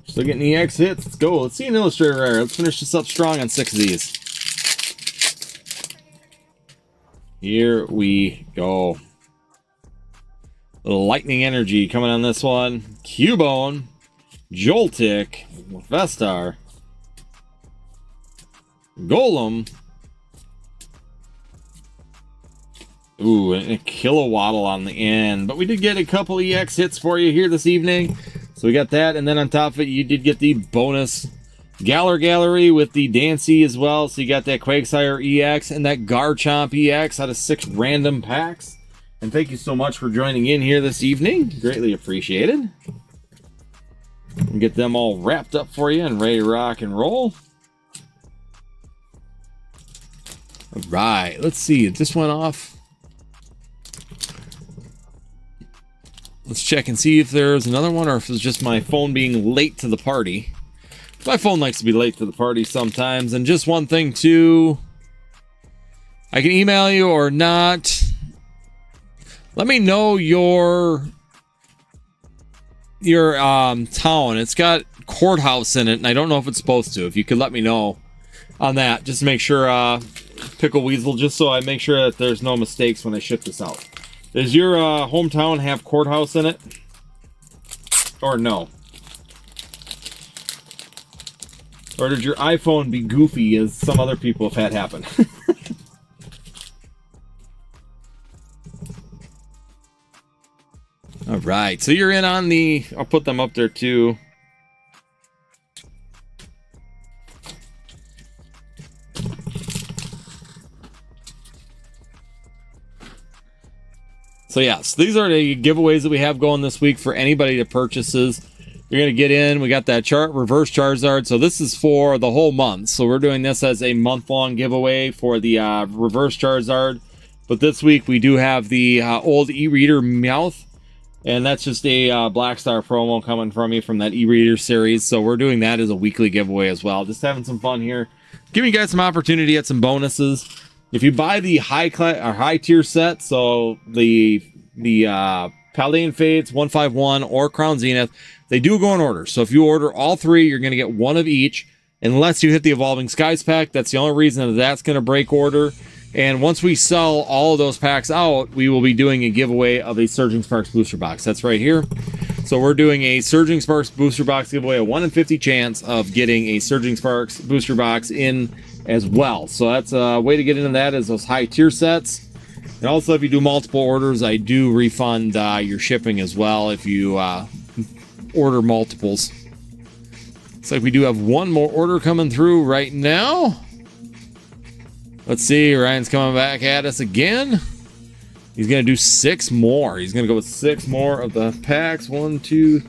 Still getting EX hits. Let's go. Let's see an Illustrator Rare. Let's finish this up strong on 6 of these. Here we go. Little Lightning Energy coming on this one. Cubone, Joltik, Vestar, Golem. Ooh, and a Kilowattle on the end. But we did get a couple EX hits for you here this evening. So we got that. And then on top of it, you did get the bonus Galar Gallery with the Dancy as well. So you got that Quagsire EX and that Garchomp EX out of 6 random packs. And thank you so much for joining in here this evening. Greatly appreciated. We'll get them all wrapped up for you and ready to rock and roll. All right, let's see. It just went off. Let's check and see if there's another one or if it's just my phone being late to the party. My phone likes to be late to the party sometimes. And just one thing too, I can email you or not. Let me know your town. It's got courthouse in it, and I don't know if it's supposed to. If you could let me know on that, just to make sure, Pickle Weasel, just so I make sure that there's no mistakes when I ship this out. Does your hometown have courthouse in it? Or no? Or did your iPhone be goofy as some other people have had happen? All right, so you're in on the... I'll put them up there too. So yes, these are the giveaways that we have going this week for anybody that purchases. You're going to get in. We got that reverse Charizard. So this is for the whole month. So we're doing this as a month-long giveaway for the reverse Charizard. But this week we do have the old e-reader Meowth. And that's just a Black Star promo coming from you from that e-reader series. So we're doing that as a weekly giveaway as well. Just having some fun here. Giving you guys some opportunity at some bonuses. If you buy the high tier set, so the Paladin Fates, 151, or Crown Zenith, they do go in order. So if you order all three, you're going to get one of each, unless you hit the Evolving Skies pack. That's the only reason that's going to break order. And once we sell all of those packs out, we will be doing a giveaway of a Surging Sparks booster box. That's right here. So we're doing a Surging Sparks booster box giveaway, a 1 in 50 chance of getting a Surging Sparks booster box in as well. So that's a way to get into that, is those high tier sets. And also, if you do multiple orders, I do refund your shipping as well if you order multiples. Looks like we do have one more order coming through right now. Let's see, Ryan's coming back at us again. He's going to do 6 more. He's going to go with 6 more of the packs. 1, 2.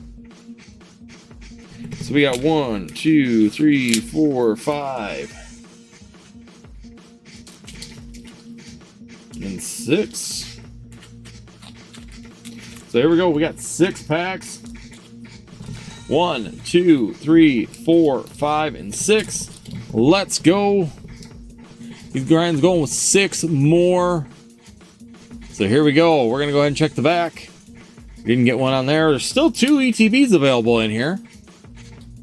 So we got 1, 2, 3, 4, 5. And 6. So here we go. We got 6 packs. 1, 2, 3, 4, 5, and 6. Let's go. These grinds going with 6 more. So here we go. We're gonna go ahead and check the back. Didn't get one on there. There's still 2 ETBs available in here.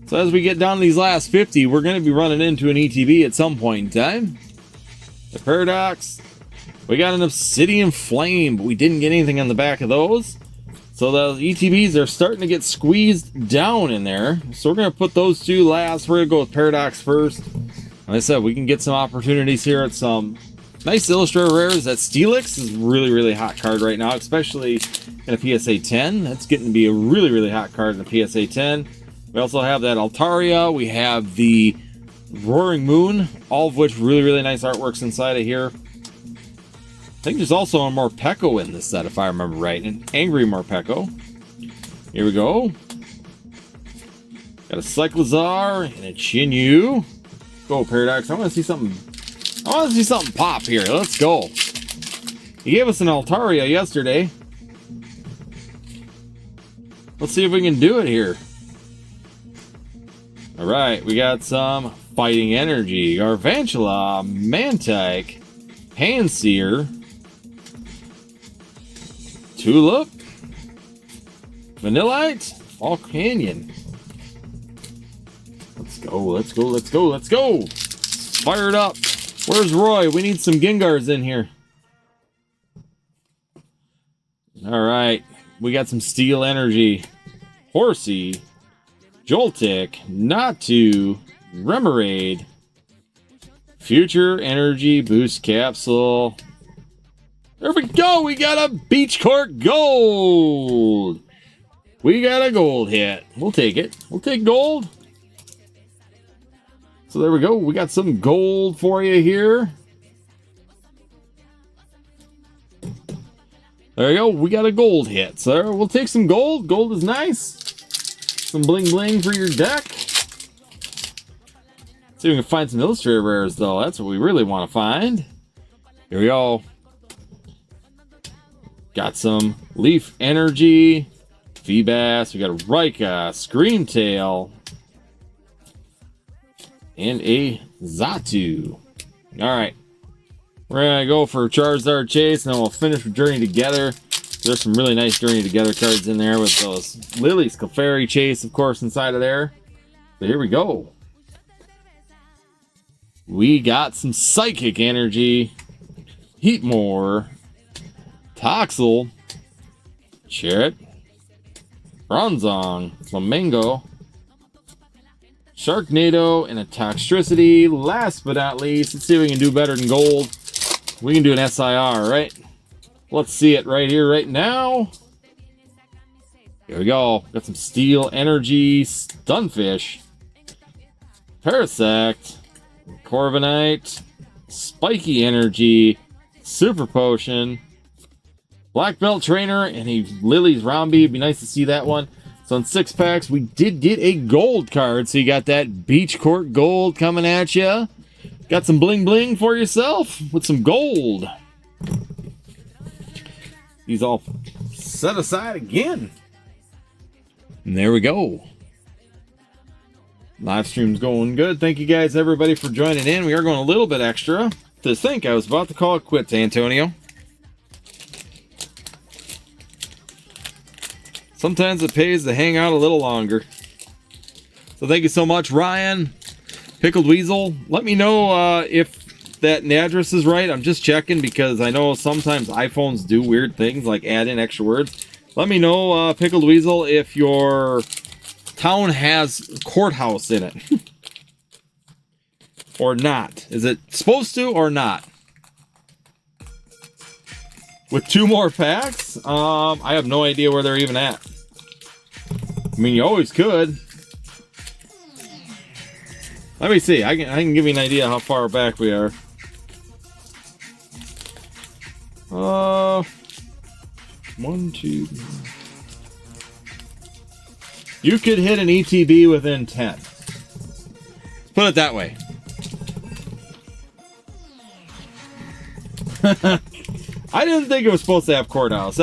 So as we get down to these last 50, we're gonna be running into an ETB at some point in time. The Paradox. We got an Obsidian Flame, but we didn't get anything on the back of those. So the ETBs are starting to get squeezed down in there. So we're going to put those 2 last. We're going to go with Paradox first. Like I said, we can get some opportunities here at some nice Illustrator rares. That Steelix is really, really hot card right now, especially in a PSA 10. That's getting to be a really, really hot card in a PSA 10. We also have that Altaria. We have the Roaring Moon, all of which really, really nice artworks inside of here. I think there's also a Morpeko in this set, if I remember right. An Angry Morpeko. Here we go. Got a Cyclizar and a Chinyu. Go, Paradox. I want to see something. I want to see something pop here. Let's go. He gave us an Altaria yesterday. Let's see if we can do it here. All right, we got some Fighting Energy, Garvantula, Mantike, Panseer, Tulip, Vanillite, Fall Canyon. Let's go, let's go, let's go, let's go. Fire it up. Where's Roy? We need some Gengars in here. All right, we got some Steel Energy, Horsey, Joltik, Natu, Remoraid, Future Energy Boost Capsule. There we go. We got a Beach Court Gold. We got a gold hit. We'll take it. We'll take gold. So there we go. We got some gold for you here. There you go. We got a gold hit. So we'll take some gold. Gold is nice. Some bling bling for your deck. See if we can find some Illustrator rares, though. That's what we really want to find. Here we go. Got some Leaf Energy, Feebas. We got a Rika, Screamtail, and a Zatu. All right. We're going to go for Charizard Chase, and then we'll finish with Journey Together. There's some really nice Journey Together cards in there with those Lilies, Clefairy Chase, of course, inside of there. So here we go. We got some Psychic Energy, Heatmore, Toxel, Chirrut, Bronzong, Flamingo, Sharknado, and a Toxtricity. Last but not least, let's see if we can do better than gold. We can do an SIR, right? Let's see it right here, right now. Here we go. Got some Steel Energy, Stunfish, Parasect, Corviknight, Spiky Energy, Super Potion, Black Belt Trainer, and a Lily's Romby. It'd be nice to see that one. So in 6 packs, we did get a gold card. So you got that Beach Court gold coming at you. Got some bling bling for yourself with some gold. These all set aside again. And there we go. Live stream's going good. Thank you guys, everybody, for joining in. We are going a little bit extra. To think I was about to call it quits, Antonio. Sometimes it pays to hang out a little longer. So thank you so much, Ryan. Pickled Weasel. Let me know if that address is right. I'm just checking because I know sometimes iPhones do weird things like add in extra words. Let me know, Pickled Weasel, if your town has courthouse in it. Or not. Is it supposed to or not? With 2 more packs, I have no idea where they're even at. I mean, you always could. Let me see. I can give you an idea how far back we are. 1, 2. You could hit an ETB within 10. Put it that way. I didn't think it was supposed to have courthouse.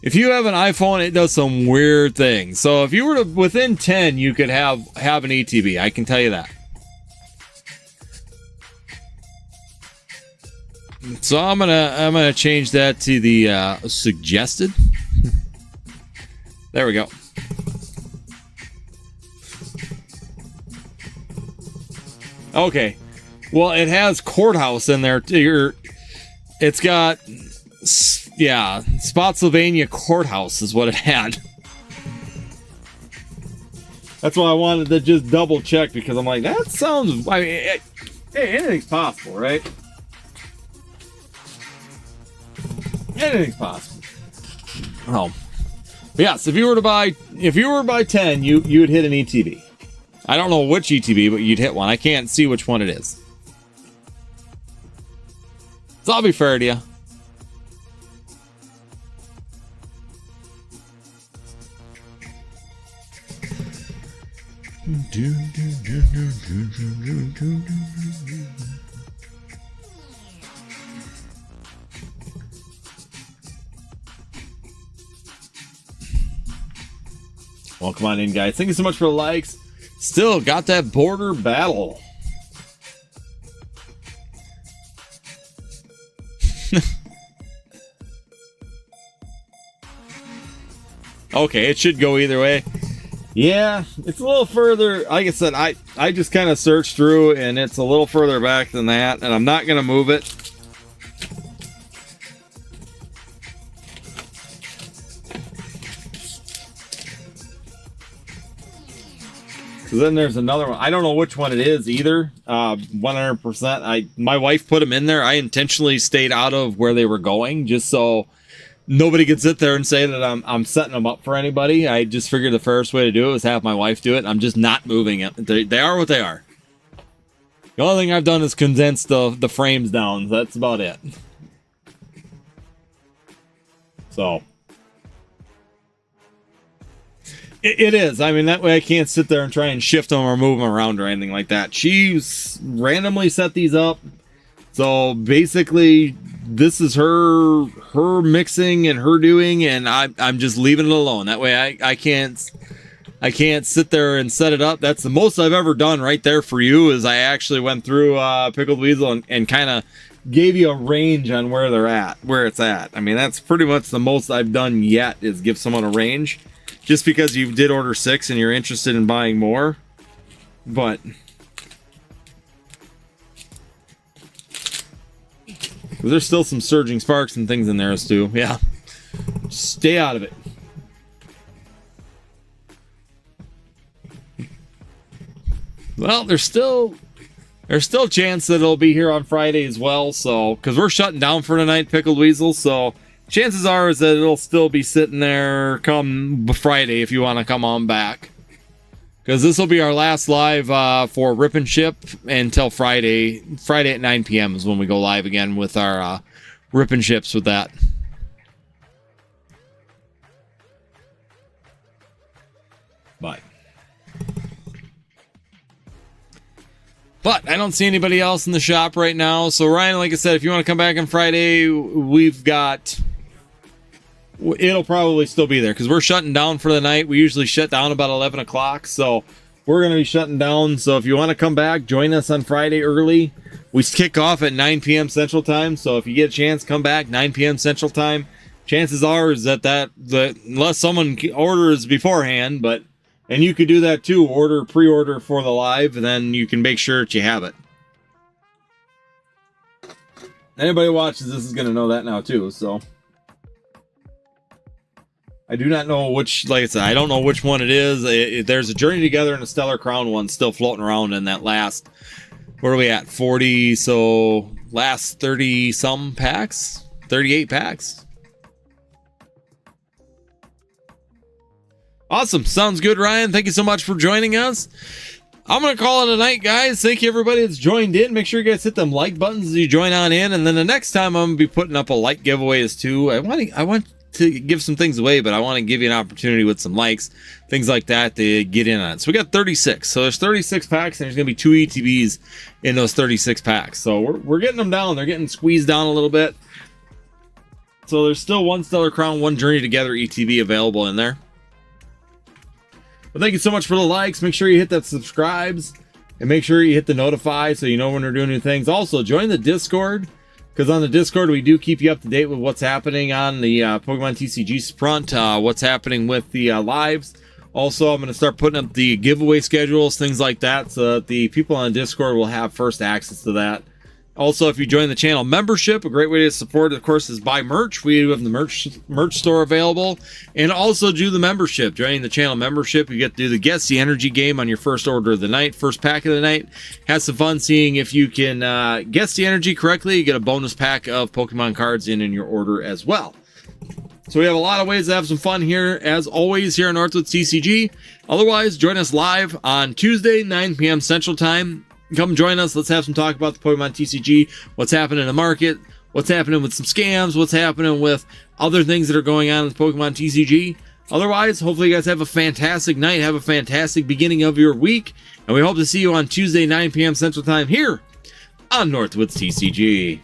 If you have an iPhone, it does some weird things. So if you were to within 10, you could have an ETB. I can tell you that. So I'm gonna change that to the suggested. There we go. Okay. Well, it has courthouse in there. It's got, yeah, Spotsylvania Courthouse is what it had. That's why I wanted to just double check, because I'm like, that sounds, I mean, hey, anything's possible, right? Anything's possible. Oh, yes. If you were to buy 10, you'd hit an ETB. I don't know which ETB, but you'd hit one. I can't see which one it is. So I'll be fair to you. Well, come on in, guys. Thank you so much for the likes. Still got that border battle. Okay, it should go either way. Yeah, it's a little further. Like I said, I just kind of searched through, and it's a little further back than that, and I'm not going to move it. So then there's another one. I don't know which one it is either. 100%. My wife put them in there. I intentionally stayed out of where they were going, just so nobody could sit there and say that I'm setting them up for anybody. I just figured the fairest way to do it was have my wife do it. I'm just not moving it. They are what they are. The only thing I've done is condense the frames down. That's about it. So it is. I mean, that way I can't sit there and try and shift them or move them around or anything like that. She's randomly set these up. So basically, this is her mixing and her doing, and I'm just leaving it alone. That way I can't sit there and set it up. That's the most I've ever done right there for you, is I actually went through Pickled Weasel and kind of gave you a range on where it's at. I mean, that's pretty much the most I've done yet, is give someone a range. Just because you did order 6 and you're interested in buying more. But there's still some Surging Sparks and things in there, too. Yeah. Stay out of it. Well, there's still a chance that it'll be here on Friday as well. So, because we're shutting down for tonight, Pickled Weasel. So, chances are is that it'll still be sitting there come Friday if you want to come on back. Because this will be our last live for Rip and Ship until Friday. Friday at 9 p.m. is when we go live again with our Rip and Ships with that. But I don't see anybody else in the shop right now. So Ryan, like I said, if you want to come back on Friday, it'll probably still be there because we're shutting down for the night. We usually shut down about 11 o'clock. So we're going to be shutting down. So if you want to come back, join us on Friday early. We kick off at 9 p.m. Central Time. So if you get a chance, come back 9 p.m. Central Time. Chances are is that unless someone orders beforehand, and you could do that too, pre-order for the live, and then you can make sure that you have it. Anybody who watches this is going to know that now too, so. I do not know which, like I said, I don't know which one it is. There's a Journey Together and a Stellar Crown one still floating around in that last, where are we at, 40, so last 30-some packs? 38 packs? Awesome. Sounds good, Ryan. Thank you so much for joining us. I'm going to call it a night, guys. Thank you, everybody that's joined in. Make sure you guys hit them like buttons as you join on in. And then the next time I'm going to be putting up a like giveaways too. I want to give some things away, but I want to give you an opportunity with some likes, things like that to get in on it. So we got 36. So there's 36 packs, and there's going to be 2 ETBs in those 36 packs. So we're getting them down. They're getting squeezed down a little bit. So there's still 1 Stellar Crown, 1 Journey Together ETB available in there. But thank you so much for the likes. Make sure you hit that subscribes and make sure you hit the notify so you know when we're doing new things. Also, join the Discord, because on the Discord we do keep you up to date with what's happening on the Pokemon TCG front, what's happening with the lives. Also, I'm going to start putting up the giveaway schedules, things like that, so that the people on Discord will have first access to that. Also, if you join the channel membership, a great way to support it, of course, is buy merch. We have the merch store available. And also do the membership. Joining the channel membership, you get to do the Guess the Energy game on your first order of the night, first pack of the night. Have some fun seeing if you can guess the energy correctly. You get a bonus pack of Pokemon cards in your order as well. So we have a lot of ways to have some fun here, as always, here on Northwoods TCG. Otherwise, join us live on Tuesday, 9 p.m. Central Time. Come join us. Let's have some talk about the Pokemon TCG, what's happening in the market, what's happening with some scams, what's happening with other things that are going on in Pokemon TCG. Otherwise, hopefully you guys have a fantastic night, have a fantastic beginning of your week, and we hope to see you on Tuesday, 9 p.m. Central Time here on Northwoods TCG.